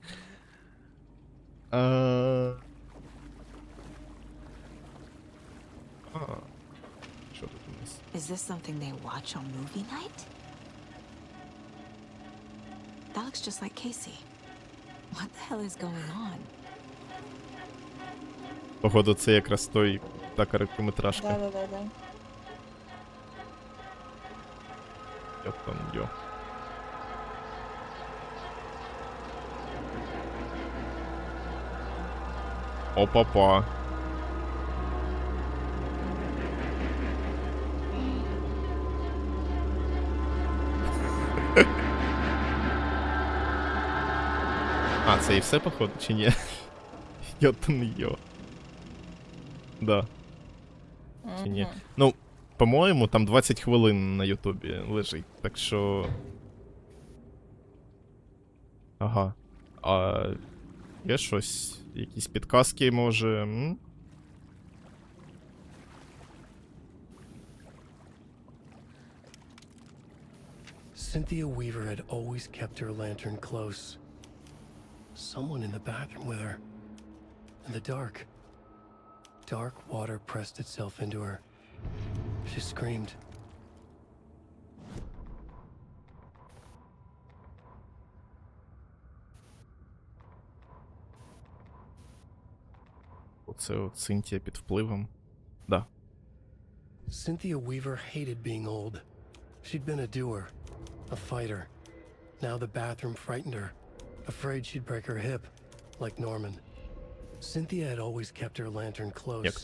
Що тут у нас? Is this something they watch on movie night? That looks just like Casey. What the hell is going on? Походу, це якраз той та короткометражка. Да. Йо. Опа-па. Це і все, походу, чи ні? Йо. Да. Чи ні? Ну, по-моєму, там 20 хвилин на Ютубі лежить, так що... Ага. Є щось? Якісь підказки, може? Cynthia Weaver had always kept her lantern close. Someone in the bathroom with her. In the dark. Dark water pressed itself into her. She screamed. Оце от Синтія під впливом. Да. Cynthia Weaver hated being old. She'd been a doer, a fighter. Now the bathroom frightened her, afraid she'd break her hip, like Norman. Cynthia had always kept her lantern close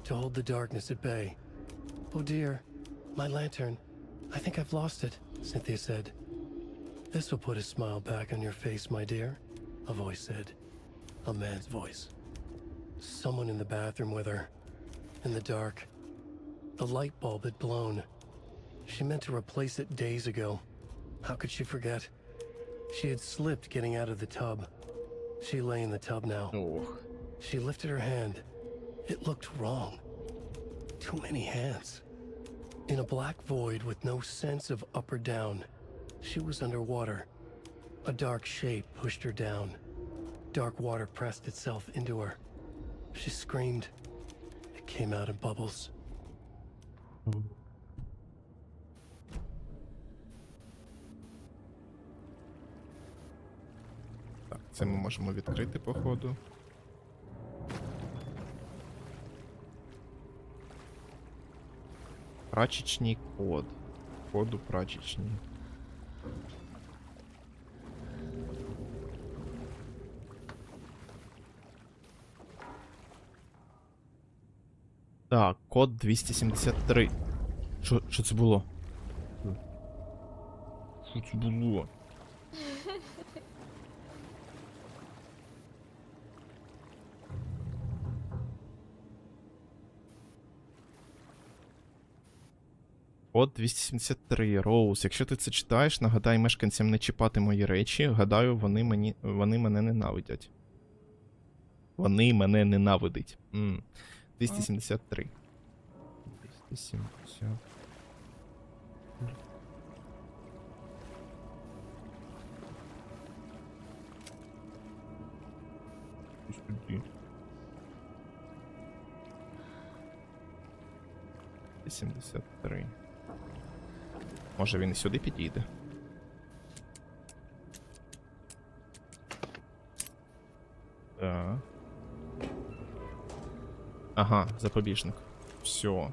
to hold the darkness at bay. Oh dear, my lantern. I think I've lost it, Cynthia said. This will put a smile back on your face, my dear, a voice said. A man's voice. Someone in the bathroom with her. In the dark. The light bulb had blown. She meant to replace it days ago. How could she forget? She had slipped getting out of the tub. She lay in the tub now. Ох. She lifted her hand. It looked wrong. Too many hands. In a black void with no sense of up or down, she was underwater. A dark shape pushed her down. Dark water pressed itself into her. She screamed. It came out in bubbles. Так, це ми можемо відкрити, походу. Прачечний код. Коду прачечний. Так, код 273. Що це було? Що це було? Код 273. Роуз. Якщо ти це читаєш, нагадай мешканцям не чіпати мої речі. Гадаю, вони мене ненавидять. Вони мене ненавидять. 273. 270. Сюди. 73. Може він і сюди підійде? Так. Ага, запобіжник. Все.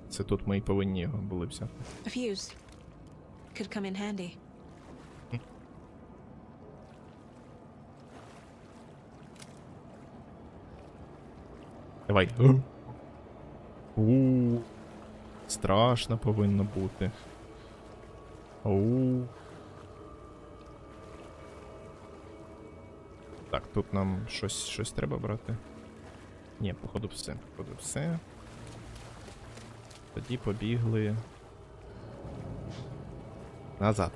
Це тут ми і повинні його були взяти. A fuse. Could come in handy. Давай. Страшно повинно бути. Так, тут нам щось треба брати. Ні, походу все. Тоді побігли назад.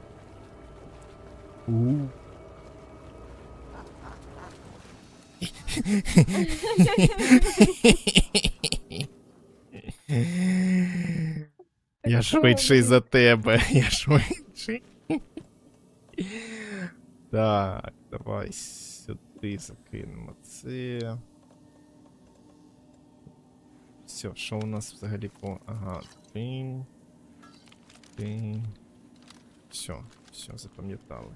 Я швидший за тебе, я швидший. Так, давай сюди закинемо це. Все, що у нас взагалі по... Ага, тинь. Все, запам'ятали.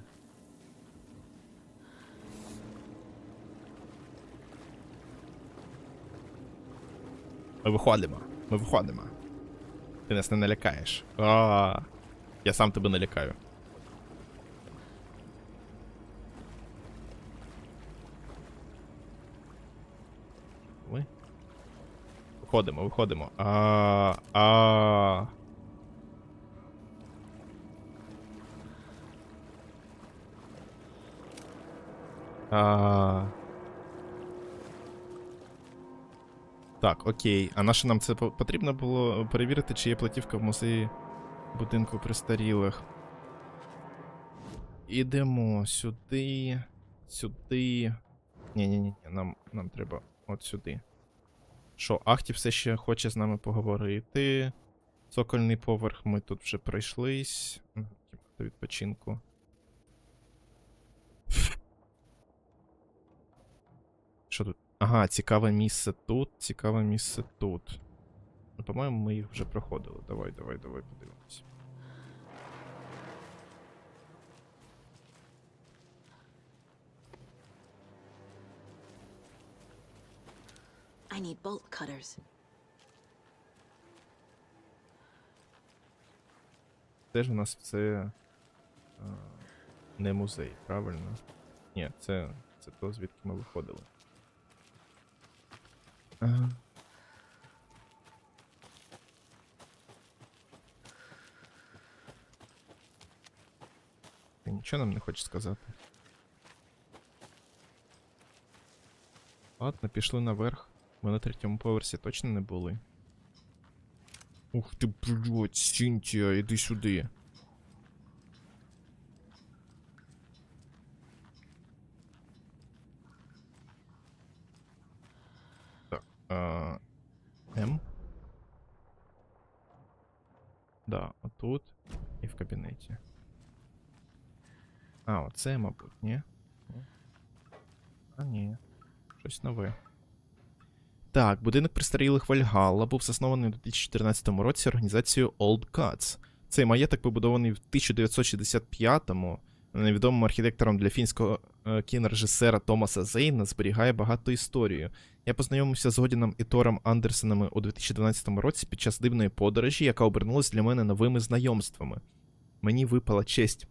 Ми виходимо. Ти нас не налякаєш. Я сам тебе налякаю. Виходимо. Так, окей. А на що нам це потрібно було перевірити, чи є платівка в музеї будинку престарілих? Ідемо сюди. Ні, нам треба от сюди. Що, Ахті все ще хоче з нами поговорити. Цокольний поверх ми тут вже пройшлись. Кімната відпочинку. Що тут? Ага, цікаве місце тут. Ну, по-моєму, ми їх вже проходили. Давай подивимось. I need bolt cutters. Це ж у нас це не музей, правильно? Ні, це то, звідки ми виходили. Ага. Ти нічого нам не хочеш сказати? Ладно, пішли наверх. Ми на 3-му поверсі точно не були. Ух ти, блядь, Сінтія, іди сюди. Да, отут і в кабінеті. А, оце, мабуть, ні? А, ні. Щось нове. Так, будинок престарілих Вальгалла був заснований у 2014 році організацією Old Gods. Цей маєток побудований в 1965-му невідомим архітектором для фінського кінорежисера Томаса Зейна, зберігає багато історію. Я познайомився з Одіном і Тором Андерсонами у 2012 році під час дивної подорожі, яка обернулась для мене новими знайомствами. Мені випала честь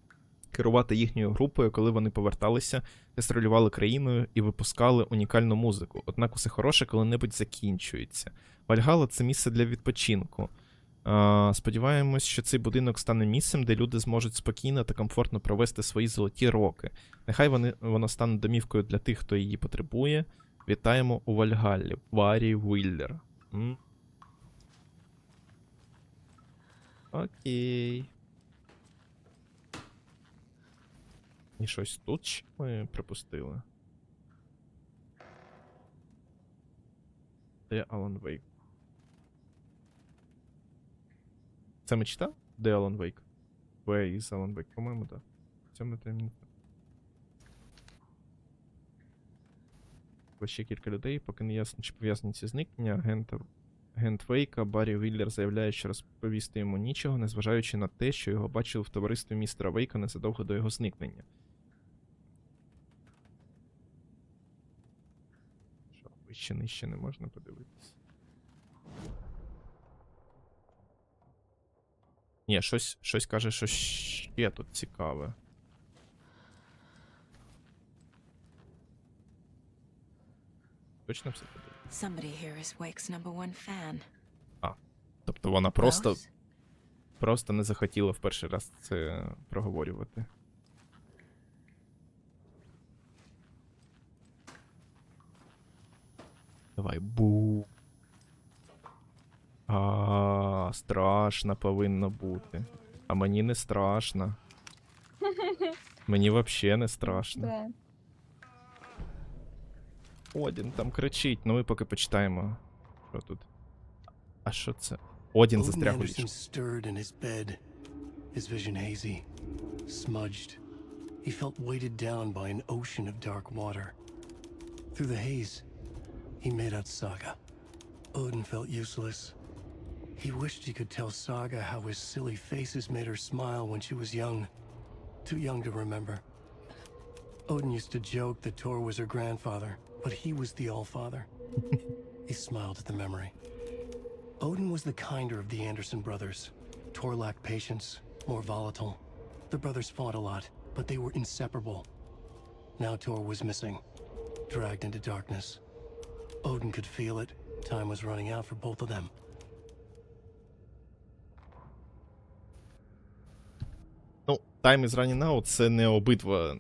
керувати їхньою групою, коли вони поверталися, гастролювали країною і випускали унікальну музику. Однак усе хороше коли-небудь закінчується. Вальгалла – це місце для відпочинку. Сподіваємось, що цей будинок стане місцем, де люди зможуть спокійно та комфортно провести свої золоті роки. Нехай воно стане домівкою для тих, хто її потребує. Вітаємо у Вальгаллі. Баррі Уіллер. Окей. І щось тут ще ми припустили. Де Алан Вейк? Це ми читав? Де Алан Вейк? Where is Alan Wake? По-моєму, так. Це ми таємниця. Ще кілька людей, поки не ясно, чи пов'язані ці зникнення, агент Вейка Баррі Уіллер заявляє, що розповісти йому нічого, незважаючи на те, що його бачили в товаристві містера Вейка незадовго до його зникнення. Що, вище нижче не можна подивитися? Ні, щось каже, що ще тут цікаве. Точно все подивитися? А, тобто вона просто не захотіла в перший раз це проговорювати. Давай, бу. Страшно повинно бути. А мені не страшно. Мені взагалі не страшно. Одін там кричить, ну ми поки почитаємо. Що тут? А що це? Одін застряг у ліжку. His vision hazy, smudged. He felt weighted down by an ocean of dark water. Through the haze, he made out Saga. Odin felt useless. He wished he could tell Saga how his silly faces made her smile when she was young. Too young to remember. Odin used to joke that Thor was her grandfather, but he was the Allfather. He smiled at the memory. Odin was the kinder of the Anderson brothers. Thor lacked patience, more volatile. The brothers fought a lot, but they were inseparable. Now Thor was missing, dragged into darkness. Odin could feel it. Time was running out for both of them. Ну, Time is running out — це не обидва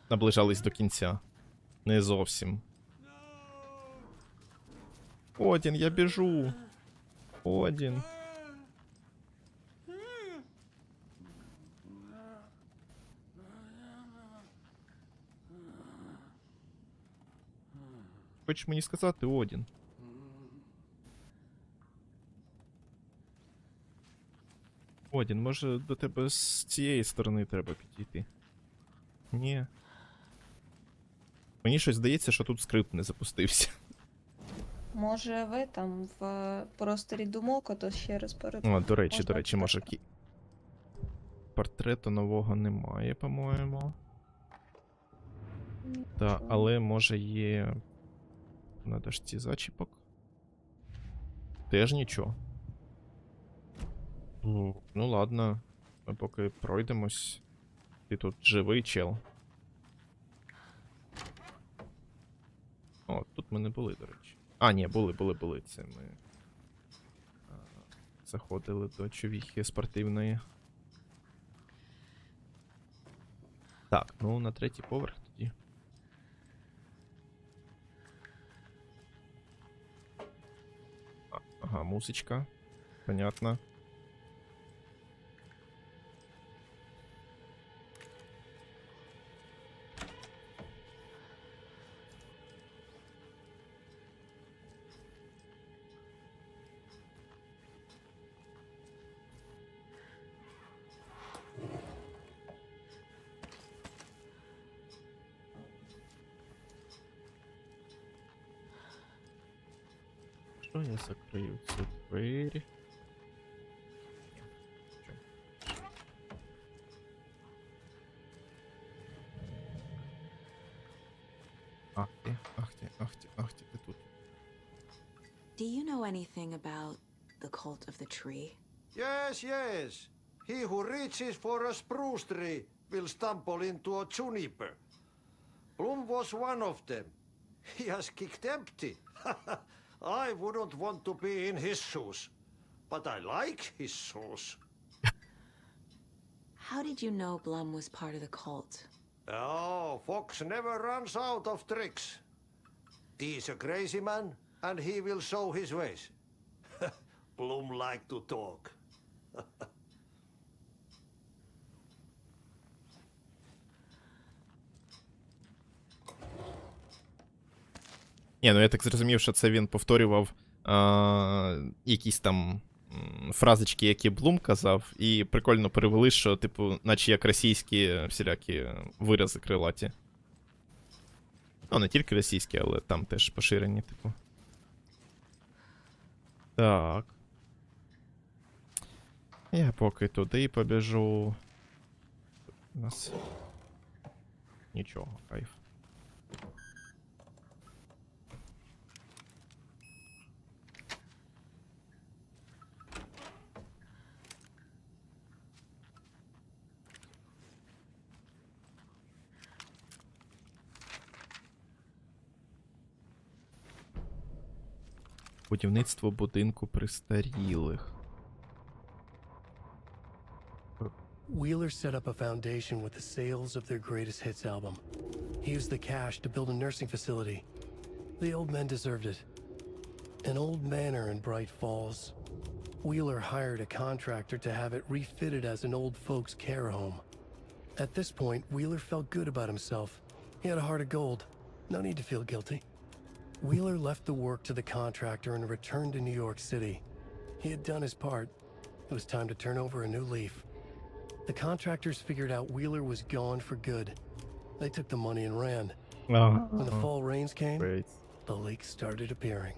наближались до кінця. Не зовсім. Одін, я біжу. Одін. Хочеш мені сказати, Одін? Одін, може до тебе з цієї сторони треба підійти? Ні. Мені щось здається, що тут скрипт не запустився. Може ви там в просторі думок, ото ще раз перед... О, до речі, може портрету нового немає, по-моєму. Так, але може є на дошці зачіпок. Теж нічого. Ну ладно, ми поки пройдемось. Ти тут живий, чел. О, тут ми не були, до речі. А, ні, були. Це ми заходили до човіхи спортивної. Так, ну на третій поверх тоді. Ага, музичка. Понятно. Що я закрию ці двері? Ах ти тут. Do you know anything about the cult of the tree? Yes, yes. He who reaches for a spruce tree will stumble into a juniper. Bloom was one of them. He has kicked empty. I wouldn't want to be in his shoes. But I like his shoes. How did you know Blum was part of the cult? Oh, Fox never runs out of tricks. He's a crazy man, and he will show his ways. Bloom like to talk. Ні, ну я так зрозумів, що це він повторював якісь там фразочки, які Блум казав, і прикольно перевели, що, типу, наче як російські всілякі вирази крилаті. Ну, не тільки російські, але там теж поширені, типу. Так. Я поки туди побіжу. У нас нічого, кайф. Будівництво будинку престарілих. Wheeler set up a foundation with the sales of their greatest hits album. He used the cash to build a nursing facility. The old men deserved it. An old manor in Bright Falls. Wheeler hired a contractor to have it refitted as an old folks' care home. At this point, Wheeler felt good about himself. He had a heart of gold. No need to feel guilty. Wheeler left the work to the contractor and returned to New York City. He had done his part. It was time to turn over a new leaf. The contractors figured out Wheeler was gone for good. They took the money and ran. When the fall rains came, the leaks started appearing.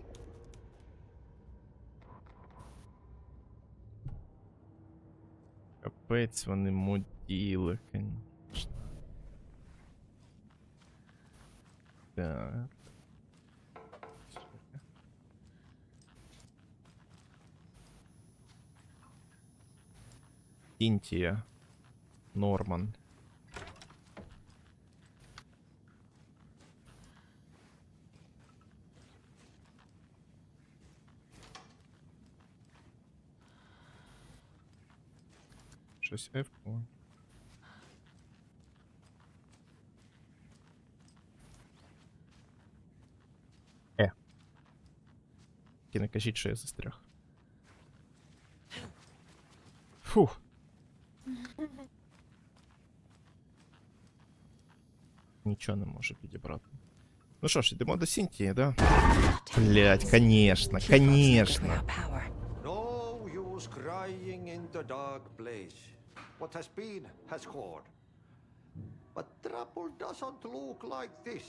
Капець, вони муділи, конечно. Так. Інтія. Норман. Щось F. Тільки не кажіть, що я застряг. Фух. Нічого не можу підібрати. Ну що ж, йдемо до Сінтії, да? Блять, конечно, конечно. No use crying in the dark place. What has been has gone. But trouble doesn't look like this.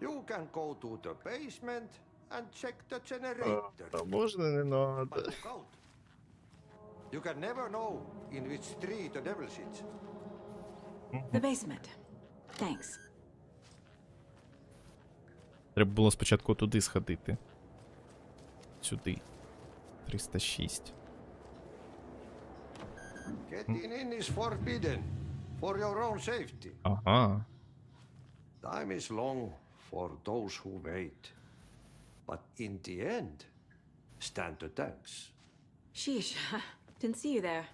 You can go to the basement and check the generator. Можна не надо. But look out. You can never know in which tree the devil sits. The basement. Thanks. Треба було спочатку туди сходити. Сюди. 306. Getting in is forbidden for your own safety. Ага. Time is long for those who wait. But in the end, stand the thanks. Sheesh. Didn't see you there.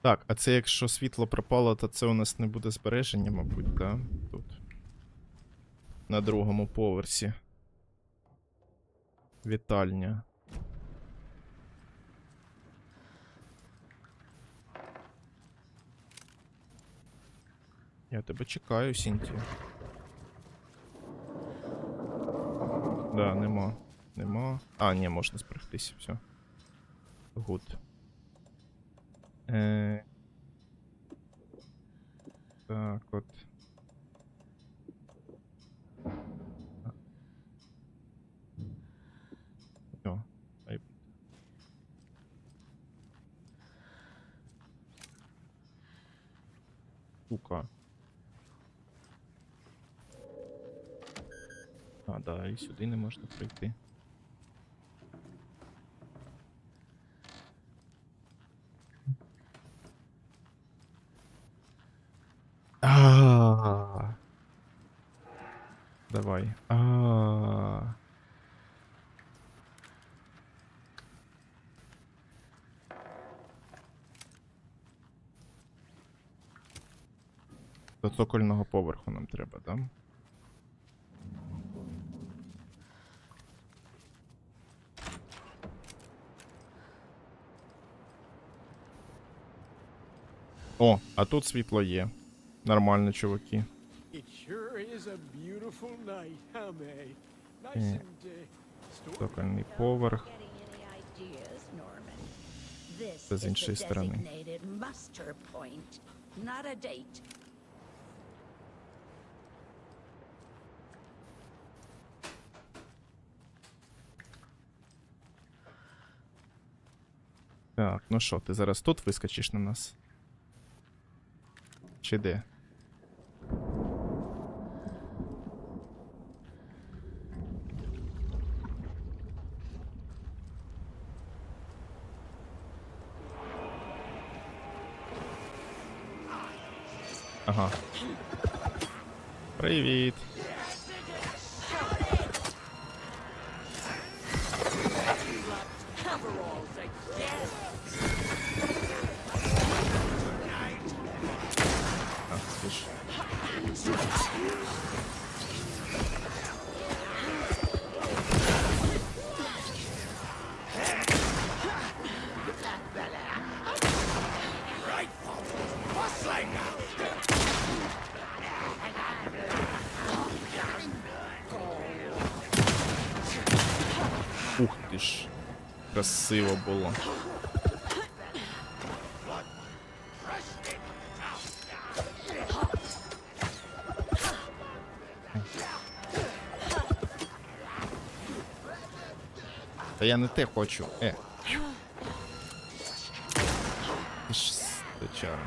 Так, а це якщо світло пропало, то це у нас не буде збереження, мабуть, да? Тут. На другому поверсі. Вітальня. Я тебе чекаю, Сінті. Да, нема. Нема. А, ні, можна зберегтися, все. Гуд. Так, от. штука. А, да, і сюди не можна пройти. Давай. До цокольного поверху нам треба, да? О, а тут світло є. Нормально, чуваки. It sure is a beautiful night, huh, May? Nice and Цокольний поверх. Це з іншої сторони. Muster point, not a date. Так, ну що, ти зараз тут вискочиш на нас? Чи де? Ага. Привіт. Ух ти ж, красиво було. Та я не те хочу. Ти ж стачара.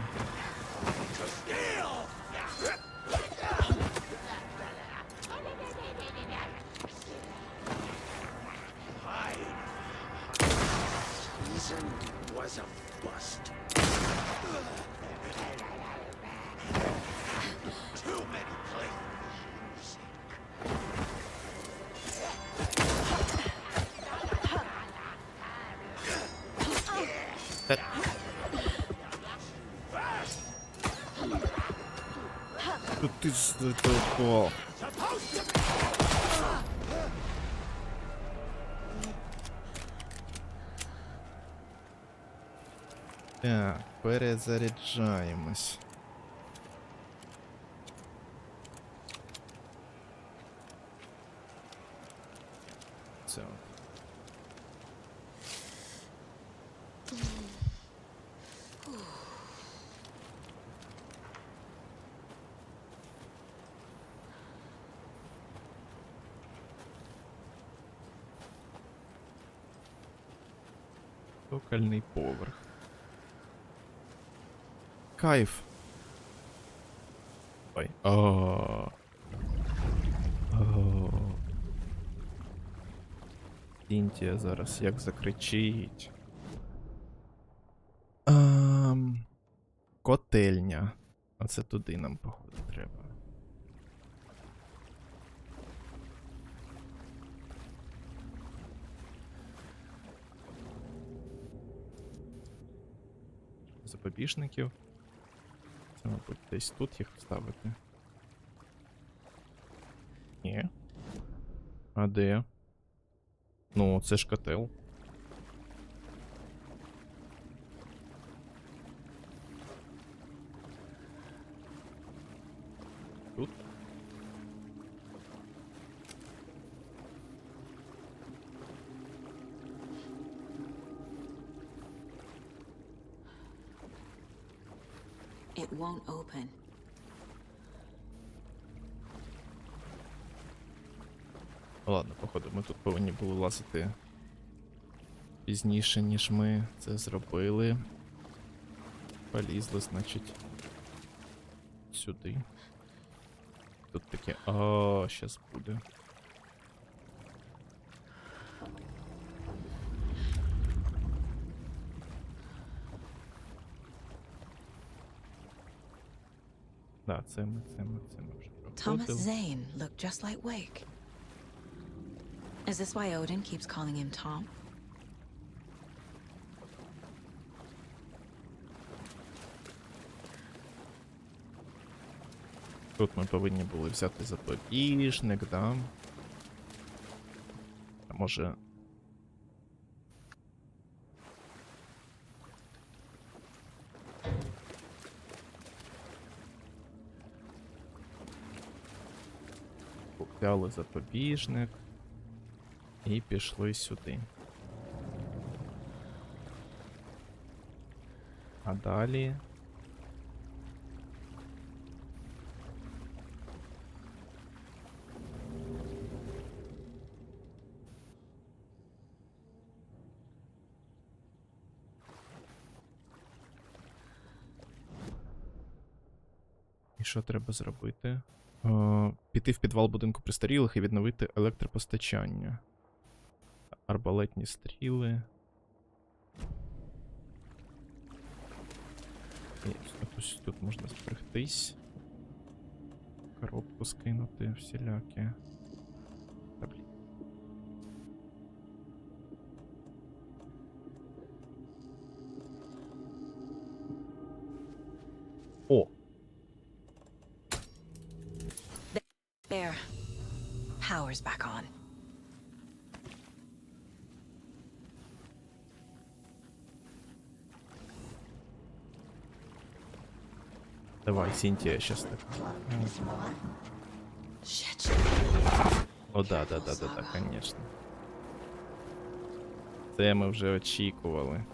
was a bust. Too many places. Ты что упал? Так, перезаряджаємось. Це. Цокольний поверх. Кайф. Ой. Інтія зараз як закричить. Котельня. Оце туди нам, походу, треба. Запобіжників. Це, мабуть, десь тут їх вставити. Ні. А де? Ну, це ж котел. Тут? It won't open. Ладно, походу, ми тут повинні були лазити пізніше, ніж ми це зробили. Полізли, значить. сюди. Тут таке. О, щас буде. Да, це ми вже Thomas проходили. Zane looked just like Wake. Is this why Odin keeps calling him Tom? Тут ми повинні були взяти запобіжник, да? А може... Взяли запобіжник і пішли сюди. А далі... І що треба зробити? Піти в підвал будинку престарілих і відновити електропостачання. Арбалетні стріли. І ось тут можна спрягтись. Коробку скинути, всілякі. Та блін. О! There. Power's back on. Давай, Синтия, сейчас так. Shit. О, да, конечно. Це ми вже очікували.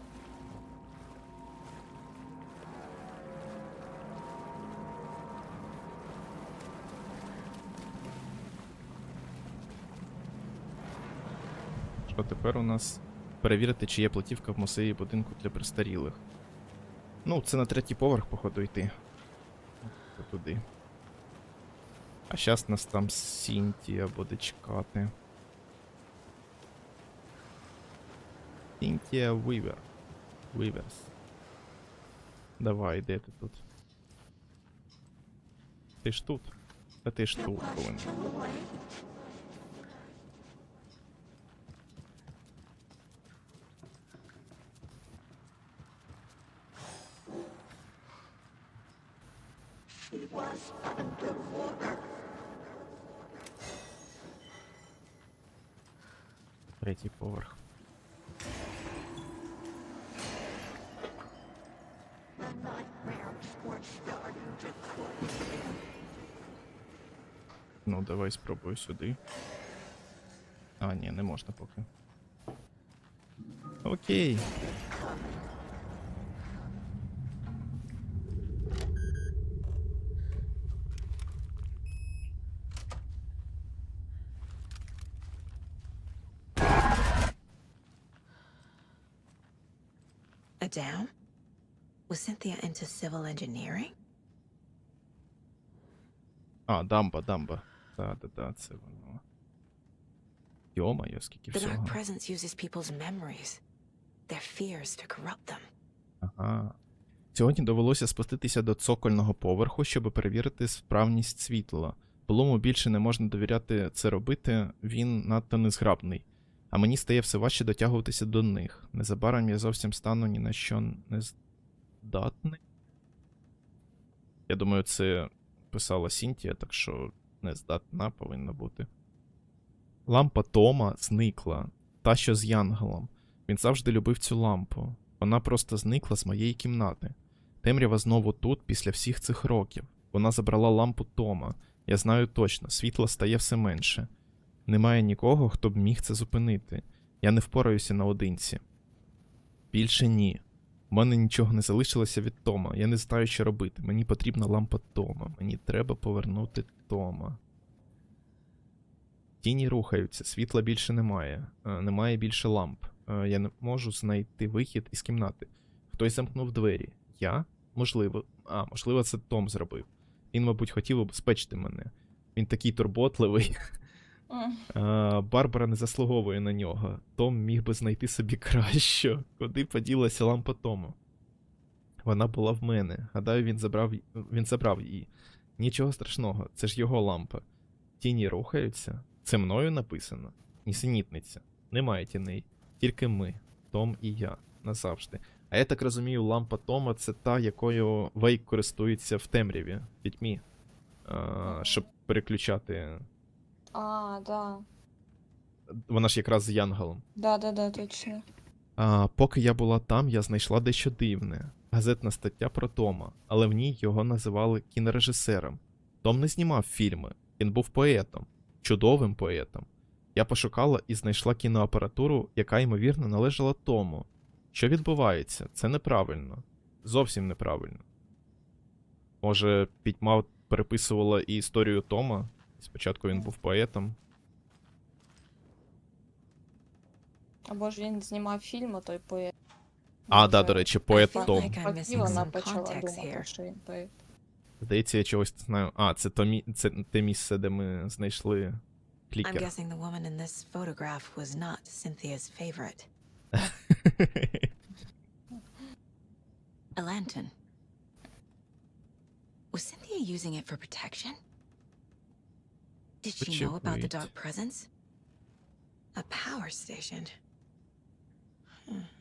Що тепер у нас? Перевірити, чи є платівка в музеї будинку для престарілих. Ну, це на 3-й поверх, походу, йти. Туди. А зараз нас там Сінтія буде чекати. Сінтія Віверс. Давай, де ти тут? Ти ж тут? Та ти ж тут повинен. Третій поверх. Ну, давай спробую сюди. А, ні, не можна поки. Окей. A dam? Was Cynthia into civil engineering? А, дамба. Да, це воно. Йо-моє, скільки The всього. Dark Presence uses people's memories, their fears to corrupt them. Ага. Сьогодні довелося спуститися до цокольного поверху, щоб перевірити справність світла. Полому більше не можна довіряти це робити, він надто незграбний. А мені стає все важче дотягуватися до них. Незабаром я зовсім стану ні на що не здатний. Я думаю, це писала Сінтія, так що нездатна повинна бути. Лампа Тома зникла. Та, що з Янголом. Він завжди любив цю лампу. Вона просто зникла з моєї кімнати. Темрява знову тут після всіх цих років. Вона забрала лампу Тома. Я знаю точно, світла стає все менше. Немає нікого, хто б міг це зупинити. Я не впораюся наодинці. Більше ні. У мене нічого не залишилося від Тома. Я не знаю, що робити. Мені потрібна лампа Тома. Мені треба повернути Тома. Тіні рухаються, світла більше немає. Немає більше ламп. Я не можу знайти вихід із кімнати. Хтось замкнув двері. Я? Можливо. Можливо, це Том зробив. Він, мабуть, хотів обезпечити мене. Він такий турботливий. Барбара не заслуговує на нього. Том міг би знайти собі краще. Куди поділася лампа Тому? Вона була в мене. Гадаю, він забрав її. Нічого страшного, це ж його лампа. Тіні рухаються. Це мною написано. Нісенітниця. Немає тіней. Тільки ми. Том і я. Назавжди. А я так розумію, лампа Тома — це та, якою Вейк користується в темряві, в пітьмі. Щоб переключати. Да. Вона ж якраз з Янголом. Да, точно. Поки я була там, я знайшла дещо дивне. Газетна стаття про Тома, але в ній його називали кінорежисером. Том не знімав фільми, він був поетом. Чудовим поетом. Я пошукала і знайшла кіноапаратуру, яка, ймовірно, належала Тому. Що відбувається? Це неправильно. Зовсім неправильно. Може, пітьма переписувала і історію Тома? Спочатку він був поетом. Або ж він знімав фільм, а той поет. Да, до речі, поет Том. І вона почала думати, що він поет. Здається, я чогось знаю. Це те місце, де ми знайшли клікер. I'm guessing the woman in this photograph was not Cynthia's favorite. A lantern. Was Cynthia using it for protection? Did she know about the dark presence? A power station.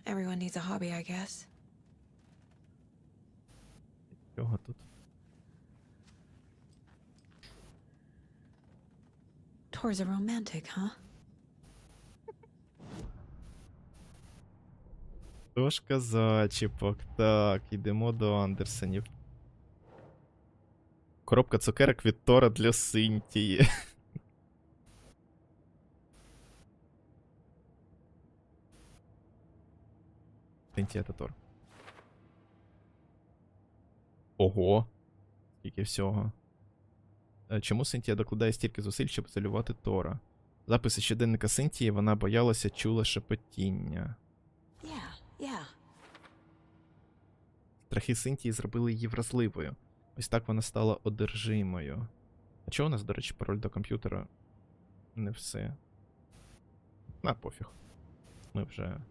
Everyone needs a hobby, I guess. Чого тут? Tor's a romantic, huh? Трошка зачіпок. Так, йдемо до Андерсенів. Коробка цукерок від Тора для Синтії. Синтія та Тор. Ого. Скільки всього. Чому Синтія докладає стільки зусиль, щоб ізолювати Тора? Записи щоденника Синтії, вона боялася, чула шепотіння. Yeah. Страхи Синтії зробили її вразливою. Ось так вона стала одержимою. А чого у нас, до речі, пароль до комп'ютера? Не все. Пофіг. Ми вже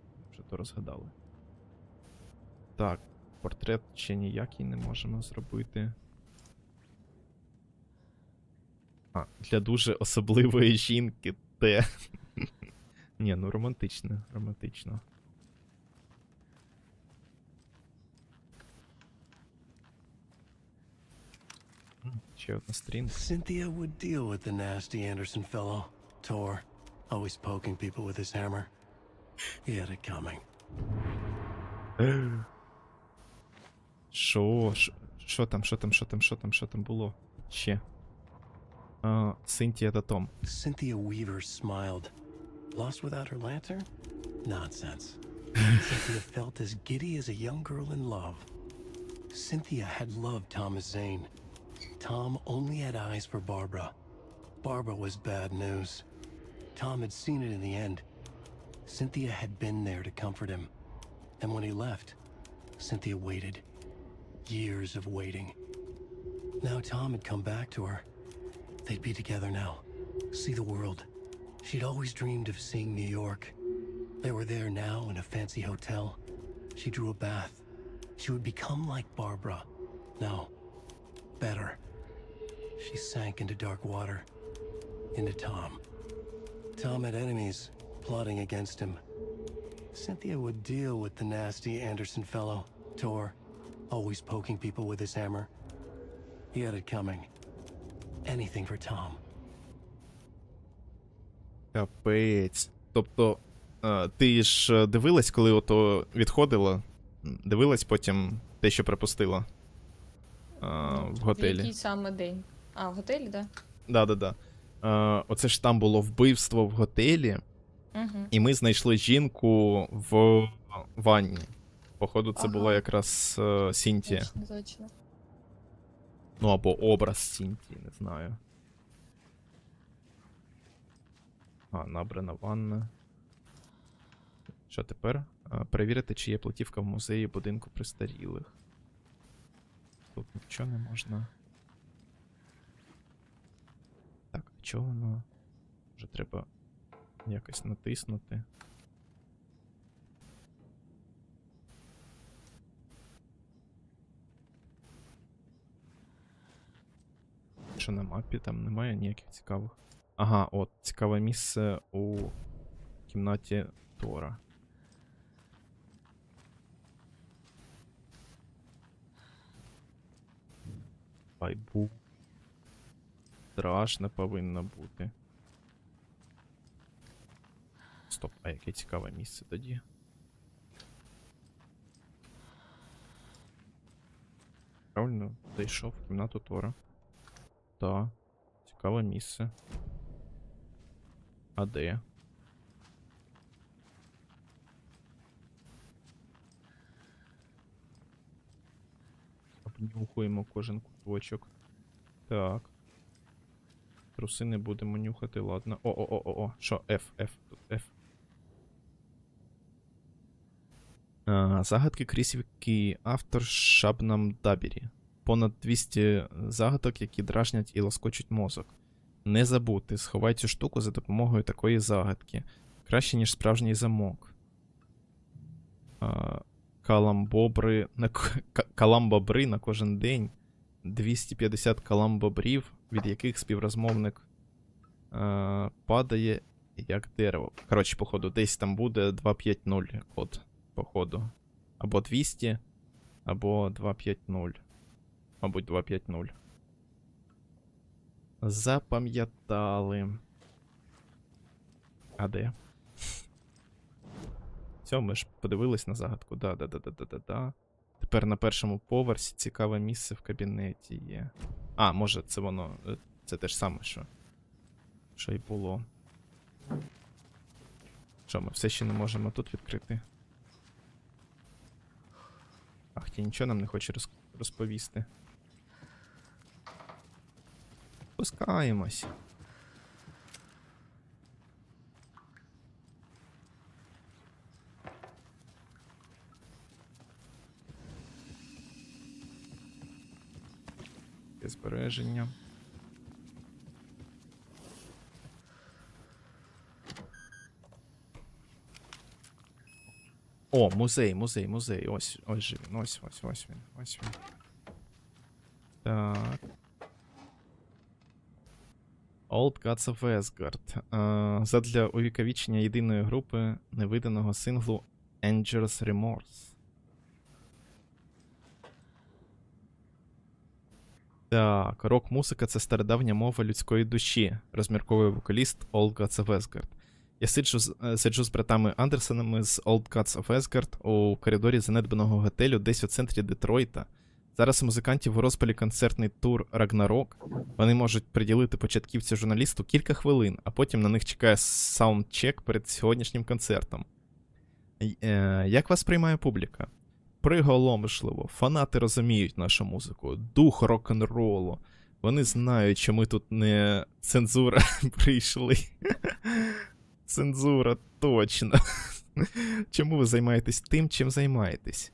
то розгадали. Так, портрет ще ніякий не можемо зробити. Для дуже особливої жінки те. Ні, романтично. Ще одна стрінг. Cynthia would deal with the nasty Anderson fellow, Tor, always poking people with his hammer. He had it coming. Що там було? Ще. Cynthia та Том. Cynthia Weaver smiled. Lost without her lantern? Nonsense. Cynthia felt as giddy as a young girl in love. Cynthia had loved Thomas Zane. Tom only had eyes for Barbara. Barbara was bad news. Tom had seen it in the end. Cynthia had been there to comfort him. And when he left, Cynthia waited. Years of waiting. Now Tom had come back to her. They'd be together now. See the world. She'd always dreamed of seeing New York. They were there now in a fancy hotel. She drew a bath. She would become like Barbara. No. Better. She sank into dark water. Into Tom. Tom had enemies plotting against him. Cynthia would deal with the nasty Anderson fellow, Tor, always poking people with his hammer. He had it coming. Anything for Tom. Капець. Тобто, ти ж дивилась, коли ото відходила? Дивилась потім те, що пропустила? В готелі. Який саме день? В готелі, так? Да. Оце ж там було вбивство в готелі. І ми знайшли жінку в ванні. Походу, це була якраз Сінтія. Точно. Або образ Сінтії, не знаю. Набрана ванна. Що тепер? Перевірити, чи є платівка в музеї будинку престарілих. Тут нічого не можна. чого воно? Вже треба якось натиснути. Що на мапі? Там немає ніяких цікавих. Ага, от, цікаве місце у кімнаті Тора. Байбу. Страшно повинно бути. Стоп, а яке цікаве місце тоді? Правильно, зайшов в кімнату Тора. Так, цікаве місце. А де? Обнюхуємо кожен куточок. Так. Труси не будемо нюхати, ладно. О. Що? F. Тут F. Загадки крісівки. Автор Шабнам Дабірі. Понад 200 загадок, які дражнять і лоскочуть мозок. Не забудьте, сховай цю штуку за допомогою такої загадки. Краще, ніж справжній замок. Каламбобри на кожен день. 250 каламбобрів, від яких співрозмовник падає як дерево. Коротше, походу, десь там буде 250 код, походу. Або 200, або 250. Мабуть, 250. Запам'ятали. А де? Все, ми ж подивились на загадку. Да. Тепер на першому поверсі цікаве місце в кабінеті є. А, може це воно. Це те ж саме, що й було. Що, ми все ще не можемо тут відкрити? Ах, ті нічого нам не хоче розповісти. Спускаємось. Збереження. О, музей. Ось же він. Ось він. Так. Old Gods of Asgard. Задля увіковічення єдиної групи невиданого синглу Angel's Remorse. Так, рок-музика — це стародавня мова людської душі, розмірковує вокаліст Old Gods of Asgard. Я сиджу з братами Андерсонами з Old Gods of Asgard у коридорі занедбаного готелю десь у центрі Детройта. Зараз у музикантів у розпалі концертний тур Рагнарок. Вони можуть приділити початківцю журналісту кілька хвилин, а потім на них чекає саундчек перед сьогоднішнім концертом. Як вас приймає публіка? Приголомшливо. Фанати розуміють нашу музику. Дух рок-н-ролу. Вони знають, що ми тут не цензура прийшли. Цензура, точно. Чому ви займаєтесь тим, чим займаєтесь?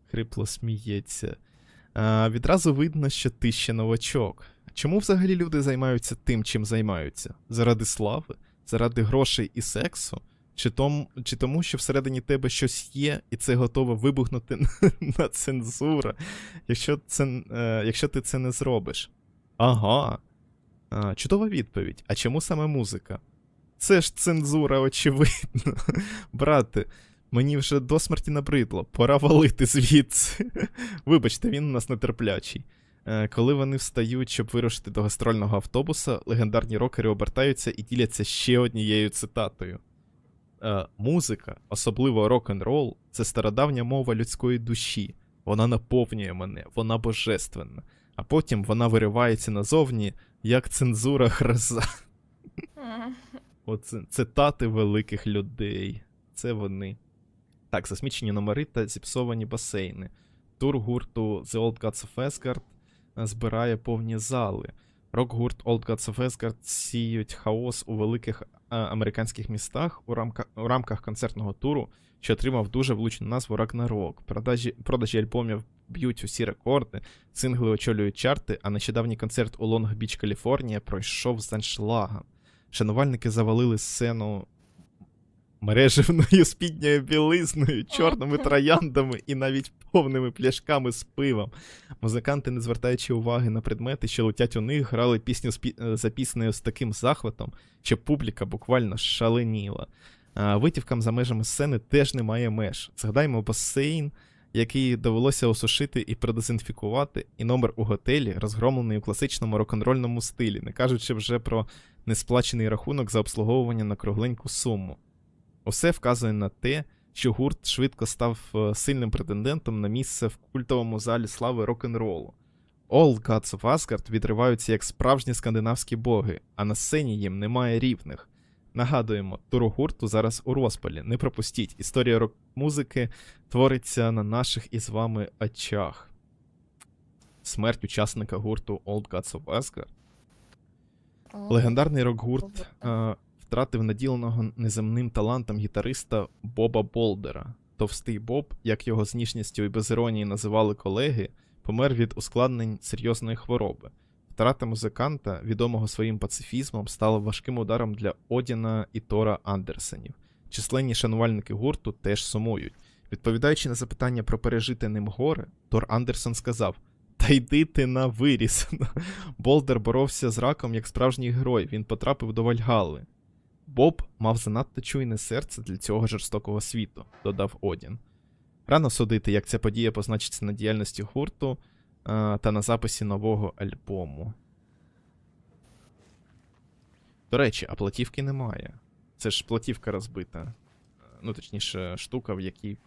Хрипло сміється. Відразу видно, що ти ще новачок. Чому взагалі люди займаються тим, чим займаються? Заради слави? Заради грошей і сексу? Чи тому, що всередині тебе щось є, і це готово вибухнути на цензура, якщо ти це не зробиш? Ага. Чудова відповідь. А чому саме музика? Це ж цензура, очевидно. Брате, мені вже до смерті набридло. Пора валити звідси. Вибачте, він у нас нетерплячий. Коли вони встають, щоб вирушити до гастрольного автобуса, легендарні рокери обертаються і діляться ще однією цитатою. Музика, особливо рок-н-рол, це стародавня мова людської душі. Вона наповнює мене, вона божественна. А потім вона виривається назовні, як цензура гроза. Оце цитати великих людей. Це вони. Так, засмічені номери та зіпсовані басейни. Тур гурту The Old Gods of Asgard збирає повні зали. Рок-гурт Old Gods of Asgard сіють хаос у великих американських містах у рамках концертного туру, що отримав дуже влучну назву Рагнарок. Продажі альбомів б'ють усі рекорди, сингли очолюють чарти, а нещодавній концерт у Лонг-Біч, Каліфорнія пройшов з аншлагом. Шанувальники завалили сцену мережевною спідньою білизною, чорними трояндами і навіть повними пляшками з пивом. Музиканти, не звертаючи уваги на предмети, що летять у них, грали пісню за піснею з таким захватом, що публіка буквально шаленіла. Витівкам за межами сцени теж немає меж. Згадаймо басейн, який довелося осушити і продезінфікувати, і номер у готелі, розгромлений у класичному рок-н-рольному стилі, не кажучи вже про несплачений рахунок за обслуговування на кругленьку суму. Усе вказує на те, що гурт швидко став сильним претендентом на місце в культовому залі слави рок-н-ролу. All Gods of Asgard відриваються як справжні скандинавські боги, а на сцені їм немає рівних. Нагадуємо, тур гурту зараз у розпалі. Не пропустіть, історія рок-музики твориться на наших із вами очах. Смерть учасника гурту All Gods of Asgard. Легендарний рок-гурт втратив наділеного неземним талантом гітариста Боба Болдера. Товстий Боб, як його з ніжністю і без іронії називали колеги, помер від ускладнень серйозної хвороби. Втрата музиканта, відомого своїм пацифізмом, стала важким ударом для Одіна і Тора Андерсенів. Численні шанувальники гурту теж сумують. Відповідаючи на запитання про пережите ним горе, Тор Андерсен сказав: «Та йди ти на виріс». Болдер боровся з раком як справжній герой, він потрапив до Вальгалли. Боб мав занадто чуйне серце для цього жорстокого світу, додав Одін. Рано судити, як ця подія позначиться на діяльності гурту та на записі нового альбому. До речі, а платівки немає. Це ж платівка розбита. Ну, точніше, штука, в якій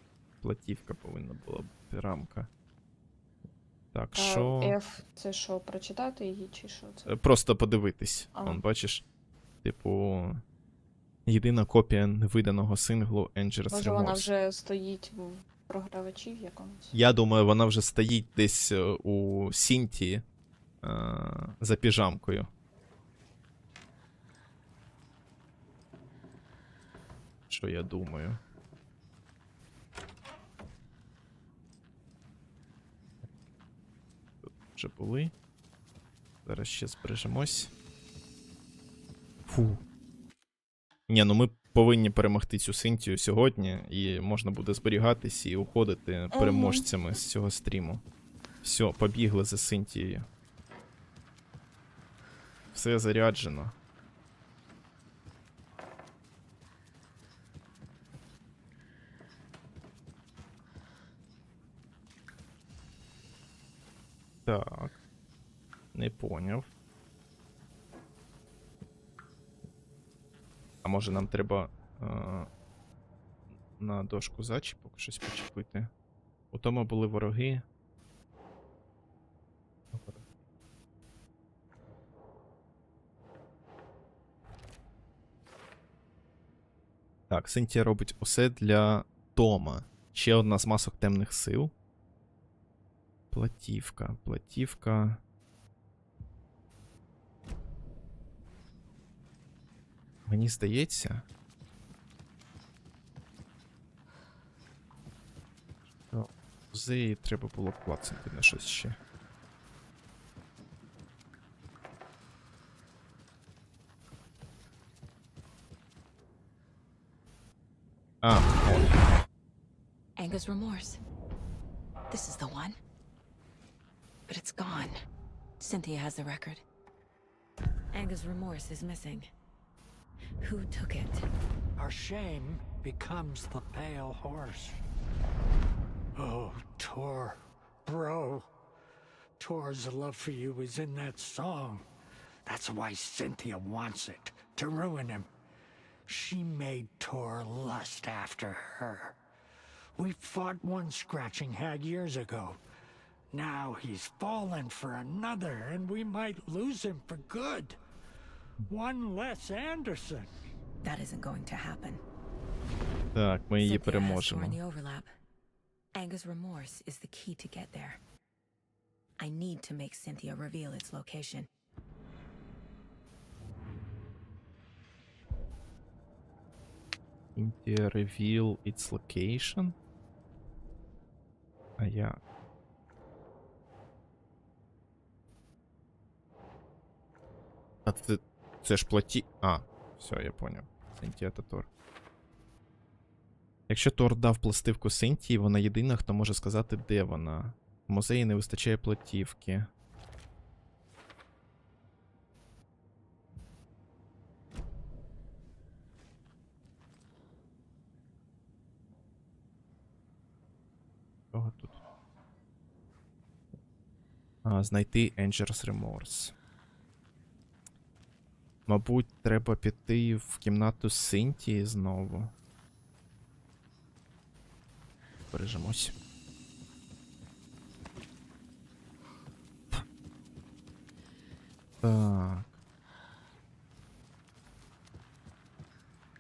платівка повинна була бути, рамка. Так, що... F — це що, прочитати її, чи що це? Просто подивитись. Ага. Вон, бачиш, типу, єдина копія невиданого синглу Dangerous Remorse. Може, вона вже стоїть в програвачі в якомусь? Я думаю, вона вже стоїть десь у Сінті за піжамкою. Що я думаю? Тут вже були. Зараз ще збережемось. Фу. Ні, ну ми повинні перемогти цю Синтію сьогодні, і можна буде зберігатись і уходити переможцями з цього стріму. Все, побігли за Синтією. Все заряджено. Так. Не поняв. А може нам треба на дошку зачіпок щось почепити? У тому були вороги. Так, Синтія робить усе для Тома. Ще одна з масок темних сил. Платівка, платівка. Мені здається, що музеї треба було клацати на щось ще. Anger's remorse. This is the one. But it's gone. Cynthia has the record. Anger's remorse is missing. Who took it? Our shame becomes the pale horse. Oh, Tor, bro. Tor's love for you is in that song. That's why Cynthia wants it, to ruin him. She made Tor lust after her. We fought one scratching hag years ago. Now he's fallen for another, and we might lose him for good. One less Anderson. That isn't going to happen. Так, ми її переможемо. Anger's remorse is the key to get there. I need to make Cynthia reveal its location. Cynthia reveal its location? А я... А це ж платі... А, все, я поняв. Синтія та Тор. Якщо Тор дав пластивку Синтії, вона єдина, хто може сказати, де вона. В музеї не вистачає платівки. Кого тут? Знайти Angel's Remorse. Мабуть, треба піти в кімнату Синтії знову. Бережемось. Так.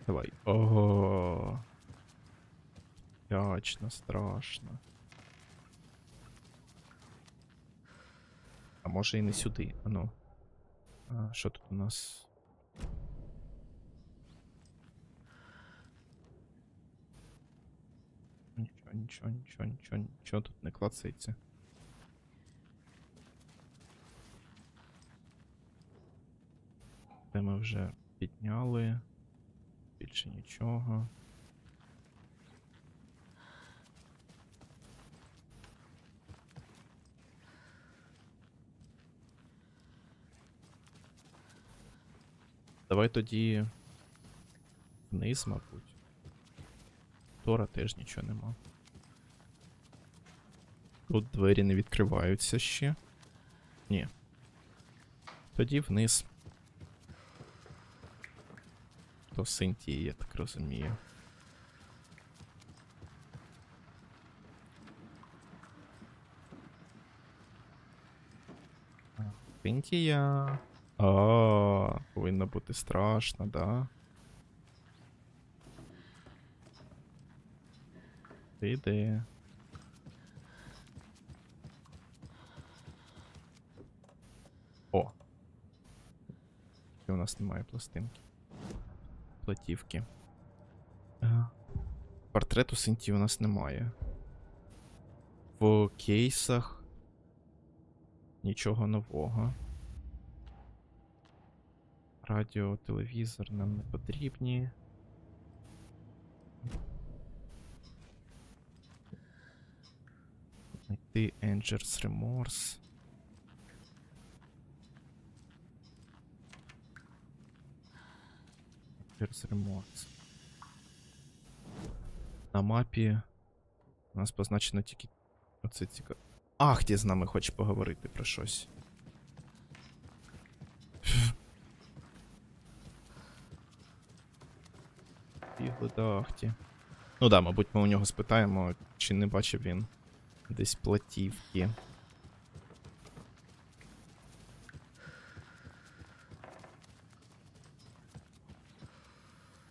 Давай. Ого. Ячно, страшно. А може і не сюди. Ану. А що тут у нас? Нічого тут не клацається. Це ми вже підняли. Більше нічого. Давай тоді вниз, мабуть. Тора теж нічого нема. Тут двері не відкриваються ще. Ні. Тоді вниз. До Синтії, я так розумію. Синтія. Повинно бути страшно, да? Ти де? О! І у нас немає пластинки. Платівки. Портрету Синтії у нас немає. В кейсах нічого нового. Радіо, телевізор нам не потрібні. Знайти Angel's Remorse. Angel's Remorse. На мапі у нас позначено тільки... Оце цікаво. Ахті з нами хоче поговорити про щось. Бігли до Ахті. Ну да, мабуть, ми у нього спитаємо, чи не бачив він десь платівки.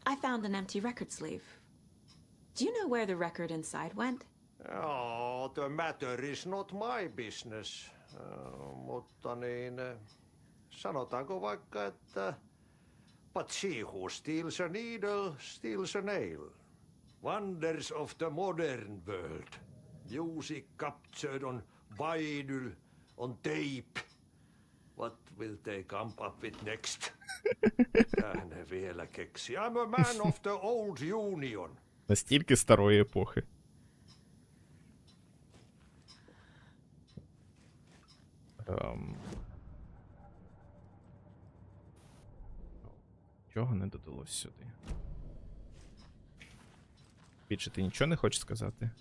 I found an empty record sleeve. Do you know where the record inside went? Oh, the matter is not my business. Mutta niin, sanotaanko vaikka, että but she who steals a needle steals a nail. Wonders of the modern world. Music captured on vinyl, on tape. What will they come up with next? Ne vielä keksi. I'm a man of the old union. Настільки старої епохи. Чого не додалось сюди? Більше ти нічого не хочеш сказати?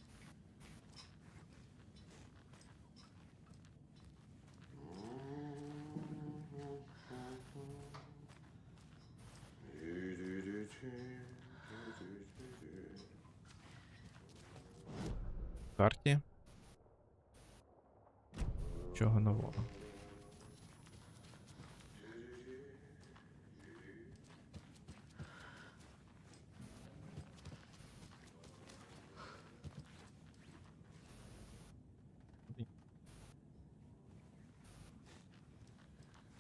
В карті? Чого нового?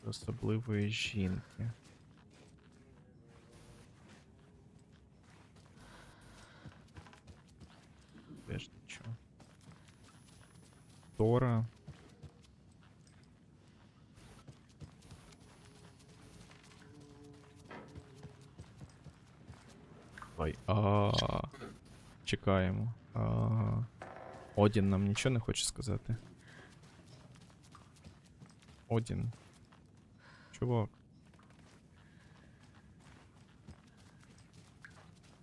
Особливої жінки. Теж нічого. Тора. Давай. Чекаємо. Одін нам нічого не хоче сказати. Одін. Чувак.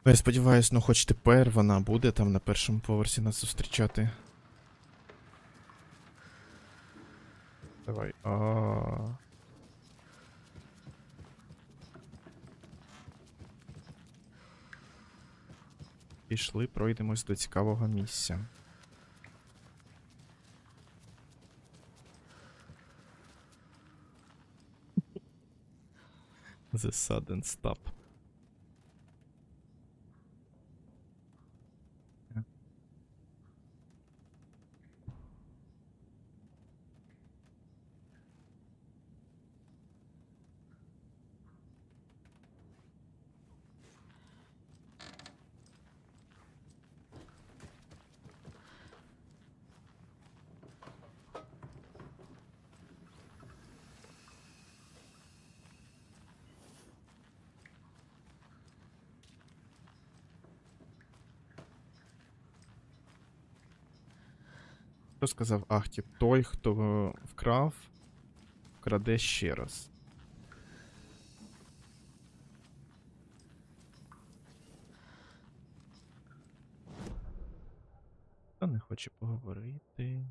Я сподіваюсь, ну хоч тепер вона буде там на першому поверсі нас зустрічати. Давай. Пішли, пройдемось до цікавого місця. The sudden stop. Хто сказав, тип, той, хто вкрав, вкраде ще раз. Хто не хоче поговорити?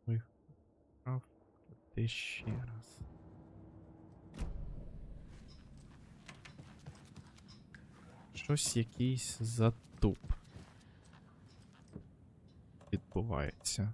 Той, хто вкрав, вкраде ще раз. Щось якийсь затуп відбувається.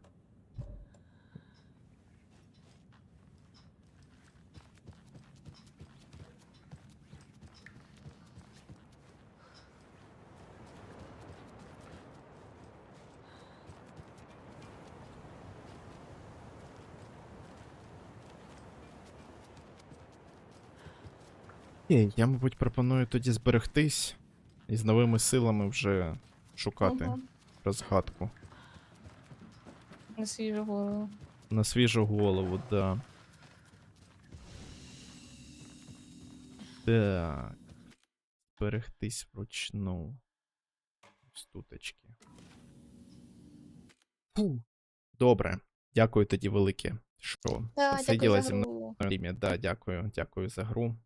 Я, мабуть, пропоную тоді зберегтись. І з новими силами вже шукати розгадку. На свіжу голову. На свіжу голову, да. Так. Зберегтись вручну. Стуточки. Фу. Добре. Дякую тоді велике, що посиділа зі мною. Да, дякую за гру.